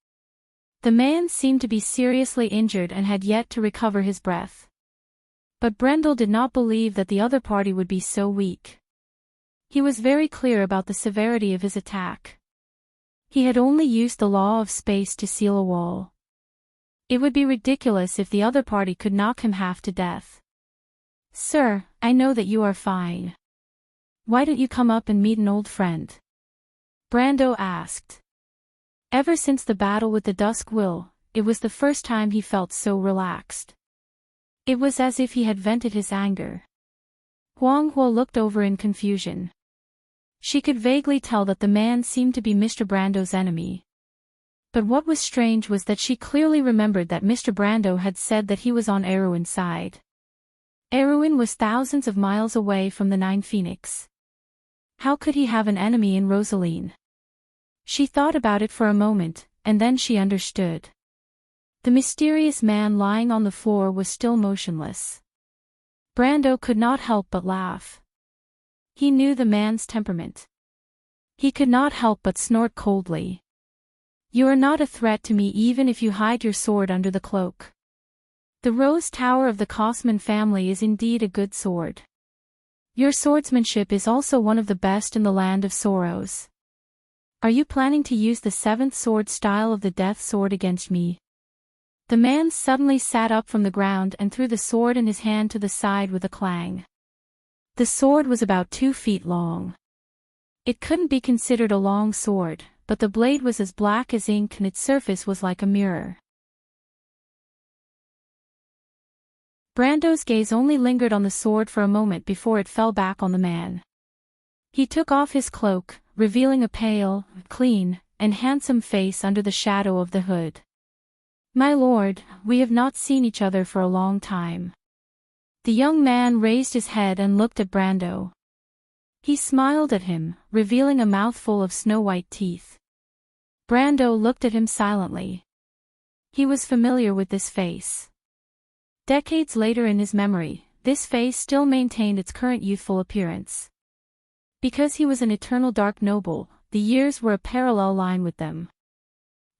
The man seemed to be seriously injured and had yet to recover his breath. But Brendel did not believe that the other party would be so weak. He was very clear about the severity of his attack. He had only used the law of space to seal a wall. It would be ridiculous if the other party could knock him half to death. "Sir, I know that you are fine. Why don't you come up and meet an old friend?" Brando asked. Ever since the battle with the Dusk Will, it was the first time he felt so relaxed. It was as if he had vented his anger. Huang Hua looked over in confusion. She could vaguely tell that the man seemed to be Mr. Brando's enemy. But what was strange was that she clearly remembered that Mr. Brando had said that he was on Erewin's side. Erewin was thousands of miles away from the Nine Phoenix. How could he have an enemy in Rosaline? She thought about it for a moment, and then she understood. The mysterious man lying on the floor was still motionless. Brando could not help but laugh. He knew the man's temperament. He could not help but snort coldly. "You are not a threat to me even if you hide your sword under the cloak. The Rose Tower of the Kosman family is indeed a good sword. Your swordsmanship is also one of the best in the Land of Sorrows. Are you planning to use the seventh sword style of the Death Sword against me?" The man suddenly sat up from the ground and threw the sword in his hand to the side with a clang. The sword was about 2 feet long. It couldn't be considered a long sword, but the blade was as black as ink and its surface was like a mirror. Brando's gaze only lingered on the sword for a moment before it fell back on the man. He took off his cloak, revealing a pale, clean, and handsome face under the shadow of the hood. "My lord, we have not seen each other for a long time." The young man raised his head and looked at Brando. He smiled at him, revealing a mouthful of snow-white teeth. Brando looked at him silently. He was familiar with this face. Decades later in his memory, this face still maintained its current youthful appearance. Because he was an eternal dark noble, the years were a parallel line with them.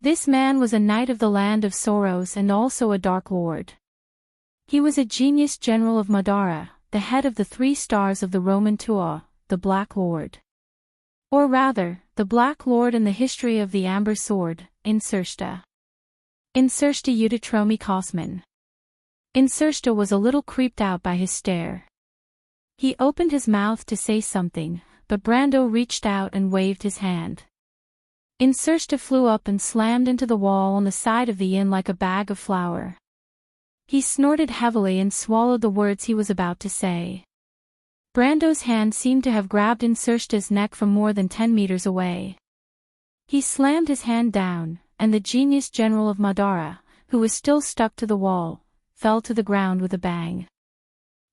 This man was a knight of the Land of Sorrows and also a Dark Lord. He was a genius general of Madara, the head of the 3 stars of the Roman Tuo, the Black Lord. Or rather, the Black Lord in the history of the Amber Sword, Insersta. Insersta Uditromi Kosman. Insersta was a little creeped out by his stare. He opened his mouth to say something, but Brando reached out and waved his hand. Insersta flew up and slammed into the wall on the side of the inn like a bag of flour. He snorted heavily and swallowed the words he was about to say. Brando's hand seemed to have grabbed Insersta's neck from more than 10 meters away. He slammed his hand down, and the genius general of Madara, who was still stuck to the wall, fell to the ground with a bang.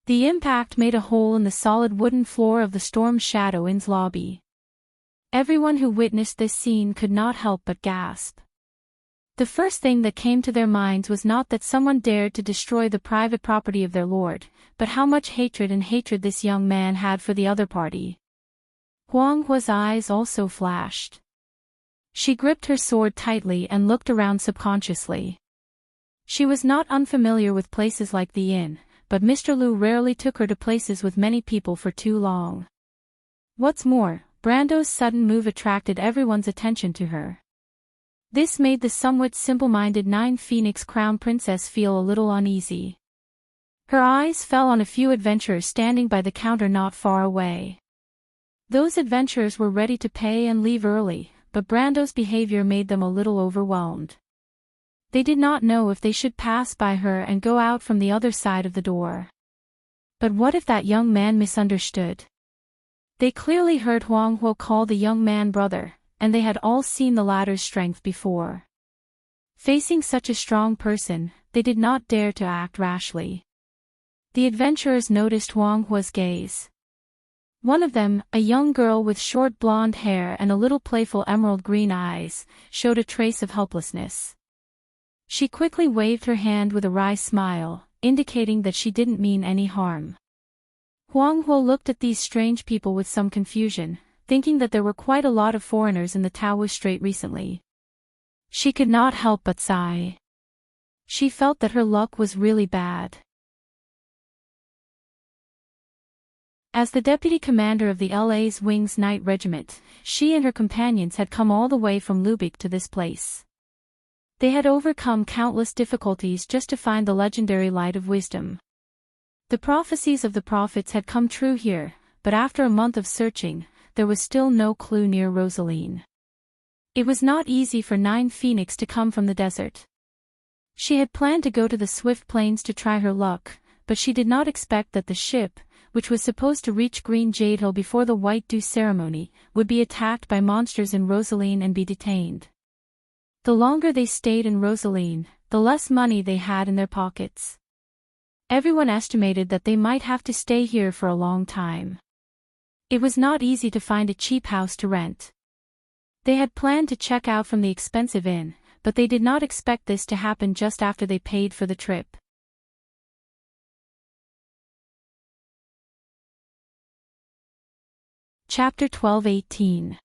The impact made a hole in the solid wooden floor of the Storm Shadow Inn's lobby. Everyone who witnessed this scene could not help but gasp. The first thing that came to their minds was not that someone dared to destroy the private property of their lord, but how much hatred this young man had for the other party. Huang Hua's eyes also flashed. She gripped her sword tightly and looked around subconsciously. She was not unfamiliar with places like the inn, but Mr. Liu rarely took her to places with many people for too long. What's more, Brando's sudden move attracted everyone's attention to her. This made the somewhat simple-minded Nine Phoenix Crown Princess feel a little uneasy. Her eyes fell on a few adventurers standing by the counter not far away. Those adventurers were ready to pay and leave early, but Brando's behavior made them a little overwhelmed. They did not know if they should pass by her and go out from the other side of the door. But what if that young man misunderstood? They clearly heard Huang Hua call the young man brother, and they had all seen the latter's strength before. Facing such a strong person, they did not dare to act rashly. The adventurers noticed Huang Hua's gaze. One of them, a young girl with short blonde hair and a little playful emerald green eyes, showed a trace of helplessness. She quickly waved her hand with a wry smile, indicating that she didn't mean any harm. Huang Hua looked at these strange people with some confusion, thinking that there were quite a lot of foreigners in the Taoist Strait recently. She could not help but sigh. She felt that her luck was really bad. As the deputy commander of the LA's Wings Night Regiment, she and her companions had come all the way from Lubeck to this place. They had overcome countless difficulties just to find the legendary Light of Wisdom. The prophecies of the prophets had come true here, but after a month of searching, there was still no clue near Rosaline. It was not easy for Nine Phoenix to come from the desert. She had planned to go to the Swift Plains to try her luck, but she did not expect that the ship, which was supposed to reach Green Jade Hill before the White Dew ceremony, would be attacked by monsters in Rosaline and be detained. The longer they stayed in Rosaline, the less money they had in their pockets. Everyone estimated that they might have to stay here for a long time. It was not easy to find a cheap house to rent. They had planned to check out from the expensive inn, but they did not expect this to happen just after they paid for the trip. Chapter 12-18.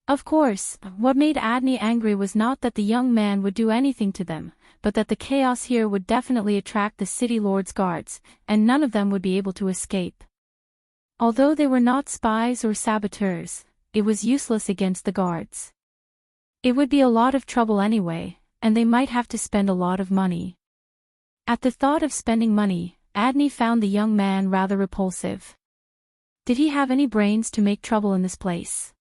Of course, what made Adney angry was not that the young man would do anything to them, but that the chaos here would definitely attract the city lord's guards, and none of them would be able to escape. Although they were not spies or saboteurs, it was useless against the guards. It would be a lot of trouble anyway, and they might have to spend a lot of money. At the thought of spending money, Adney found the young man rather repulsive. Did he have any brains to make trouble in this place?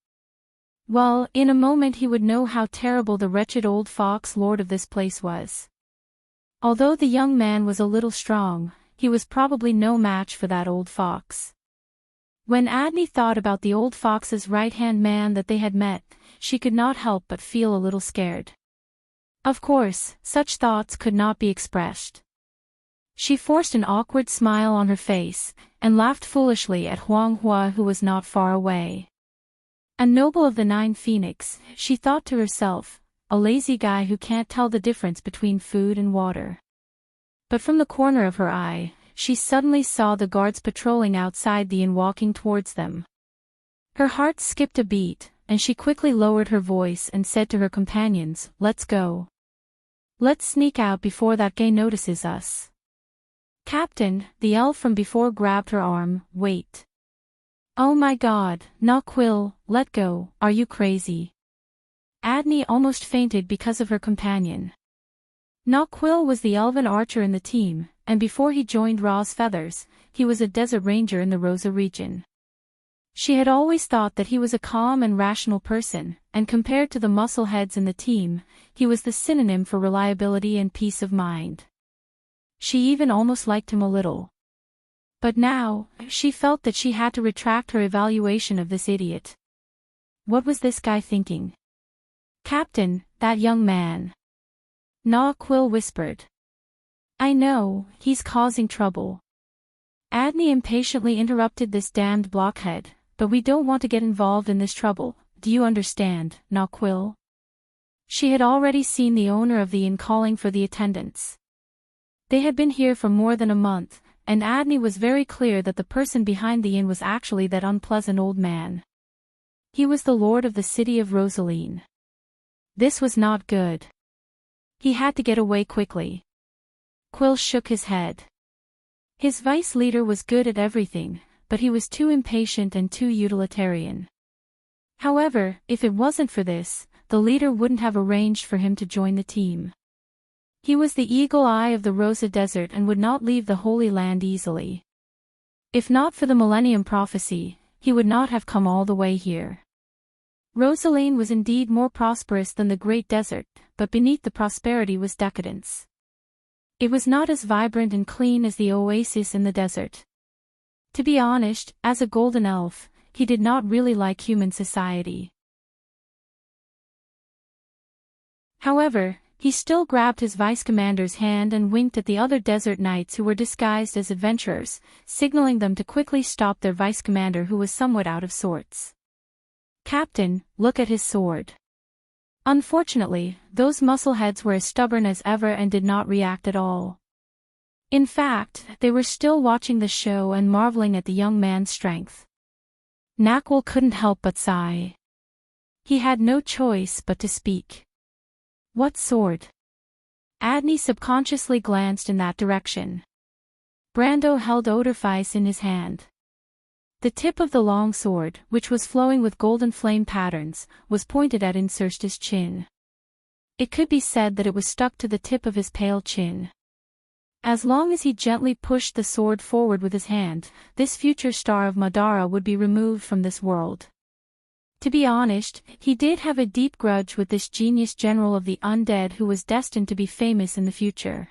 Well, in a moment he would know how terrible the wretched old fox lord of this place was. Although the young man was a little strong, he was probably no match for that old fox. When Adney thought about the old fox's right-hand man that they had met, she could not help but feel a little scared. Of course, such thoughts could not be expressed. She forced an awkward smile on her face, and laughed foolishly at Huang Hua, who was not far away. A noble of the Nine Phoenix, she thought to herself, a lazy guy who can't tell the difference between food and water. But from the corner of her eye, she suddenly saw the guards patrolling outside the inn walking towards them. Her heart skipped a beat, and she quickly lowered her voice and said to her companions, "Let's go. Let's sneak out before that guy notices us." "Captain," the elf from before grabbed her arm, "wait. Oh my god, Naquil, let go, are you crazy?" Adney almost fainted because of her companion. Naquil was the elven archer in the team, and before he joined Raw's Feathers, he was a desert ranger in the Rosa region. She had always thought that he was a calm and rational person, and compared to the muscleheads in the team, he was the synonym for reliability and peace of mind. She even almost liked him a little. But now, she felt that she had to retract her evaluation of this idiot. What was this guy thinking? "Captain, that young man," Naquil whispered. "I know, he's causing trouble." Adney impatiently interrupted this damned blockhead, "But we don't want to get involved in this trouble, do you understand, Naquil?" She had already seen the owner of the inn calling for the attendants. They had been here for more than a month, and Adney was very clear that the person behind the inn was actually that unpleasant old man. He was the lord of the city of Rosaline. This was not good. He had to get away quickly. Quill shook his head. His vice leader was good at everything, but he was too impatient and too utilitarian. However, if it wasn't for this, the leader wouldn't have arranged for him to join the team. He was the eagle eye of the Rosa Desert and would not leave the Holy Land easily. If not for the Millennium Prophecy, he would not have come all the way here. Rosaline was indeed more prosperous than the Great Desert, but beneath the prosperity was decadence. It was not as vibrant and clean as the oasis in the desert. To be honest, as a golden elf, he did not really like human society. However, he still grabbed his vice-commander's hand and winked at the other desert knights who were disguised as adventurers, signaling them to quickly stop their vice-commander who was somewhat out of sorts. "Captain, look at his sword." Unfortunately, those muscleheads were as stubborn as ever and did not react at all. In fact, they were still watching the show and marveling at the young man's strength. Naquil couldn't help but sigh. He had no choice but to speak. "What sword?" Adney subconsciously glanced in that direction. Brando held Odorfice in his hand. The tip of the long sword, which was flowing with golden flame patterns, was pointed at Insursta's chin. It could be said that it was stuck to the tip of his pale chin. As long as he gently pushed the sword forward with his hand, this future star of Madara would be removed from this world. To be honest, he did have a deep grudge with this genius general of the undead who was destined to be famous in the future.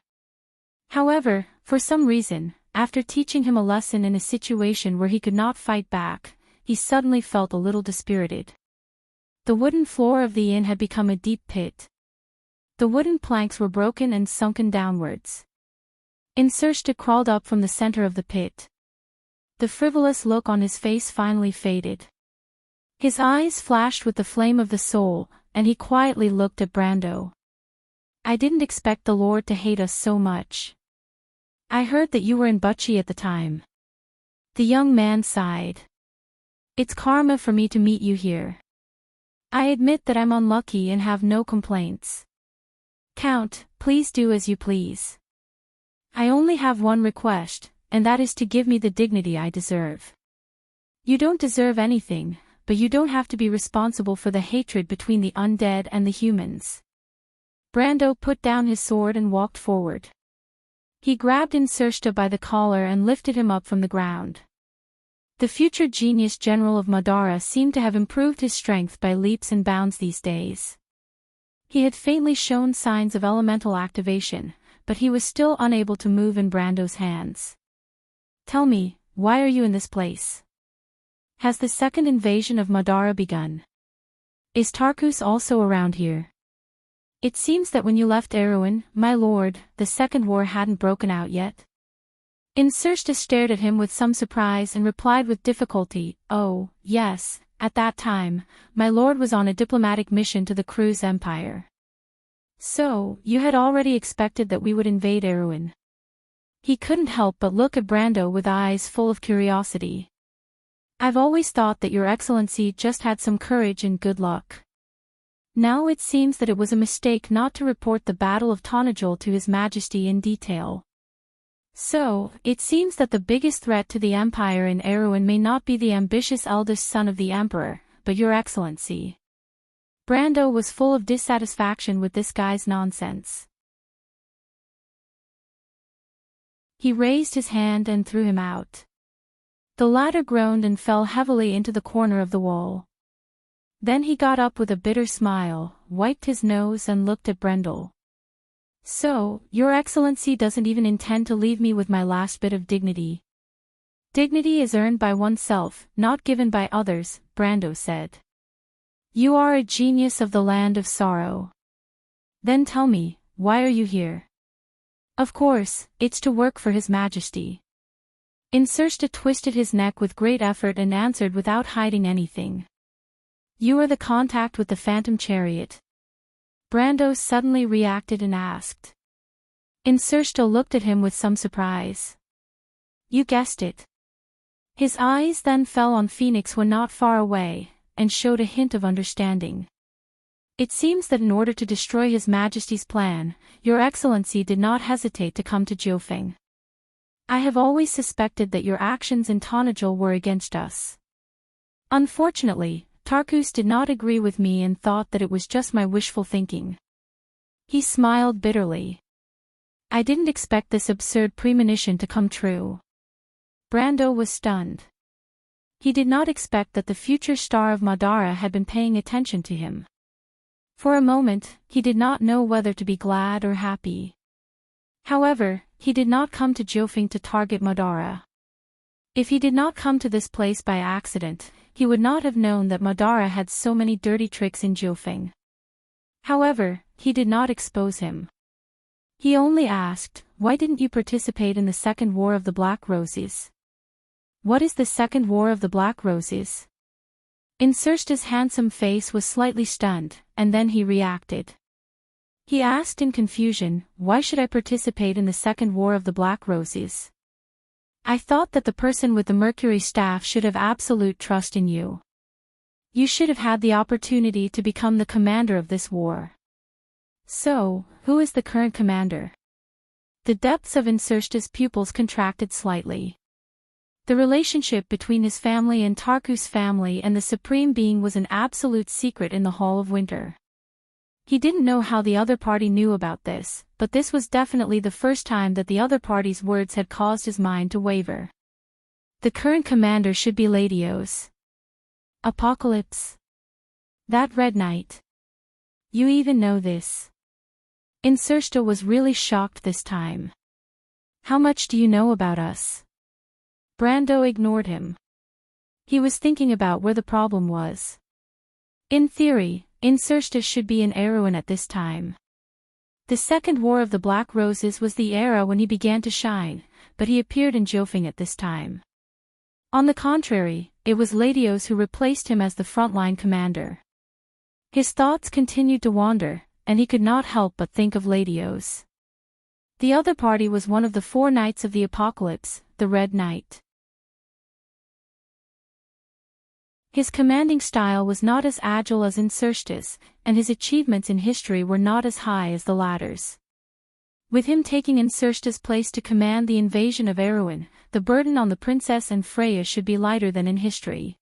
However, for some reason, after teaching him a lesson in a situation where he could not fight back, he suddenly felt a little dispirited. The wooden floor of the inn had become a deep pit. The wooden planks were broken and sunken downwards. Insursta crawled up from the center of the pit. The frivolous look on his face finally faded. His eyes flashed with the flame of the soul, and he quietly looked at Brando. "I didn't expect the Lord to hate us so much. I heard that you were in Butchie at the time." The young man sighed. "It's karma for me to meet you here. I admit that I'm unlucky and have no complaints. Count, please do as you please. I only have one request, and that is to give me the dignity I deserve. You don't deserve anything, but you don't have to be responsible for the hatred between the undead and the humans." Brando put down his sword and walked forward. He grabbed Insursta by the collar and lifted him up from the ground. The future genius general of Madara seemed to have improved his strength by leaps and bounds these days. He had faintly shown signs of elemental activation, but he was still unable to move in Brando's hands. "Tell me, why are you in this place? Has the second invasion of Madara begun? Is Tarkus also around here? It seems that when you left Erewhon, my lord, the second war hadn't broken out yet." Insursta stared at him with some surprise and replied with difficulty, "Oh, yes, at that time, my lord was on a diplomatic mission to the Cruz Empire." "So, you had already expected that we would invade Erewhon?" He couldn't help but look at Brando with eyes full of curiosity. "I've always thought that your excellency just had some courage and good luck. Now it seems that it was a mistake not to report the Battle of Tonajol to His Majesty in detail. So, it seems that the biggest threat to the Empire in Erewhon may not be the ambitious eldest son of the Emperor, but your excellency." Brando was full of dissatisfaction with this guy's nonsense. He raised his hand and threw him out. The latter groaned and fell heavily into the corner of the wall. Then he got up with a bitter smile, wiped his nose and looked at Brendel. "So, Your Excellency doesn't even intend to leave me with my last bit of dignity." "Dignity is earned by oneself, not given by others," Brando said. "You are a genius of the land of sorrow. Then tell me, why are you here?" "Of course, it's to work for His Majesty." Incersta twisted his neck with great effort and answered without hiding anything. "You are the contact with the Phantom Chariot?" Brando suddenly reacted and asked. Incersta looked at him with some surprise. "You guessed it." His eyes then fell on Phoenix when not far away, and showed a hint of understanding. "It seems that in order to destroy His Majesty's plan, Your Excellency did not hesitate to come to Jiufeng. I have always suspected that your actions in Tonajul were against us. Unfortunately, Tarkus did not agree with me and thought that it was just my wishful thinking." He smiled bitterly. "I didn't expect this absurd premonition to come true." Brando was stunned. He did not expect that the future star of Madara had been paying attention to him. For a moment, he did not know whether to be glad or happy. However, he did not come to Jiufeng to target Madara. If he did not come to this place by accident, he would not have known that Madara had so many dirty tricks in Jiufeng. However, he did not expose him. He only asked, "Why didn't you participate in the Second War of the Black Roses?" "What is the Second War of the Black Roses?" Incersta's handsome face was slightly stunned, and then he reacted. He asked in confusion, "Why should I participate in the Second War of the Black Roses? I thought that the person with the Mercury staff should have absolute trust in you. You should have had the opportunity to become the commander of this war." "So, who is the current commander?" The depths of Incersta's pupils contracted slightly. The relationship between his family and Tarkus' family and the Supreme Being was an absolute secret in the Hall of Winter. He didn't know how the other party knew about this, but this was definitely the first time that the other party's words had caused his mind to waver. "The current commander should be Latios." "Apocalypse? That Red Knight? You even know this?" Incersta was really shocked this time. "How much do you know about us?" Brando ignored him. He was thinking about where the problem was. In theory, Incersta should be in Erewhon at this time. The Second War of the Black Roses was the era when he began to shine, but he appeared in Jiufeng at this time. On the contrary, it was Latios who replaced him as the frontline commander. His thoughts continued to wander, and he could not help but think of Latios. The other party was one of the 4 Knights of the Apocalypse, the Red Knight. His commanding style was not as agile as Incersta's, and his achievements in history were not as high as the latter's. With him taking Incersta's place to command the invasion of Erewhon, the burden on the princess and Freya should be lighter than in history.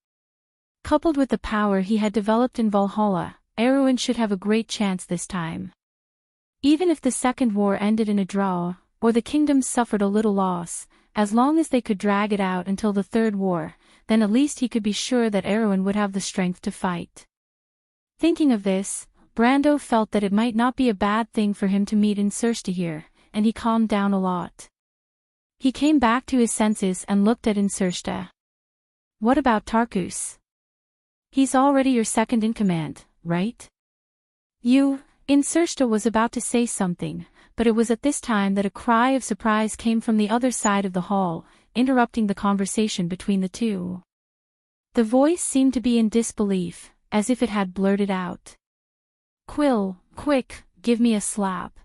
Coupled with the power he had developed in Valhalla, Erewhon should have a great chance this time. Even if the Second War ended in a draw, or the kingdoms suffered a little loss, as long as they could drag it out until the Third War, then at least he could be sure that Erewhon would have the strength to fight. Thinking of this, Brando felt that it might not be a bad thing for him to meet Incersta here, and he calmed down a lot. He came back to his senses and looked at Incersta. "What about Tarkus? He's already your second in command, right?" Incersta was about to say something, but it was at this time that a cry of surprise came from the other side of the hall, interrupting the conversation between the two. The voice seemed to be in disbelief, as if it had blurted out. "Quill, quick, give me a slap."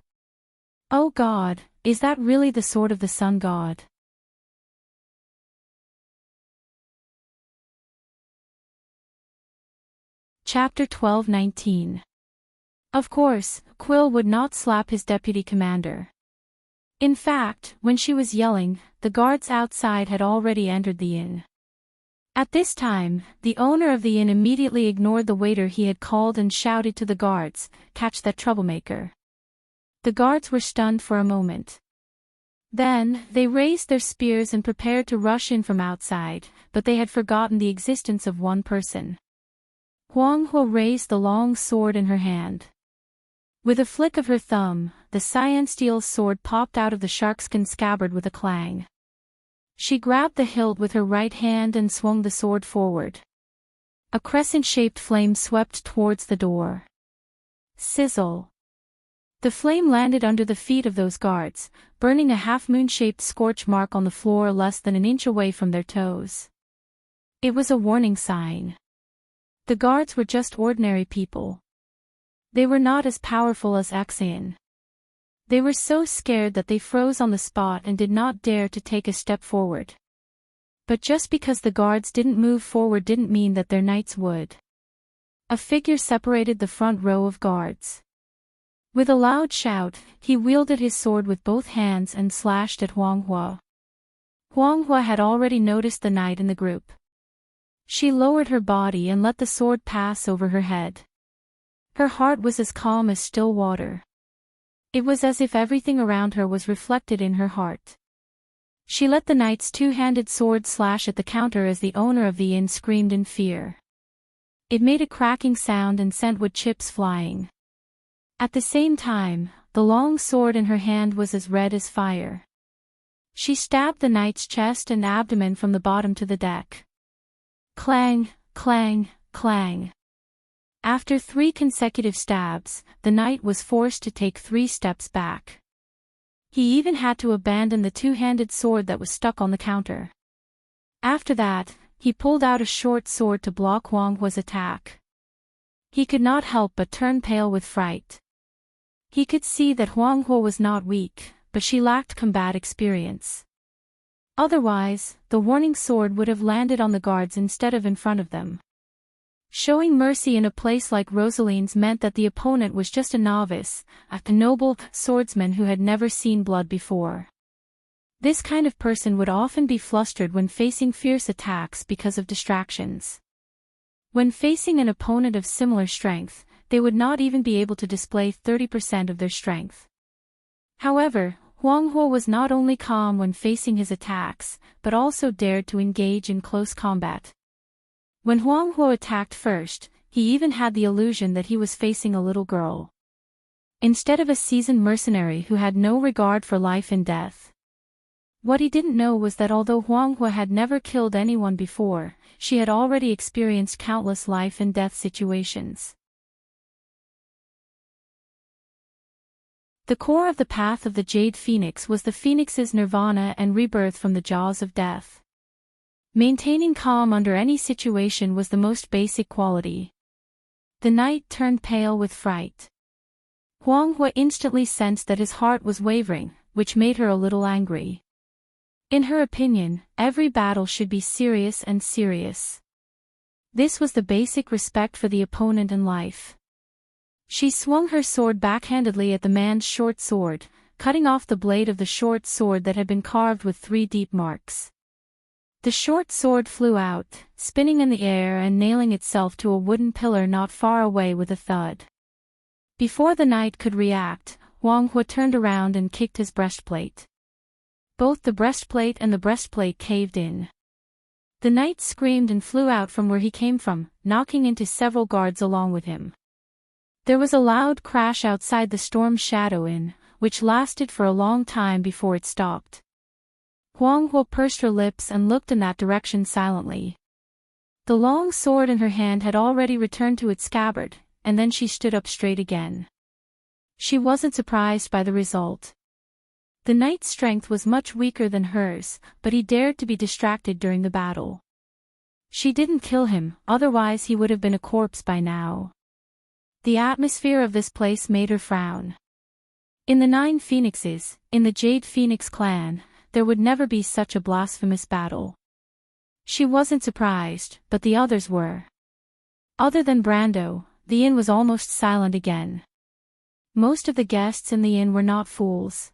"Oh God, is that really the sword of the Sun God?" Chapter 12:19. Of course, Quill would not slap his deputy commander. In fact, when she was yelling, the guards outside had already entered the inn. At this time, the owner of the inn immediately ignored the waiter he had called and shouted to the guards, "Catch that troublemaker." The guards were stunned for a moment. Then, they raised their spears and prepared to rush in from outside, but they had forgotten the existence of one person. Huang Hua raised the long sword in her hand. With a flick of her thumb, the cyan steel sword popped out of the sharkskin scabbard with a clang. She grabbed the hilt with her right hand and swung the sword forward. A crescent-shaped flame swept towards the door. Sizzle. The flame landed under the feet of those guards, burning a half-moon-shaped scorch mark on the floor less than an inch away from their toes. It was a warning sign. The guards were just ordinary people. They were not as powerful as Axion. They were so scared that they froze on the spot and did not dare to take a step forward. But just because the guards didn't move forward didn't mean that their knights would. A figure separated the front row of guards. With a loud shout, he wielded his sword with both hands and slashed at Huang Hua. Huang Hua had already noticed the knight in the group. She lowered her body and let the sword pass over her head. Her heart was as calm as still water. It was as if everything around her was reflected in her heart. She let the knight's two-handed sword slash at the counter as the owner of the inn screamed in fear. It made a cracking sound and sent wood chips flying. At the same time, the long sword in her hand was as red as fire. She stabbed the knight's chest and abdomen from the bottom to the deck. Clang, clang, clang. After 3 consecutive stabs, the knight was forced to take 3 steps back. He even had to abandon the two-handed sword that was stuck on the counter. After that, he pulled out a short sword to block Huang Hua's attack. He could not help but turn pale with fright. He could see that Huang Hua was not weak, but she lacked combat experience. Otherwise, the warning sword would have landed on the guards instead of in front of them. Showing mercy in a place like Rosaline's meant that the opponent was just a novice, a noble swordsman who had never seen blood before. This kind of person would often be flustered when facing fierce attacks because of distractions. When facing an opponent of similar strength, they would not even be able to display 30% of their strength. However, Huang Hua was not only calm when facing his attacks, but also dared to engage in close combat. When Huang Hua attacked first, he even had the illusion that he was facing a little girl, instead of a seasoned mercenary who had no regard for life and death. What he didn't know was that although Huang Hua had never killed anyone before, she had already experienced countless life and death situations. The core of the path of the Jade Phoenix was the Phoenix's nirvana and rebirth from the jaws of death. Maintaining calm under any situation was the most basic quality. The knight turned pale with fright. Huang Hua instantly sensed that his heart was wavering, which made her a little angry. In her opinion, every battle should be serious and serious. This was the basic respect for the opponent in life. She swung her sword backhandedly at the man's short sword, cutting off the blade of the short sword that had been carved with 3 deep marks. The short sword flew out, spinning in the air and nailing itself to a wooden pillar not far away with a thud. Before the knight could react, Huang Hua turned around and kicked his breastplate. Both the breastplate and the breastplate caved in. The knight screamed and flew out from where he came from, knocking into several guards along with him. There was a loud crash outside the Storm Shadow Inn, which lasted for a long time before it stopped. Huang Hua pursed her lips and looked in that direction silently. The long sword in her hand had already returned to its scabbard, and then she stood up straight again. She wasn't surprised by the result. The knight's strength was much weaker than hers, but he dared to be distracted during the battle. She didn't kill him, otherwise he would have been a corpse by now. The atmosphere of this place made her frown. In the 9 Phoenixes, in the Jade Phoenix clan, there would never be such a blasphemous battle. She wasn't surprised, but the others were. Other than Brando, the inn was almost silent again. Most of the guests in the inn were not fools.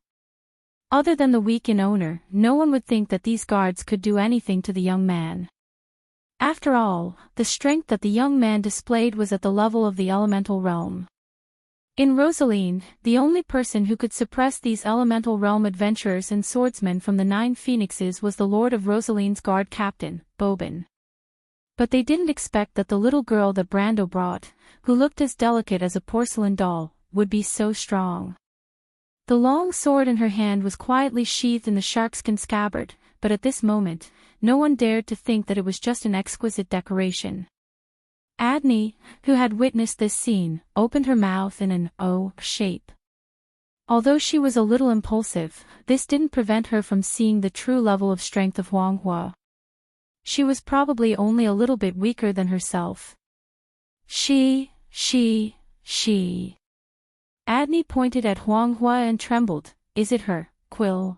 Other than the weak inn owner, no one would think that these guards could do anything to the young man. After all, the strength that the young man displayed was at the level of the elemental realm. In Rosaline, the only person who could suppress these elemental realm adventurers and swordsmen from the 9 phoenixes was the Lord of Rosaline's guard captain, Bobin. But they didn't expect that the little girl that Brando brought, who looked as delicate as a porcelain doll, would be so strong. The long sword in her hand was quietly sheathed in the sharkskin scabbard, but at this moment, no one dared to think that it was just an exquisite decoration. Adney, who had witnessed this scene, opened her mouth in an O shape. Although she was a little impulsive, this didn't prevent her from seeing the true level of strength of Huang Hua. She was probably only a little bit weaker than herself. She. Adney pointed at Huang Hua and trembled. Is it her, Quill?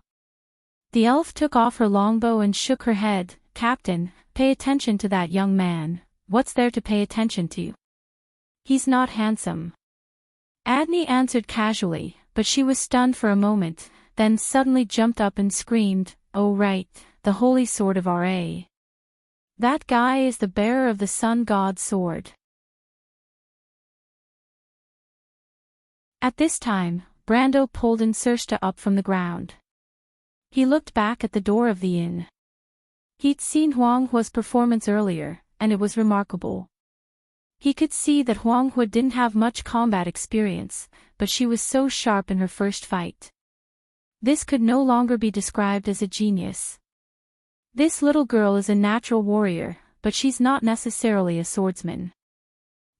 The elf took off her longbow and shook her head. Captain, pay attention to that young man. What's there to pay attention to? He's not handsome. Adney answered casually, but she was stunned for a moment, then suddenly jumped up and screamed, "Oh right, the holy sword of Ra. That guy is the bearer of the sun god's sword." At this time, Brando pulled Insursta up from the ground. He looked back at the door of the inn. He'd seen Huang Hua's performance earlier, and it was remarkable. He could see that Huang Hua didn't have much combat experience, but she was so sharp in her first fight. This could no longer be described as a genius. This little girl is a natural warrior, but she's not necessarily a swordsman.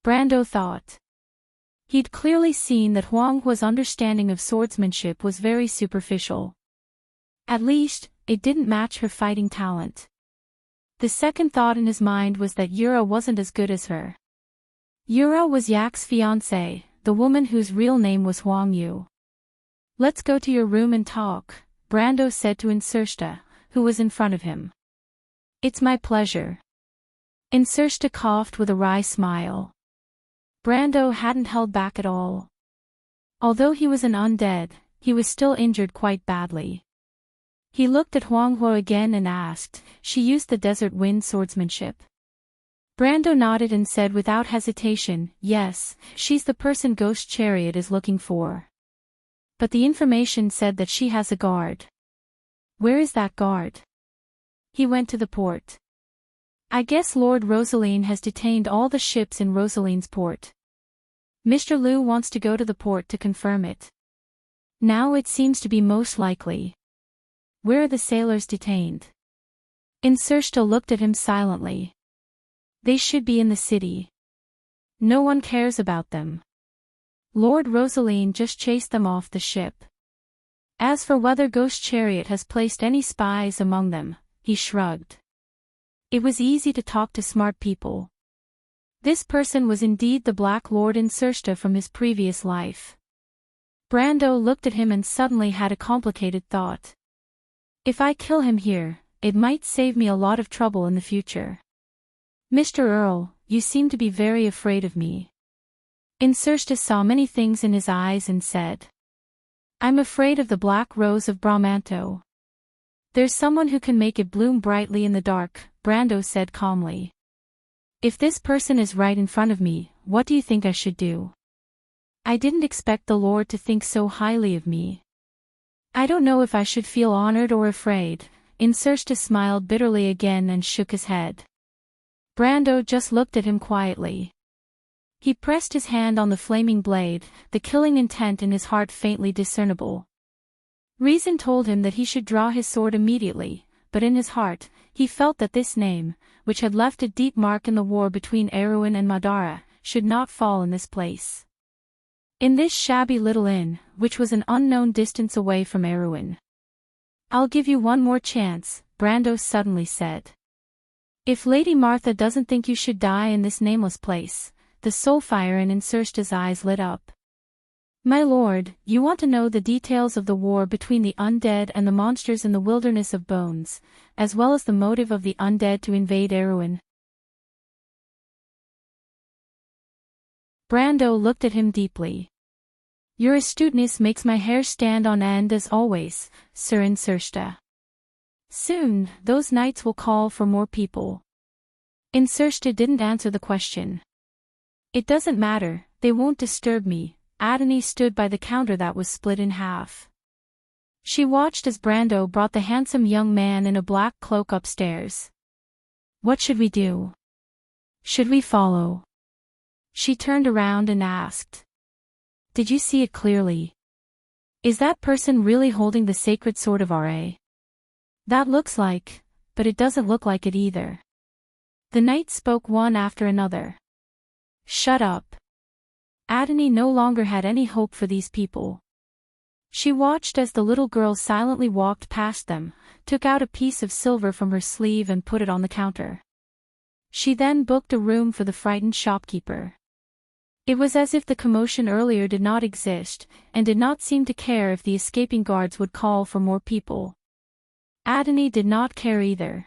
Brando thought. He'd clearly seen that Huang Hua's understanding of swordsmanship was very superficial. At least, it didn't match her fighting talent. The second thought in his mind was that Yura wasn't as good as her. Yura was Yak's fiancée, the woman whose real name was Huang Yu. "Let's go to your room and talk," Brando said to Insursta, who was in front of him. "It's my pleasure." Insursta coughed with a wry smile. Brando hadn't held back at all. Although he was an undead, he was still injured quite badly. He looked at Huang Hua again and asked, "She used the desert wind swordsmanship?" Brando nodded and said without hesitation, "Yes, she's the person Ghost Chariot is looking for. But the information said that she has a guard." "Where is that guard?" "He went to the port. I guess Lord Rosaline has detained all the ships in Rosaline's port. Mr. Liu wants to go to the port to confirm it. Now it seems to be most likely. Where are the sailors detained?" Insursta looked at him silently. "They should be in the city. No one cares about them. Lord Rosaline just chased them off the ship. As for whether Ghost Chariot has placed any spies among them," he shrugged. It was easy to talk to smart people. This person was indeed the Black Lord Insursta from his previous life. Brando looked at him and suddenly had a complicated thought. If I kill him here, it might save me a lot of trouble in the future. "Mr. Earl, you seem to be very afraid of me." Insursta saw many things in his eyes and said, "I'm afraid of the black rose of Bramanto." "There's someone who can make it bloom brightly in the dark," Brando said calmly. "If this person is right in front of me, what do you think I should do?" "I didn't expect the Lord to think so highly of me. I don't know if I should feel honored or afraid." Insursta smiled bitterly again and shook his head. Brando just looked at him quietly. He pressed his hand on the flaming blade, the killing intent in his heart faintly discernible. Reason told him that he should draw his sword immediately, but in his heart, he felt that this name, which had left a deep mark in the war between Erewhon and Madara, should not fall in this place. In this shabby little inn, which was an unknown distance away from Erewhon. "I'll give you one more chance," Brando suddenly said. "If Lady Martha doesn't think you should die in this nameless place." The soulfire in Insursta's eyes lit up. "My lord, you want to know the details of the war between the undead and the monsters in the wilderness of bones, as well as the motive of the undead to invade Erewhon?" Brando looked at him deeply. "Your astuteness makes my hair stand on end as always, Sir Insursta. Soon, those knights will call for more people." Insursta didn't answer the question. "It doesn't matter, they won't disturb me," Adani stood by the counter that was split in half. She watched as Brando brought the handsome young man in a black cloak upstairs. What should we do? Should we follow? She turned around and asked. Did you see it clearly? Is that person really holding the sacred sword of Ra? That looks like, but it doesn't look like it either. The knights spoke one after another. Shut up. Adani no longer had any hope for these people. She watched as the little girl silently walked past them, took out a piece of silver from her sleeve and put it on the counter. She then booked a room for the frightened shopkeeper. It was as if the commotion earlier did not exist, and did not seem to care if the escaping guards would call for more people. Adani did not care either.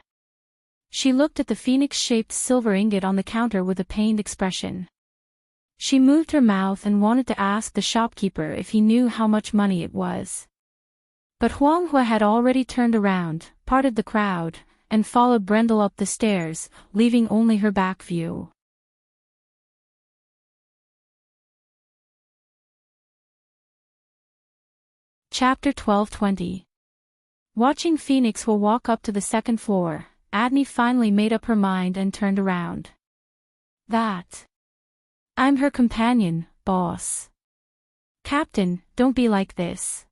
She looked at the phoenix-shaped silver ingot on the counter with a pained expression. She moved her mouth and wanted to ask the shopkeeper if he knew how much money it was. But Huang Hua had already turned around, parted the crowd, and followed Brendel up the stairs, leaving only her back view. Chapter 12:20. Watching Phoenix Hua walk up to the second floor, Adni finally made up her mind and turned around. I'm her companion, boss. Captain, don't be like this.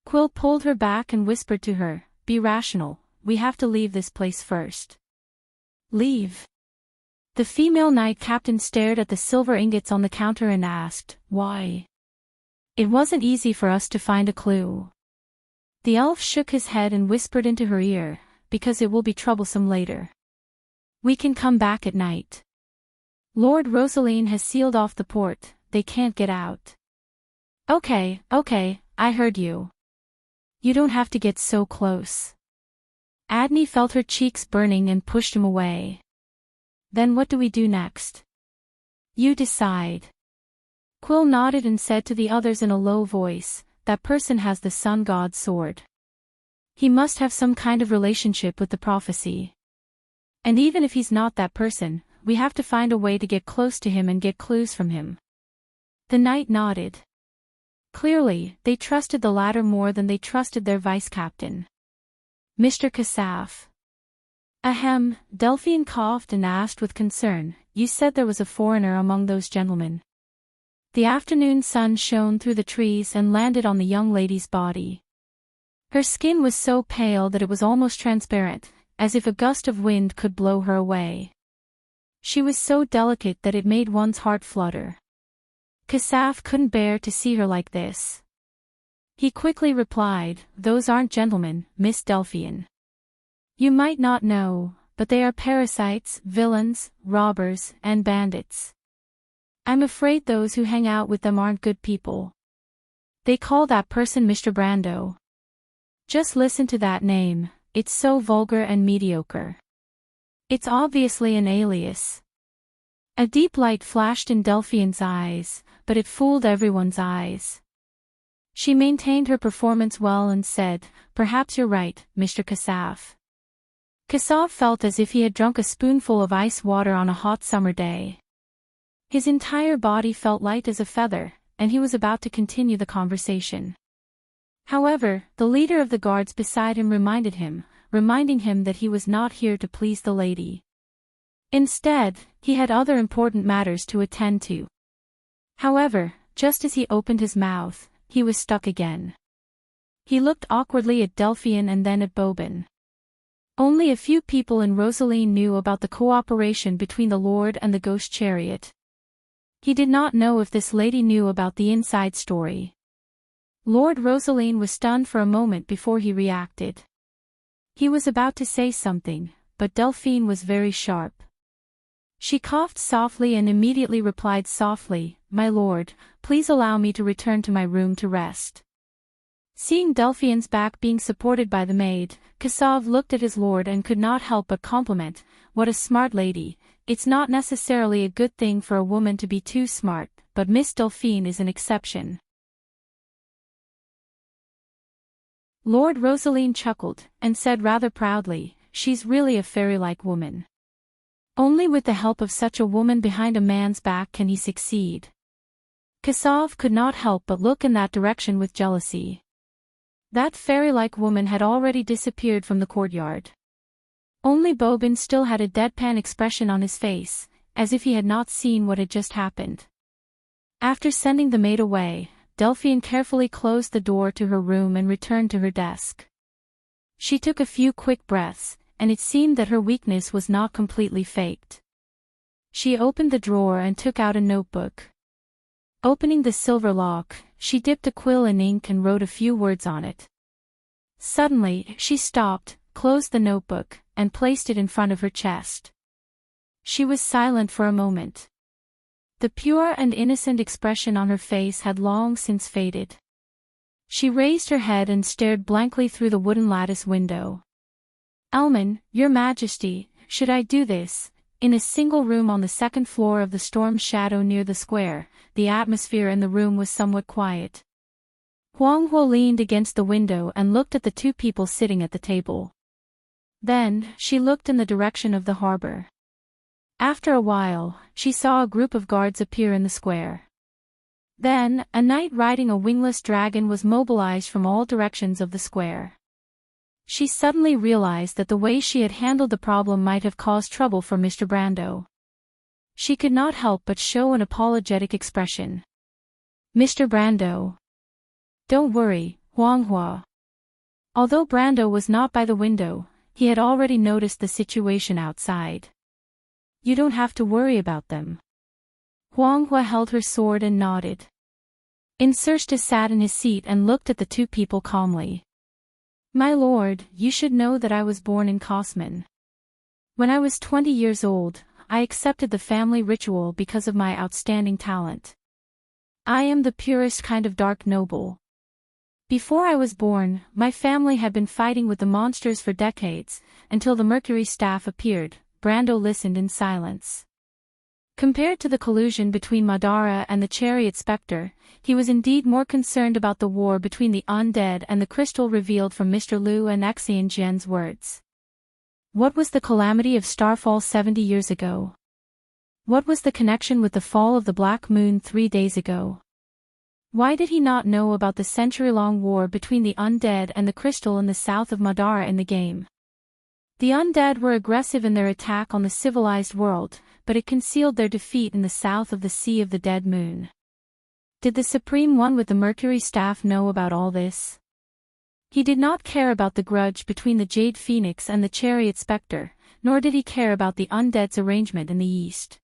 Quill pulled her back and whispered to her, be rational, we have to leave this place first. Leave? The female knight captain stared at the silver ingots on the counter and asked, why? It wasn't easy for us to find a clue. The elf shook his head and whispered into her ear, because it will be troublesome later. We can come back at night. Lord Rosaline has sealed off the port, they can't get out. Okay, I heard you. You don't have to get so close. Adni felt her cheeks burning and pushed him away. Then what do we do next? You decide. Quill nodded and said to the others in a low voice, that person has the sun god's sword. He must have some kind of relationship with the prophecy. And even if he's not that person, we have to find a way to get close to him and get clues from him. The knight nodded. Clearly, they trusted the latter more than they trusted their vice-captain. Mr. Kasaf. Ahem, Delphian coughed and asked with concern, you said there was a foreigner among those gentlemen. The afternoon sun shone through the trees and landed on the young lady's body. Her skin was so pale that it was almost transparent, as if a gust of wind could blow her away. She was so delicate that it made one's heart flutter. Kasaf couldn't bear to see her like this. He quickly replied, those aren't gentlemen, Miss Delphian. You might not know, but they are parasites, villains, robbers, and bandits. I'm afraid those who hang out with them aren't good people. They call that person Mr. Brando. Just listen to that name, it's so vulgar and mediocre. It's obviously an alias. A deep light flashed in Delphian's eyes, but it fooled everyone's eyes. She maintained her performance well and said, perhaps you're right, Mr. Kasaf. Kasaf felt as if he had drunk a spoonful of ice water on a hot summer day. His entire body felt light as a feather, and he was about to continue the conversation. However, the leader of the guards beside him reminding him that he was not here to please the lady. Instead, he had other important matters to attend to. However, just as he opened his mouth, he was stuck again. He looked awkwardly at Delphian and then at Bobin. Only a few people in Rosaline knew about the cooperation between the Lord and the Ghost Chariot. He did not know if this lady knew about the inside story. Lord Rosaline was stunned for a moment before he reacted. He was about to say something, but Delphine was very sharp. She coughed softly and immediately replied softly, my lord, please allow me to return to my room to rest. Seeing Delphian's back being supported by the maid, Kassav looked at his lord and could not help but compliment, what a smart lady. It's not necessarily a good thing for a woman to be too smart, but Miss Delphine is an exception. Lord Rosaline chuckled, and said rather proudly, she's really a fairy-like woman. Only with the help of such a woman behind a man's back can he succeed. Kassav could not help but look in that direction with jealousy. That fairy-like woman had already disappeared from the courtyard. Only Bobin still had a deadpan expression on his face, as if he had not seen what had just happened. After sending the maid away, Delphine carefully closed the door to her room and returned to her desk. She took a few quick breaths, and it seemed that her weakness was not completely faked. She opened the drawer and took out a notebook. Opening the silver lock, she dipped a quill in ink and wrote a few words on it. Suddenly, she stopped, closed the notebook, and placed it in front of her chest. She was silent for a moment. The pure and innocent expression on her face had long since faded. She raised her head and stared blankly through the wooden lattice window. "Elman, Your Majesty, should I do this?" In a single room on the second floor of the storm shadow near the square, the atmosphere in the room was somewhat quiet. Huang Huo leaned against the window and looked at the two people sitting at the table. Then, she looked in the direction of the harbor. After a while, she saw a group of guards appear in the square. Then, a knight riding a wingless dragon was mobilized from all directions of the square. She suddenly realized that the way she had handled the problem might have caused trouble for Mr. Brando. She could not help but show an apologetic expression. "Mr. Brando. Don't worry, Huang Hua." Although Brando was not by the window, he had already noticed the situation outside. "You don't have to worry about them." Huang Hua held her sword and nodded. Insersta sat in his seat and looked at the two people calmly. "My lord, you should know that I was born in Kosman. When I was 20 years old, I accepted the family ritual because of my outstanding talent. I am the purest kind of dark noble. Before I was born, my family had been fighting with the monsters for decades, until the Mercury staff appeared." Brando listened in silence. Compared to the collusion between Madara and the Chariot Spectre, he was indeed more concerned about the war between the undead and the crystal revealed from Mr. Liu and Xian Jian's words. What was the calamity of Starfall 70 years ago? What was the connection with the fall of the Black Moon 3 days ago? Why did he not know about the century-long war between the undead and the crystal in the south of Madara in the game? The undead were aggressive in their attack on the civilized world, but it concealed their defeat in the south of the Sea of the Dead Moon. Did the Supreme One with the Mercury Staff know about all this? He did not care about the grudge between the Jade Phoenix and the Chariot Spectre, nor did he care about the undead's arrangement in the east.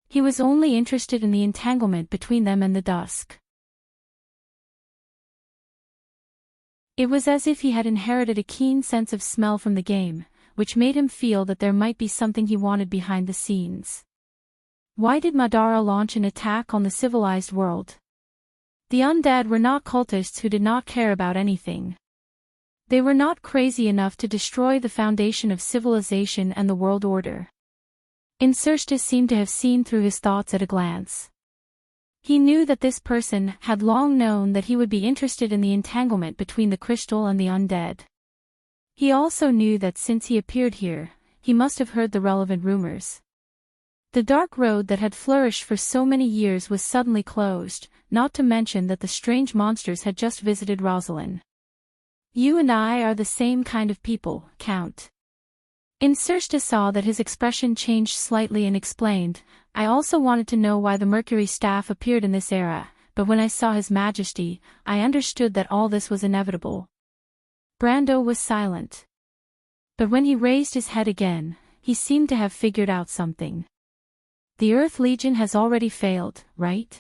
He was only interested in the entanglement between them and the dusk. It was as if he had inherited a keen sense of smell from the game, which made him feel that there might be something he wanted behind the scenes. Why did Madara launch an attack on the civilized world? The undead were not cultists who did not care about anything. They were not crazy enough to destroy the foundation of civilization and the world order. Insersta seemed to have seen through his thoughts at a glance. He knew that this person had long known that he would be interested in the entanglement between the crystal and the undead. He also knew that since he appeared here, he must have heard the relevant rumors. The dark road that had flourished for so many years was suddenly closed, not to mention that the strange monsters had just visited Rosalind. "You and I are the same kind of people, Count." Insersta saw that his expression changed slightly and explained, "I also wanted to know why the Mercury staff appeared in this era, but when I saw His Majesty, I understood that all this was inevitable." Brando was silent. But when he raised his head again, he seemed to have figured out something. "The Earth Legion has already failed, right?"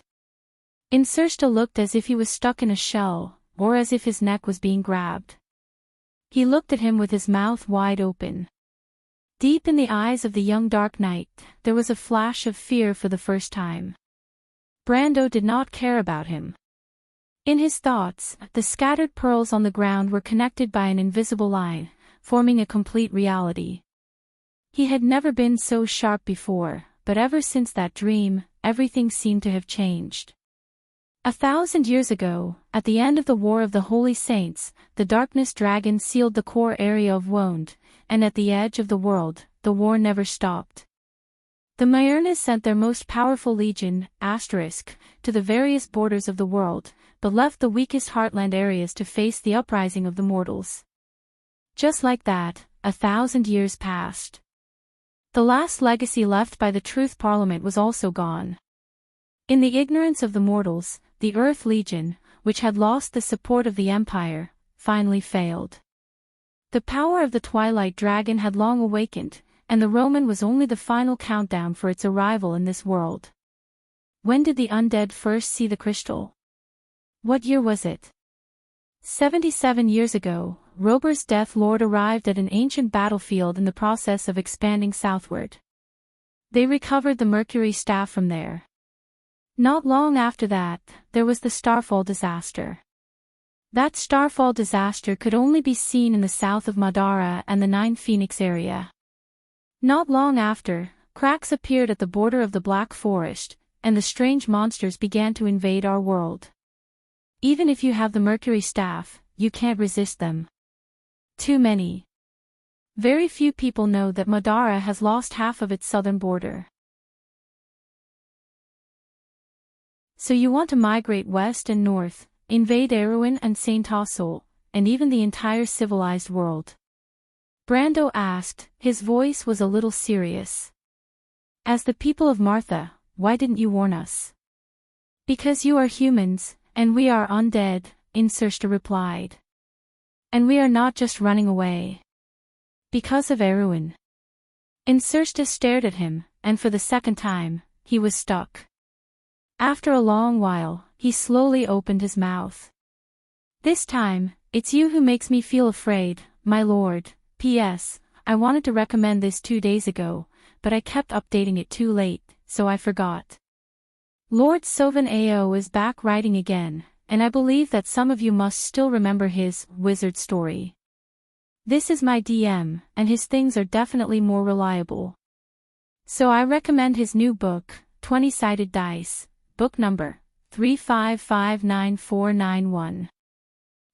Insersta looked as if he was stuck in a shell, or as if his neck was being grabbed. He looked at him with his mouth wide open. Deep in the eyes of the young Dark Knight, there was a flash of fear for the first time. Brando did not care about him. In his thoughts, the scattered pearls on the ground were connected by an invisible line, forming a complete reality. He had never been so sharp before, but ever since that dream, everything seemed to have changed. 1,000 years ago, at the end of the War of the Holy Saints, the Darkness Dragon sealed the core area of Wonde, and at the edge of the world, the war never stopped. The Myernas sent their most powerful legion, to the various borders of the world, but left the weakest heartland areas to face the uprising of the mortals. Just like that, 1,000 years passed. The last legacy left by the Truth Parliament was also gone. In the ignorance of the mortals, the Earth Legion, which had lost the support of the Empire, finally failed. The power of the Twilight Dragon had long awakened, and the Roman was only the final countdown for its arrival in this world. When did the undead first see the crystal? What year was it? 77 years ago, Rober's Death Lord arrived at an ancient battlefield in the process of expanding southward. They recovered the Mercury staff from there. Not long after that, there was the Starfall disaster. That Starfall disaster could only be seen in the south of Madara and the Nine Phoenix area. Not long after, cracks appeared at the border of the Black Forest, and the strange monsters began to invade our world. Even if you have the Mercury staff, you can't resist them. Too many. Very few people know that Madara has lost half of its southern border. So you want to migrate west and north, invade Erewhon and Saint Tassel, and even the entire civilized world? Brando asked, his voice was a little serious. As the people of Martha, why didn't you warn us? Because you are humans, and we are undead, Insursta replied. And we are not just running away. Because of Erewhon. Insursta stared at him, and for the second time, he was stuck. After a long while, he slowly opened his mouth. This time, it's you who makes me feel afraid, my lord. P.S. I wanted to recommend this 2 days ago, but I kept updating it too late, so I forgot. Lord Sovan Ao is back writing again, and I believe that some of you must still remember his wizard story. This is my DM, and his things are definitely more reliable. So I recommend his new book, 20-Sided Dice, book number 3559491.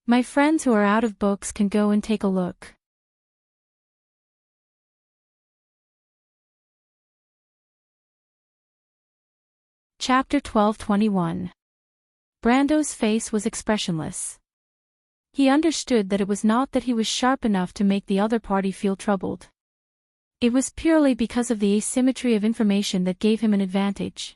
My friends who are out of books can go and take a look. Chapter 12:21. Brando's face was expressionless. He understood that it was not that he was sharp enough to make the other party feel troubled. It was purely because of the asymmetry of information that gave him an advantage.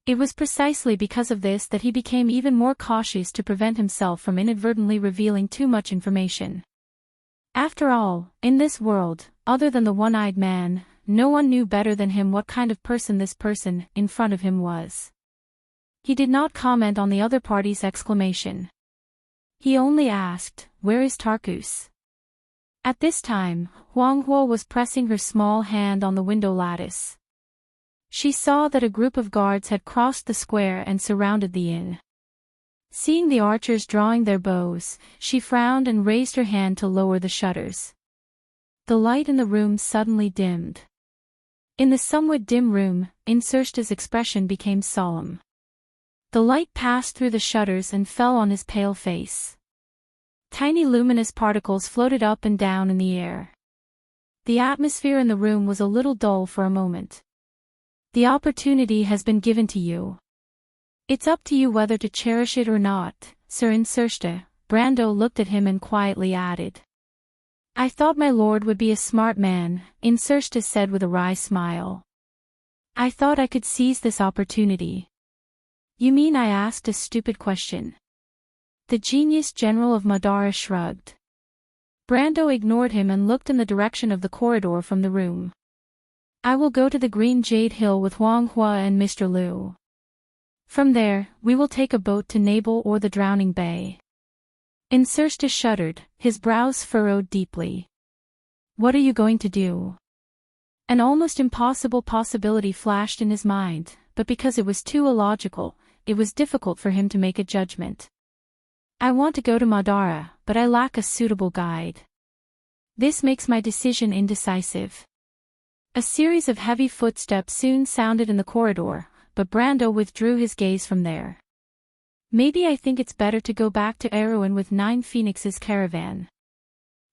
It was precisely because of this that he became even more cautious to prevent himself from inadvertently revealing too much information. After all, in this world, other than the one-eyed man, no one knew better than him what kind of person this person in front of him was. He did not comment on the other party's exclamation. He only asked, "Where is Tarkus?" At this time, Huanghua was pressing her small hand on the window lattice. She saw that a group of guards had crossed the square and surrounded the inn. Seeing the archers drawing their bows, she frowned and raised her hand to lower the shutters. The light in the room suddenly dimmed. In the somewhat dim room, Insursta's expression became solemn. The light passed through the shutters and fell on his pale face. Tiny luminous particles floated up and down in the air. The atmosphere in the room was a little dull for a moment. The opportunity has been given to you. It's up to you whether to cherish it or not, Sir Insursta. Brando looked at him and quietly added. I thought my lord would be a smart man, Insursta said with a wry smile. I thought I could seize this opportunity. You mean I asked a stupid question? The genius general of Madara shrugged. Brando ignored him and looked in the direction of the corridor from the room. I will go to the Green Jade Hill with Huanghua and Mr. Liu. From there, we will take a boat to Nabal or the Drowning Bay. Insursta shuddered, his brows furrowed deeply. What are you going to do? An almost impossible possibility flashed in his mind, but because it was too illogical, it was difficult for him to make a judgment. I want to go to Madara, but I lack a suitable guide. This makes my decision indecisive. A series of heavy footsteps soon sounded in the corridor, but Brando withdrew his gaze from there. Maybe I think it's better to go back to Erewhon with Nine Phoenix's caravan.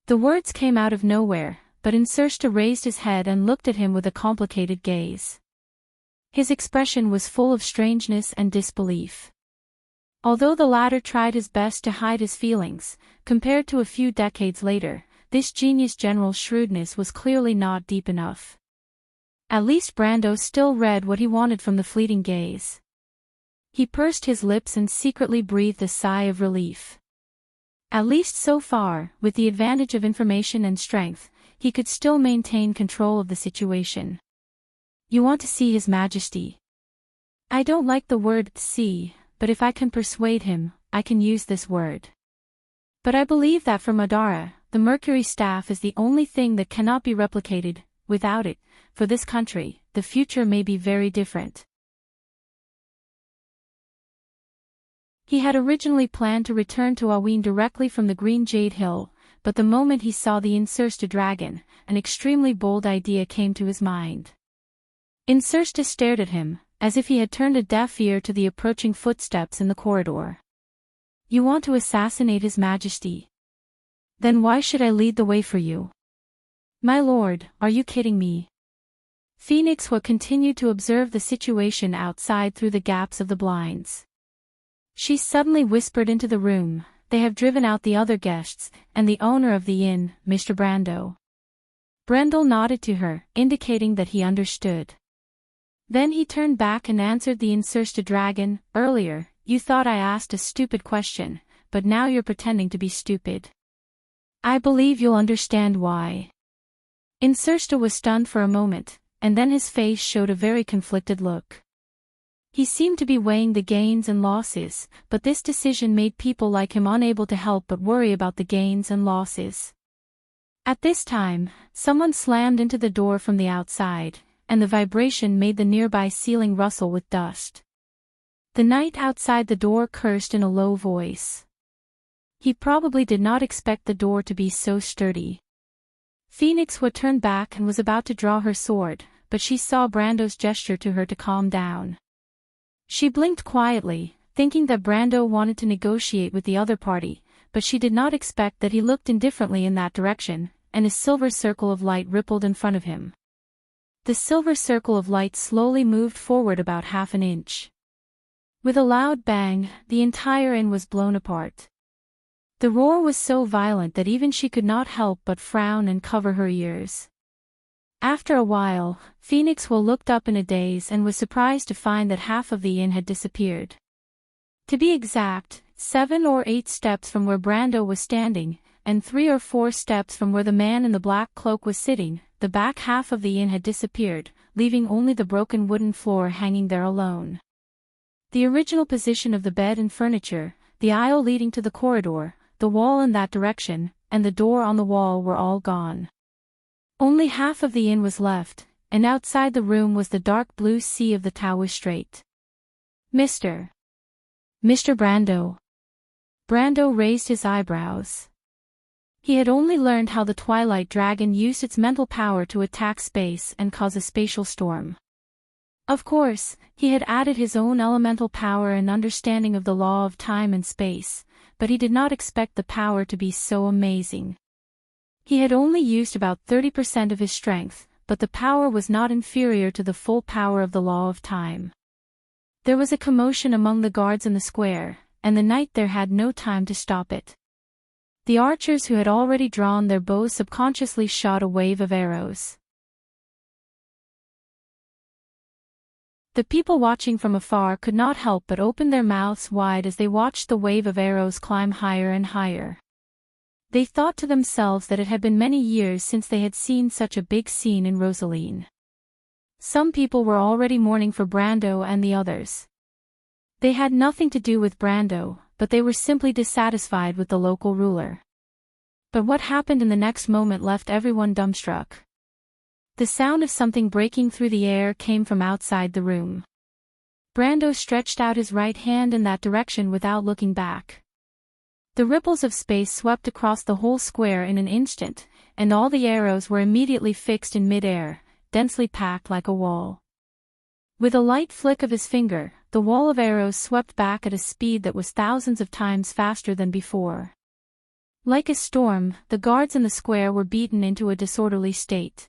The words came out of nowhere, but Insersta raised his head and looked at him with a complicated gaze. His expression was full of strangeness and disbelief. Although the latter tried his best to hide his feelings, compared to a few decades later, this genius general's shrewdness was clearly not deep enough. At least Brando still read what he wanted from the fleeting gaze. He pursed his lips and secretly breathed a sigh of relief. At least so far, with the advantage of information and strength, he could still maintain control of the situation. You want to see His Majesty? I don't like the word see, but if I can persuade him, I can use this word. But I believe that for Madara, the Mercury staff is the only thing that cannot be replicated. Without it, for this country, the future may be very different. He had originally planned to return to Awin directly from the Green Jade Hill, but the moment he saw the Insersta dragon, an extremely bold idea came to his mind. Insersta stared at him, as if he had turned a deaf ear to the approaching footsteps in the corridor. You want to assassinate His Majesty? Then why should I lead the way for you? My lord, are you kidding me? Phoenix continued to observe the situation outside through the gaps of the blinds. She suddenly whispered into the room, they have driven out the other guests, and the owner of the inn, Mr. Brando. Brendel nodded to her, indicating that he understood. Then he turned back and answered the Insersta dragon, earlier, you thought I asked a stupid question, but now you're pretending to be stupid. I believe you'll understand why. Insersta was stunned for a moment, and then his face showed a very conflicted look. He seemed to be weighing the gains and losses, but this decision made people like him unable to help but worry about the gains and losses. At this time, someone slammed into the door from the outside, and the vibration made the nearby ceiling rustle with dust. The knight outside the door cursed in a low voice. He probably did not expect the door to be so sturdy. Phoenix turned back and was about to draw her sword, but she saw Brando's gesture to her to calm down. She blinked quietly, thinking that Brando wanted to negotiate with the other party, but she did not expect that he looked indifferently in that direction, and a silver circle of light rippled in front of him. The silver circle of light slowly moved forward about half an inch. With a loud bang, the entire inn was blown apart. The roar was so violent that even she could not help but frown and cover her ears. After a while, Phoenix looked up in a daze and was surprised to find that half of the inn had disappeared. To be exact, 7 or 8 steps from where Brando was standing, and 3 or 4 steps from where the man in the black cloak was sitting, the back half of the inn had disappeared, leaving only the broken wooden floor hanging there alone. The original position of the bed and furniture, the aisle leading to the corridor, the wall in that direction, and the door on the wall were all gone. Only half of the inn was left, and outside the room was the dark blue sea of the Taoist Strait. Mr. Brando. Brando raised his eyebrows. He had only learned how the Twilight Dragon used its mental power to attack space and cause a spatial storm. Of course, he had added his own elemental power and understanding of the law of time and space, but he did not expect the power to be so amazing. He had only used about 30% of his strength, but the power was not inferior to the full power of the law of time. There was a commotion among the guards in the square, and the knight there had no time to stop it. The archers who had already drawn their bows subconsciously shot a wave of arrows. The people watching from afar could not help but open their mouths wide as they watched the wave of arrows climb higher and higher. They thought to themselves that it had been many years since they had seen such a big scene in Rosaline. Some people were already mourning for Brando and the others. They had nothing to do with Brando, but they were simply dissatisfied with the local ruler. But what happened in the next moment left everyone dumbstruck. The sound of something breaking through the air came from outside the room. Brando stretched out his right hand in that direction without looking back. The ripples of space swept across the whole square in an instant, and all the arrows were immediately fixed in mid-air, densely packed like a wall. With a light flick of his finger, the wall of arrows swept back at a speed that was thousands of times faster than before. Like a storm, the guards in the square were beaten into a disorderly state.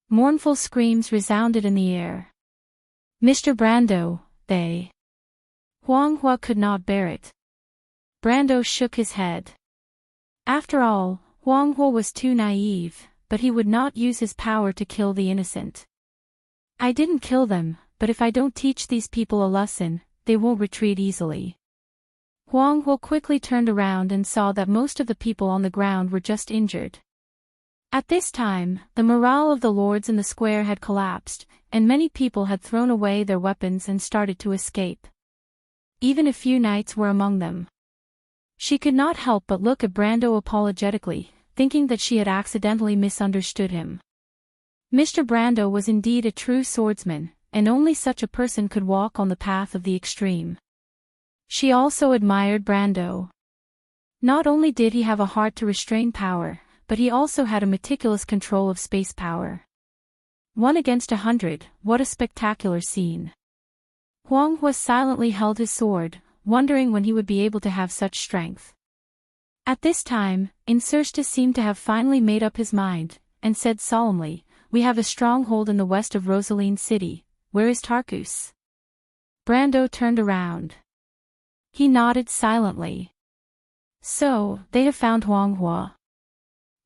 Mournful screams resounded in the air. Mr. Brando, they. Huang Hua could not bear it. Brando shook his head. After all, Huang Hua was too naive, but he would not use his power to kill the innocent. I didn't kill them, but if I don't teach these people a lesson, they won't retreat easily. Huang Hua quickly turned around and saw that most of the people on the ground were just injured. At this time, the morale of the lords in the square had collapsed, and many people had thrown away their weapons and started to escape. Even a few knights were among them. She could not help but look at Brando apologetically, thinking that she had accidentally misunderstood him. Mr. Brando was indeed a true swordsman, and only such a person could walk on the path of the extreme. She also admired Brando. Not only did he have a heart to restrain power, but he also had a meticulous control of space power. 1 against 100, what a spectacular scene. Huang Hua silently held his sword, wondering when he would be able to have such strength. At this time, Immerse seemed to have finally made up his mind, and said solemnly, "We have a stronghold in the west of Rosaline City. Where is Tarkus?" Brando turned around. He nodded silently. So, they have found Huang Hua.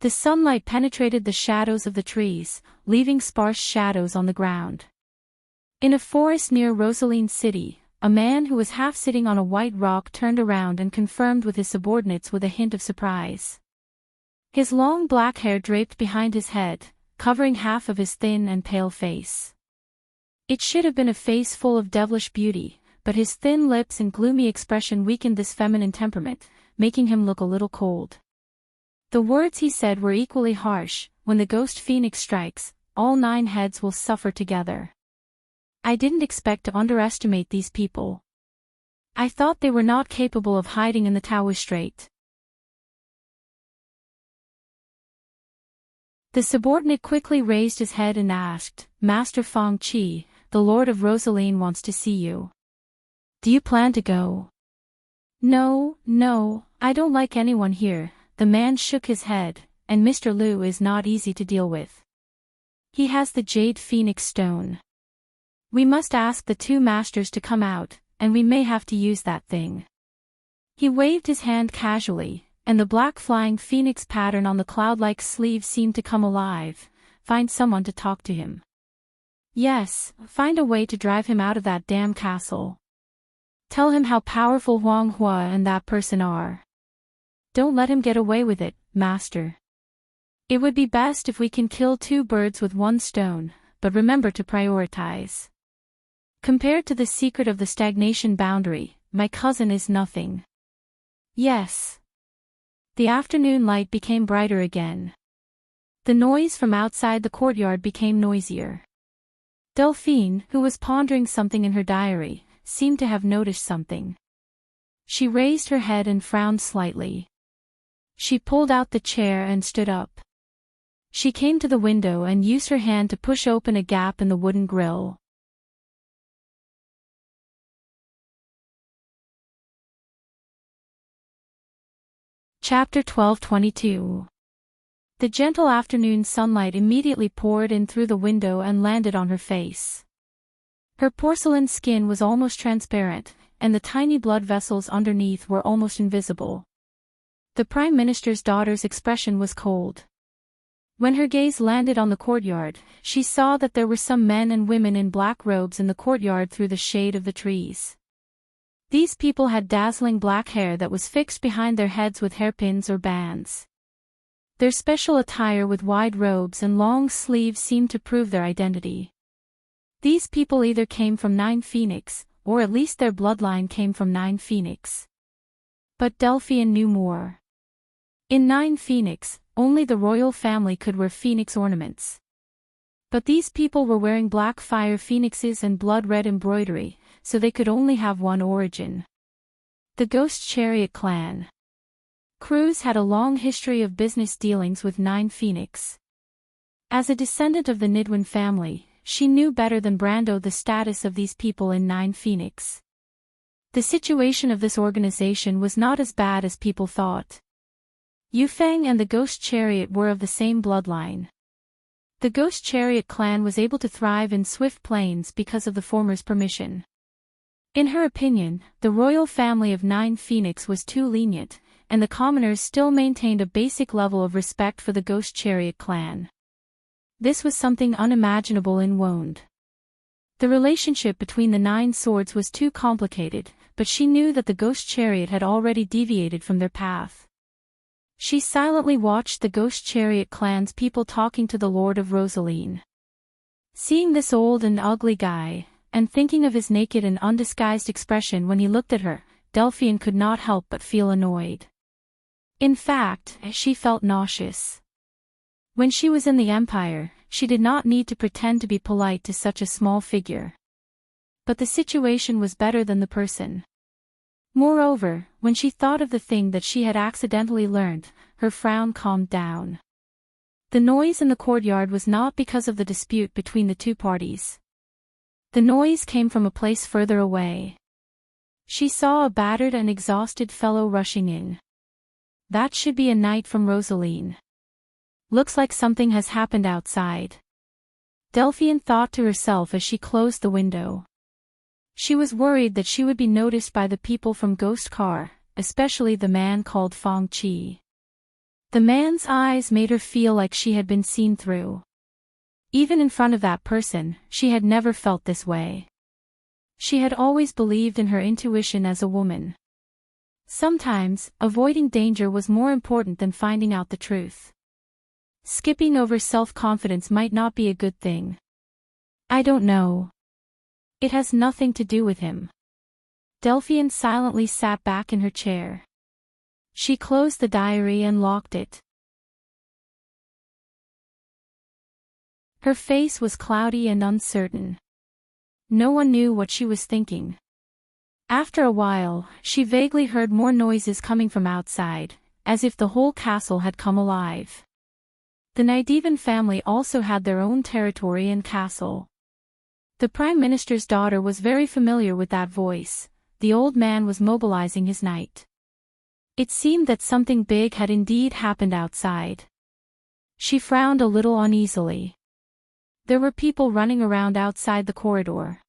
The sunlight penetrated the shadows of the trees, leaving sparse shadows on the ground. In a forest near Rosaline City, a man who was half sitting on a white rock turned around and confirmed with his subordinates with a hint of surprise. His long black hair draped behind his head, covering half of his thin and pale face. It should have been a face full of devilish beauty, but his thin lips and gloomy expression weakened this feminine temperament, making him look a little cold. The words he said were equally harsh: "When the ghost phoenix strikes, all 9 heads will suffer together." I didn't expect to underestimate these people. I thought they were not capable of hiding in the Taoist Strait. The subordinate quickly raised his head and asked, "Master Feng Qi, the Lord of Rosaline wants to see you. Do you plan to go?" No, I don't like anyone here." The man shook his head, "and Mr. Liu is not easy to deal with. He has the Jade Phoenix Stone. We must ask the 2 masters to come out, and we may have to use that thing." He waved his hand casually, and the black flying phoenix pattern on the cloud-like sleeve seemed to come alive. "Find someone to talk to him. Yes, find a way to drive him out of that damn castle. Tell him how powerful Huang Hua and that person are. Don't let him get away with it, master. It would be best if we can kill 2 birds with 1 stone, but remember to prioritize. Compared to the secret of the stagnation boundary, my cousin is nothing." Yes. The afternoon light became brighter again. The noise from outside the courtyard became noisier. Delphine, who was pondering something in her diary, seemed to have noticed something. She raised her head and frowned slightly. She pulled out the chair and stood up. She came to the window and used her hand to push open a gap in the wooden grill. Chapter 12:22. The gentle afternoon sunlight immediately poured in through the window and landed on her face. Her porcelain skin was almost transparent, and the tiny blood vessels underneath were almost invisible. The Prime Minister's daughter's expression was cold. When her gaze landed on the courtyard, she saw that there were some men and women in black robes in the courtyard through the shade of the trees. These people had dazzling black hair that was fixed behind their heads with hairpins or bands. Their special attire with wide robes and long sleeves seemed to prove their identity. These people either came from 9 Phoenix, or at least their bloodline came from 9 Phoenix. But Delphine knew more. In 9 Phoenix, only the royal family could wear phoenix ornaments. But these people were wearing black fire phoenixes and blood-red embroidery, so they could only have one origin. The Ghost Chariot clan. Cruz had a long history of business dealings with 9 Phoenix. As a descendant of the Nidwin family, she knew better than Brando the status of these people in 9 Phoenix. The situation of this organization was not as bad as people thought. Yufeng and the Ghost Chariot were of the same bloodline. The Ghost Chariot clan was able to thrive in Swift Plains because of the former's permission. In her opinion, the royal family of 9 Phoenix was too lenient, and the commoners still maintained a basic level of respect for the Ghost Chariot clan. This was something unimaginable in Woned. The relationship between the 9 swords was too complicated, but she knew that the Ghost Chariot had already deviated from their path. She silently watched the Ghost Chariot clan's people talking to the Lord of Rosaline. Seeing this old and ugly guy, and thinking of his naked and undisguised expression when he looked at her, Delphian could not help but feel annoyed. In fact, she felt nauseous. When she was in the Empire, she did not need to pretend to be polite to such a small figure. But the situation was better than the person. Moreover, when she thought of the thing that she had accidentally learned, her frown calmed down. The noise in the courtyard was not because of the dispute between the 2 parties. The noise came from a place further away. She saw a battered and exhausted fellow rushing in. That should be a knight from Rosaline. Looks like something has happened outside. Delphian thought to herself as she closed the window. She was worried that she would be noticed by the people from Ghost Car, especially the man called Fong Chi. The man's eyes made her feel like she had been seen through. Even in front of that person, she had never felt this way. She had always believed in her intuition as a woman. Sometimes, avoiding danger was more important than finding out the truth. Skipping over self-confidence might not be a good thing. I don't know. It has nothing to do with him. Delphian silently sat back in her chair. She closed the diary and locked it. Her face was cloudy and uncertain. No one knew what she was thinking. After a while, she vaguely heard more noises coming from outside, as if the whole castle had come alive. The Nidevan family also had their own territory and castle. The Prime Minister's daughter was very familiar with that voice. The old man was mobilizing his knight. It seemed that something big had indeed happened outside. She frowned a little uneasily. There were people running around outside the corridor.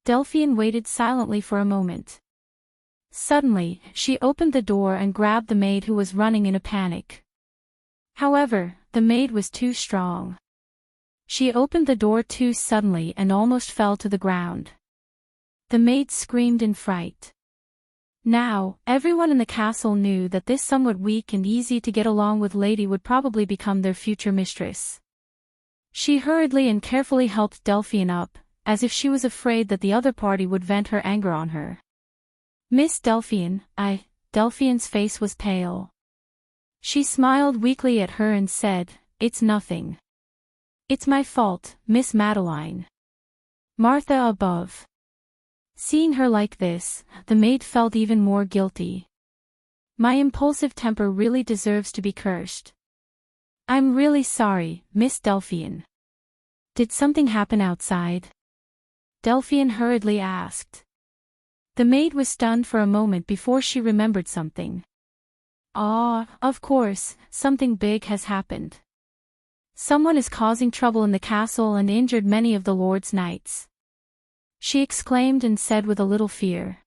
Delphian waited silently for a moment. Suddenly, she opened the door and grabbed the maid who was running in a panic. However, the maid was too strong. She opened the door too suddenly and almost fell to the ground. The maid screamed in fright. Now, everyone in the castle knew that this somewhat weak and easy to get along with lady would probably become their future mistress. She hurriedly and carefully helped Delphian up, as if she was afraid that the other party would vent her anger on her. Miss Delphian, Delphian's face was pale. She smiled weakly at her and said, "It's nothing. It's my fault, Miss Madeline. Martha above." Seeing her like this, the maid felt even more guilty. My impulsive temper really deserves to be cursed. I'm really sorry, Miss Delphian. Did something happen outside? Delphian hurriedly asked. The maid was stunned for a moment before she remembered something. Of course, something big has happened. Someone is causing trouble in the castle and injured many of the Lord's knights. She exclaimed and said with a little fear.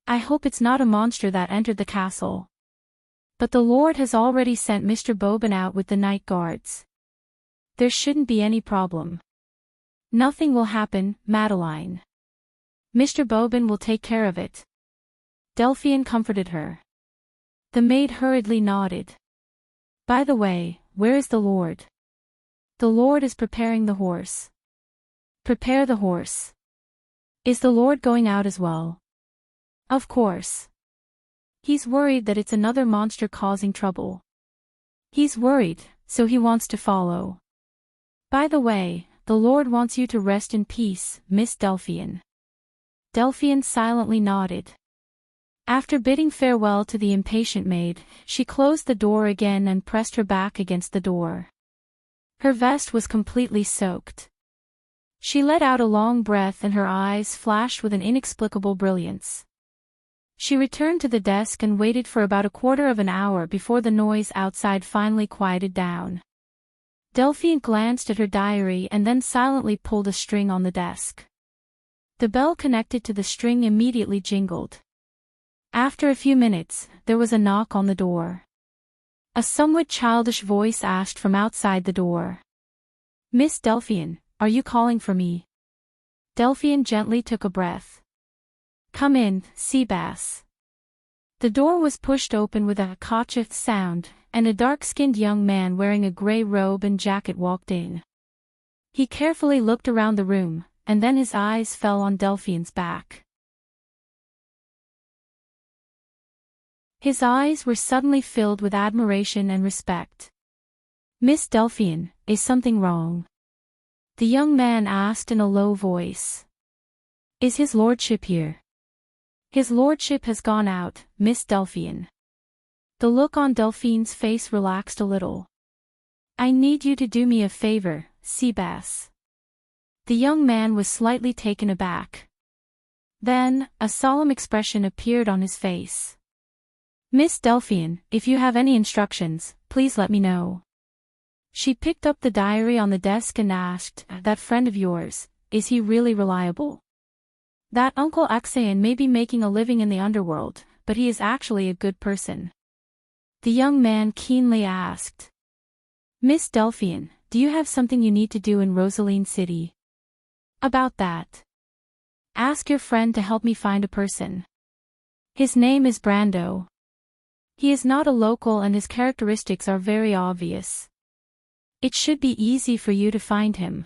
I hope it's not a monster that entered the castle. But the Lord has already sent Mr. Boban out with the night guards. There shouldn't be any problem. Nothing will happen, Madeline. Mr. Boban will take care of it. Delphian comforted her. The maid hurriedly nodded. By the way, where is the Lord? The Lord is preparing the horse. Prepare the horse. Is the Lord going out as well? Of course. He's worried that it's another monster causing trouble. He's worried, so he wants to follow. By the way, the Lord wants you to rest in peace, Miss Delphian. Delphian silently nodded. After bidding farewell to the impatient maid, she closed the door again and pressed her back against the door. Her vest was completely soaked. She let out a long breath and her eyes flashed with an inexplicable brilliance. She returned to the desk and waited for about a quarter of an hour before the noise outside finally quieted down. Delphine glanced at her diary and then silently pulled a string on the desk. The bell connected to the string immediately jingled. After a few minutes, there was a knock on the door. A somewhat childish voice asked from outside the door. "Miss Delphine, are you calling for me?" Delphine gently took a breath. "Come in, Seabass." The door was pushed open with a cautious sound, and a dark-skinned young man wearing a gray robe and jacket walked in. He carefully looked around the room, and then his eyes fell on Delphine's back. His eyes were suddenly filled with admiration and respect. "Miss Delphine, is something wrong?" the young man asked in a low voice. "Is his lordship here?" "His lordship has gone out, Miss Delphine." The look on Delphine's face relaxed a little. "I need you to do me a favor, Seabass." The young man was slightly taken aback. Then, a solemn expression appeared on his face. "Miss Delphine, if you have any instructions, please let me know." She picked up the diary on the desk and asked, "That friend of yours, is he really reliable?" "That Uncle Axayan may be making a living in the underworld, but he is actually a good person." The young man keenly asked. "Miss Delphine, do you have something you need to do in Rosaline City?" "About that. Ask your friend to help me find a person. His name is Brando. He is not a local and his characteristics are very obvious. It should be easy for you to find him."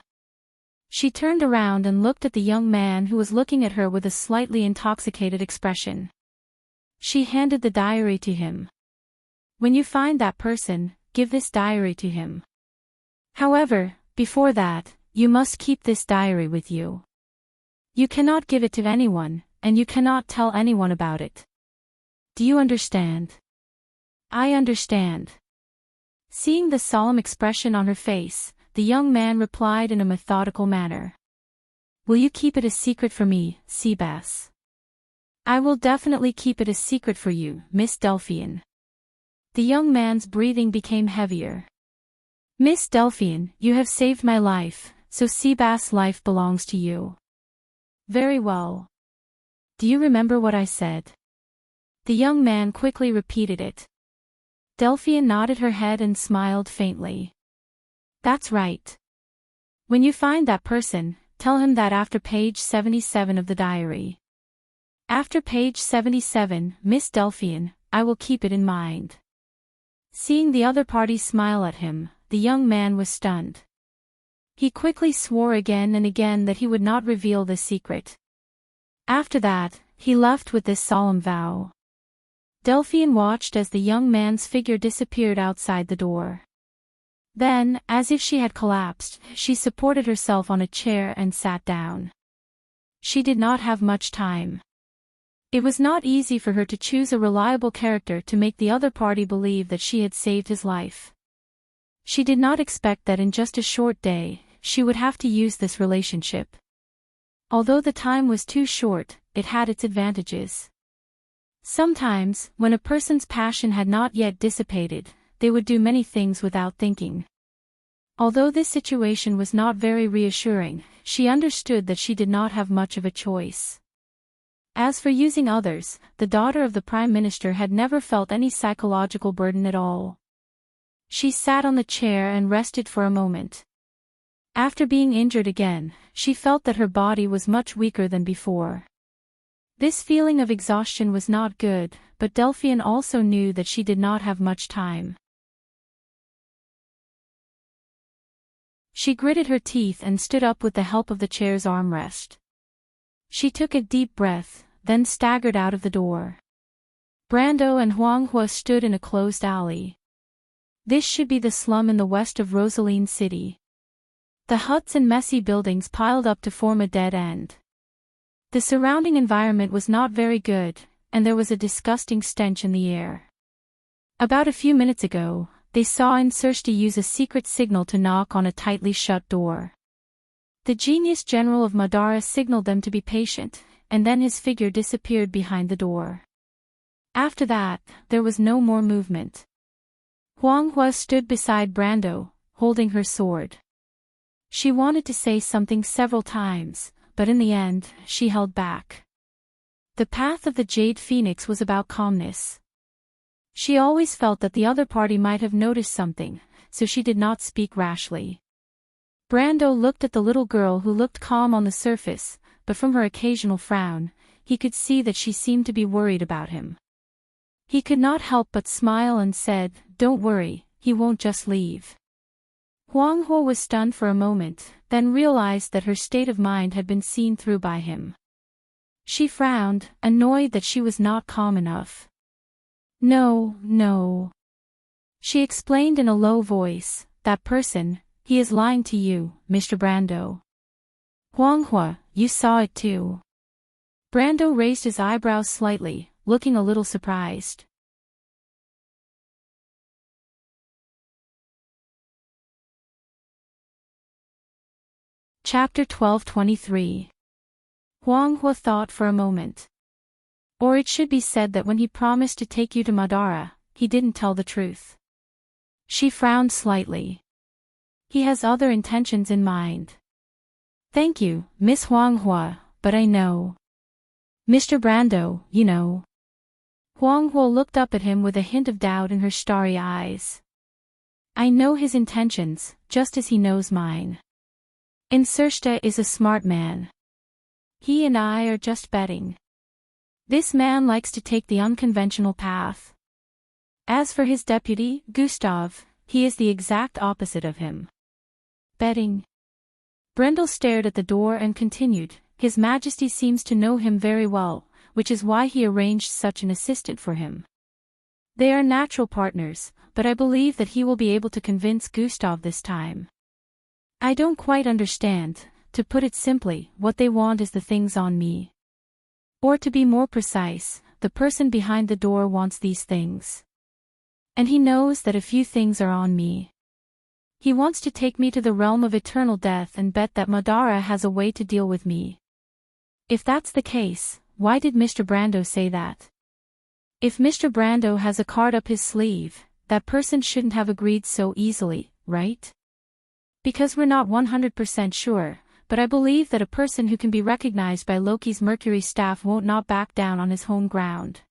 She turned around and looked at the young man who was looking at her with a slightly intoxicated expression. She handed the diary to him. "When you find that person, give this diary to him. However, before that, you must keep this diary with you. You cannot give it to anyone, and you cannot tell anyone about it. Do you understand?" "I understand." Seeing the solemn expression on her face, the young man replied in a methodical manner. "Will you keep it a secret for me, Seabass?" "I will definitely keep it a secret for you, Miss Delphine." The young man's breathing became heavier. "Miss Delphine, you have saved my life, so Seabass' life belongs to you." "Very well. Do you remember what I said?" The young man quickly repeated it. Delphine nodded her head and smiled faintly. "That's right. When you find that person, tell him that after page 77 of the diary." "After page 77, Miss Delphine, I will keep it in mind." Seeing the other party smile at him, the young man was stunned. He quickly swore again and again that he would not reveal the secret. After that, he left with this solemn vow. Delphine watched as the young man's figure disappeared outside the door. Then, as if she had collapsed, she supported herself on a chair and sat down. She did not have much time. It was not easy for her to choose a reliable character to make the other party believe that she had saved his life. She did not expect that in just a short day, she would have to use this relationship. Although the time was too short, it had its advantages. Sometimes, when a person's passion had not yet dissipated, they would do many things without thinking. Although this situation was not very reassuring, she understood that she did not have much of a choice. As for using others, the daughter of the Prime Minister had never felt any psychological burden at all. She sat on the chair and rested for a moment. After being injured again, she felt that her body was much weaker than before. This feeling of exhaustion was not good, but Delphine also knew that she did not have much time. She gritted her teeth and stood up with the help of the chair's armrest. She took a deep breath, then staggered out of the door. Brando and Huang Hua stood in a closed alley. This should be the slum in the west of Rosaline City. The huts and messy buildings piled up to form a dead end. The surrounding environment was not very good, and there was a disgusting stench in the air. About a few minutes ago, they saw Immerse use a secret signal to knock on a tightly shut door. The genius general of Madara signaled them to be patient, and then his figure disappeared behind the door. After that, there was no more movement. Huang Hua stood beside Brando, holding her sword. She wanted to say something several times, but in the end, she held back. The path of the Jade Phoenix was about calmness. She always felt that the other party might have noticed something, so she did not speak rashly. Brando looked at the little girl who looked calm on the surface, but from her occasional frown, he could see that she seemed to be worried about him. He could not help but smile and said, "Don't worry, he won't just leave." Huang Hua was stunned for a moment, then realized that her state of mind had been seen through by him. She frowned, annoyed that she was not calm enough. "No, no," she explained in a low voice, "that person, he is lying to you, Mr. Brando." "Huang Hua, you saw it too." Brando raised his eyebrows slightly, looking a little surprised. Chapter 12:23. Huang Hua thought for a moment. Or it should be said that when he promised to take you to Madara, he didn't tell the truth. She frowned slightly. He has other intentions in mind. "Thank you, Miss Huang Hua, but I know. Mr. Brando, you know." Huang Hua looked up at him with a hint of doubt in her starry eyes. "I know his intentions, just as he knows mine. Enrich is a smart man. He and I are just betting. This man likes to take the unconventional path. As for his deputy, Gustav, he is the exact opposite of him." "Betting?" Brendel stared at the door and continued, "His Majesty seems to know him very well, which is why he arranged such an assistant for him. They are natural partners, but I believe that he will be able to convince Gustav this time. I don't quite understand, to put it simply, what they want is the things on me. Or to be more precise, the person behind the door wants these things. And he knows that a few things are on me. He wants to take me to the realm of eternal death and bet that Madara has a way to deal with me. If that's the case, why did Mr. Brando say that? If Mr. Brando has a card up his sleeve, that person shouldn't have agreed so easily, right? Because we're not 100% sure, but I believe that a person who can be recognized by Loki's Mercury staff won't not back down on his home ground.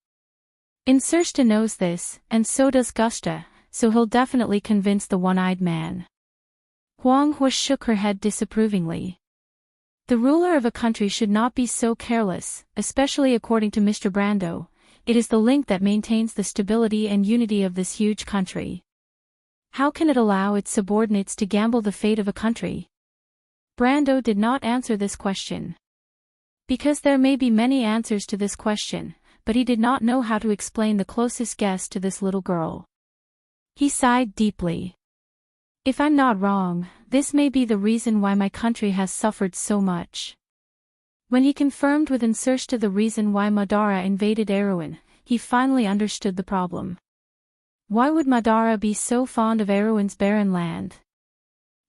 Enrich knows this, and so does Gusta, so he'll definitely convince the one-eyed man." Huang Hua shook her head disapprovingly. "The ruler of a country should not be so careless, especially according to Mr. Brando. It is the link that maintains the stability and unity of this huge country. How can it allow its subordinates to gamble the fate of a country?" Brando did not answer this question. Because there may be many answers to this question, but he did not know how to explain the closest guess to this little girl. He sighed deeply. "If I'm not wrong, this may be the reason why my country has suffered so much." When he confirmed with Enrich the reason why Madara invaded Erewhon, he finally understood the problem. Why would Madara be so fond of Erewhon's barren land?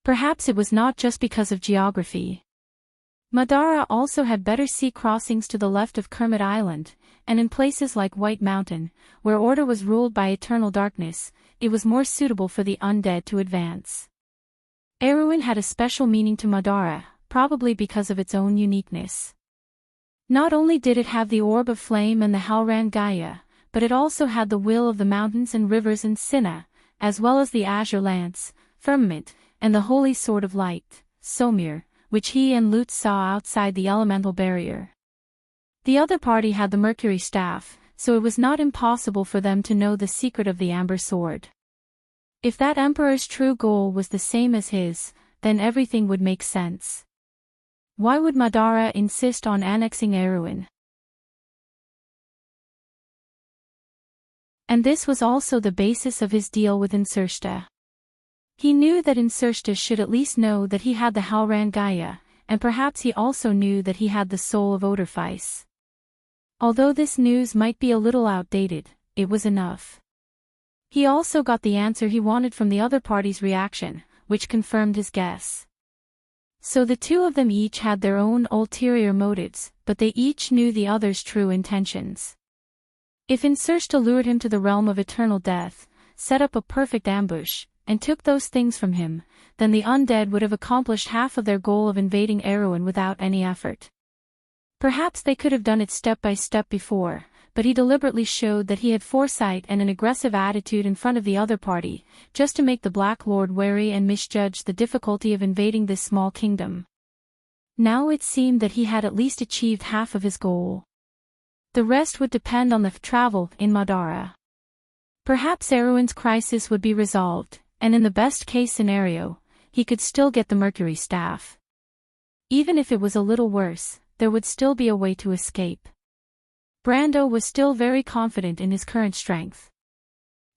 Perhaps it was not just because of geography. Madara also had better sea crossings to the left of Kermit Island, and in places like White Mountain, where order was ruled by eternal darkness, it was more suitable for the undead to advance. Erewhon had a special meaning to Madara, probably because of its own uniqueness. Not only did it have the Orb of Flame and the Halran Gaia, but it also had the will of the mountains and rivers and Sinna, as well as the Azure Lance, Firmament, and the Holy Sword of Light, Somir, which he and Lute saw outside the elemental barrier. The other party had the Mercury Staff, so it was not impossible for them to know the secret of the Amber Sword. If that Emperor's true goal was the same as his, then everything would make sense. Why would Madara insist on annexing Erewhon? And this was also the basis of his deal with Enrich. He knew that Enrich should at least know that he had the Halran Gaia, and perhaps he also knew that he had the soul of Oderfeis. Although this news might be a little outdated, it was enough. He also got the answer he wanted from the other party's reaction, which confirmed his guess. So the two of them each had their own ulterior motives, but they each knew the other's true intentions. If Insersta lured him to the realm of eternal death, set up a perfect ambush, and took those things from him, then the undead would have accomplished half of their goal of invading Erewhon without any effort. Perhaps they could have done it step by step before, but he deliberately showed that he had foresight and an aggressive attitude in front of the other party, just to make the Black Lord wary and misjudge the difficulty of invading this small kingdom. Now it seemed that he had at least achieved half of his goal. The rest would depend on the travel in Madara. Perhaps Erewhon's crisis would be resolved, and in the best-case scenario, he could still get the Mercury Staff. Even if it was a little worse, there would still be a way to escape. Brando was still very confident in his current strength.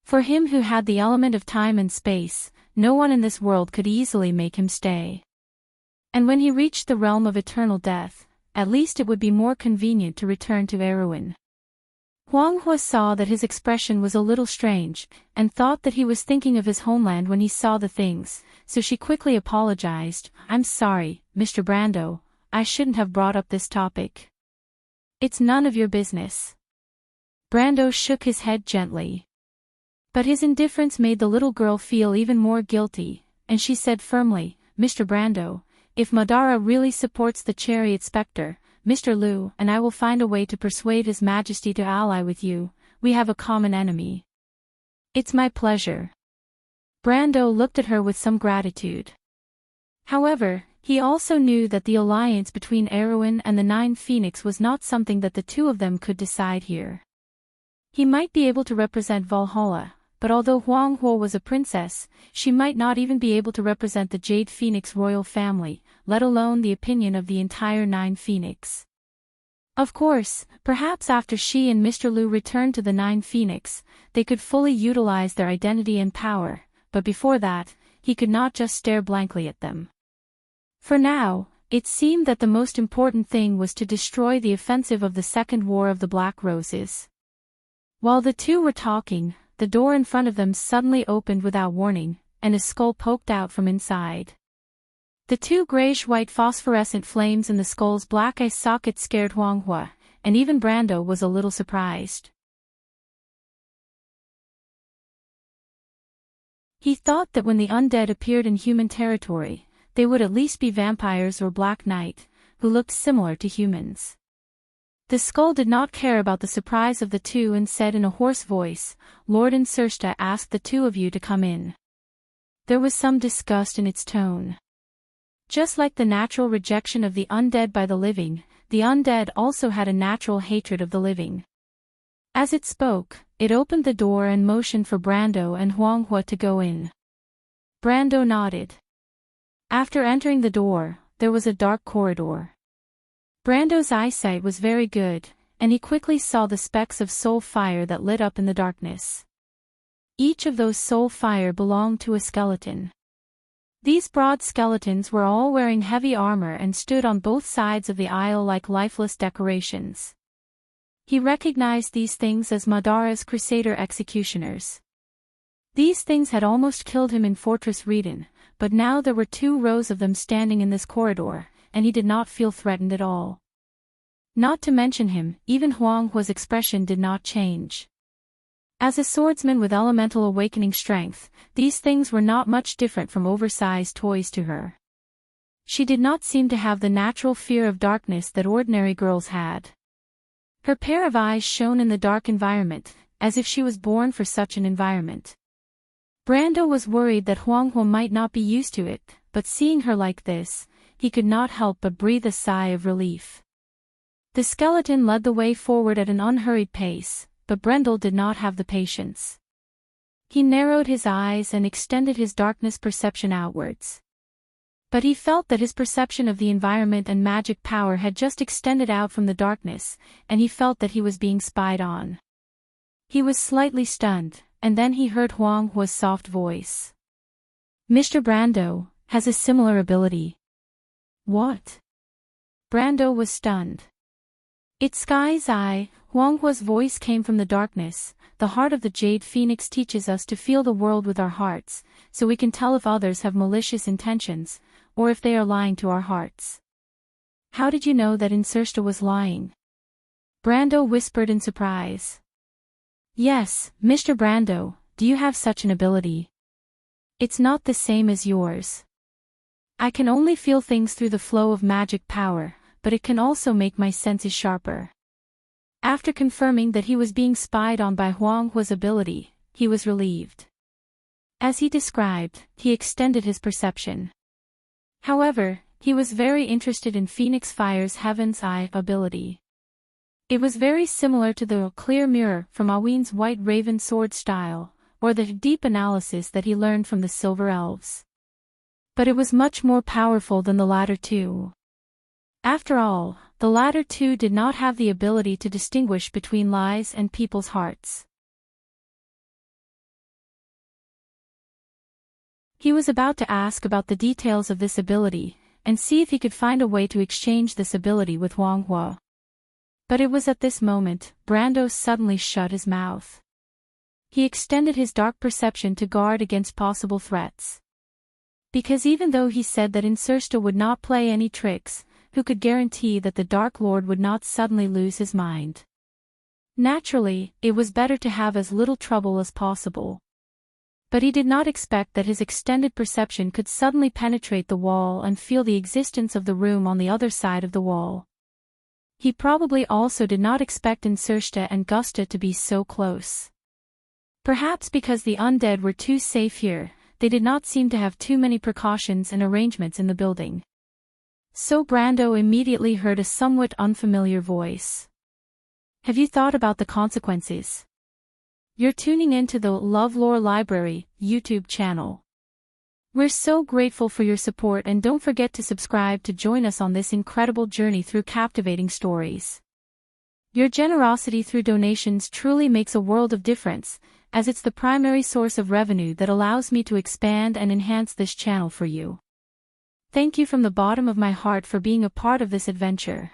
For him who had the element of time and space, no one in this world could easily make him stay. And when he reached the realm of eternal death, at least it would be more convenient to return to Erewhon. Huanghua saw that his expression was a little strange, and thought that he was thinking of his homeland when he saw the things, so she quickly apologized. "I'm sorry, Mr. Brando, I shouldn't have brought up this topic." "It's none of your business." Brando shook his head gently. But his indifference made the little girl feel even more guilty, and she said firmly, "Mr. Brando, if Madara really supports the Chariot Spectre, Mr. Liu and I will find a way to persuade His Majesty to ally with you. We have a common enemy." "It's my pleasure." Brando looked at her with some gratitude. However, he also knew that the alliance between Erewhon and the Nine Phoenix was not something that the two of them could decide here. He might be able to represent Valhalla, but although Huanghua was a princess, she might not even be able to represent the Jade Phoenix royal family, let alone the opinion of the entire Nine Phoenix. Of course, perhaps after she and Mr. Liu returned to the Nine Phoenix, they could fully utilize their identity and power, but before that, he could not just stare blankly at them. For now, it seemed that the most important thing was to destroy the offensive of the Second War of the Black Roses. While the two were talking, the door in front of them suddenly opened without warning, and a skull poked out from inside. The two grayish-white phosphorescent flames in the skull's black eye socket scared Huanghua, and even Brando was a little surprised. He thought that when the undead appeared in human territory, they would at least be vampires or Black Knight, who looked similar to humans. The skull did not care about the surprise of the two and said in a hoarse voice, "Lord Insersta asked the two of you to come in." There was some disgust in its tone. Just like the natural rejection of the undead by the living, the undead also had a natural hatred of the living. As it spoke, it opened the door and motioned for Brando and Huanghua to go in. Brando nodded. After entering the door, there was a dark corridor. Brando's eyesight was very good, and he quickly saw the specks of soul fire that lit up in the darkness. Each of those soul fire belonged to a skeleton. These broad skeletons were all wearing heavy armor and stood on both sides of the aisle like lifeless decorations. He recognized these things as Madara's Crusader executioners. These things had almost killed him in Fortress Reden, but now there were 2 rows of them standing in this corridor, and he did not feel threatened at all. Not to mention him, even Huanghua's expression did not change. As a swordsman with elemental awakening strength, these things were not much different from oversized toys to her. She did not seem to have the natural fear of darkness that ordinary girls had. Her pair of eyes shone in the dark environment, as if she was born for such an environment. Brando was worried that Huanghua might not be used to it, but seeing her like this, he could not help but breathe a sigh of relief. The skeleton led the way forward at an unhurried pace, but Brendel did not have the patience. He narrowed his eyes and extended his darkness perception outwards. But he felt that his perception of the environment and magic power had just extended out from the darkness, and he felt that he was being spied on. He was slightly stunned, and then he heard Huanghua's soft voice. "Mr. Brando has a similar ability." "What?" Brando was stunned. "It's Sky's Eye." Huanghua's voice came from the darkness. "The heart of the Jade Phoenix teaches us to feel the world with our hearts, so we can tell if others have malicious intentions, or if they are lying to our hearts." "How did you know that Insersta was lying?" Brando whispered in surprise. Yes, Mr. Brando, do you have such an ability? It's not the same as yours. I can only feel things through the flow of magic power, but it can also make my senses sharper. After confirming that he was being spied on by Huang Hua's ability, he was relieved. As he described, he extended his perception. However, he was very interested in Phoenix Fire's Heaven's Eye ability. It was very similar to the clear mirror from Aween's White Raven sword style, or the deep analysis that he learned from the Silver Elves. But it was much more powerful than the latter two. After all, the latter two did not have the ability to distinguish between lies and people's hearts. He was about to ask about the details of this ability, and see if he could find a way to exchange this ability with Huang Hua. But it was at this moment, Brando suddenly shut his mouth. He extended his dark perception to guard against possible threats. Because even though he said that Insursta would not play any tricks, who could guarantee that the Dark Lord would not suddenly lose his mind? Naturally, it was better to have as little trouble as possible. But he did not expect that his extended perception could suddenly penetrate the wall and feel the existence of the room on the other side of the wall. He probably also did not expect Insursta and Gusta to be so close. Perhaps because the undead were too safe here, they did not seem to have too many precautions and arrangements in the building. So Brando immediately heard a somewhat unfamiliar voice. Have you thought about the consequences? You're tuning into the LoveLore Library YouTube channel. We're so grateful for your support, and don't forget to subscribe to join us on this incredible journey through captivating stories. Your generosity through donations truly makes a world of difference, as it's the primary source of revenue that allows me to expand and enhance this channel for you. Thank you from the bottom of my heart for being a part of this adventure.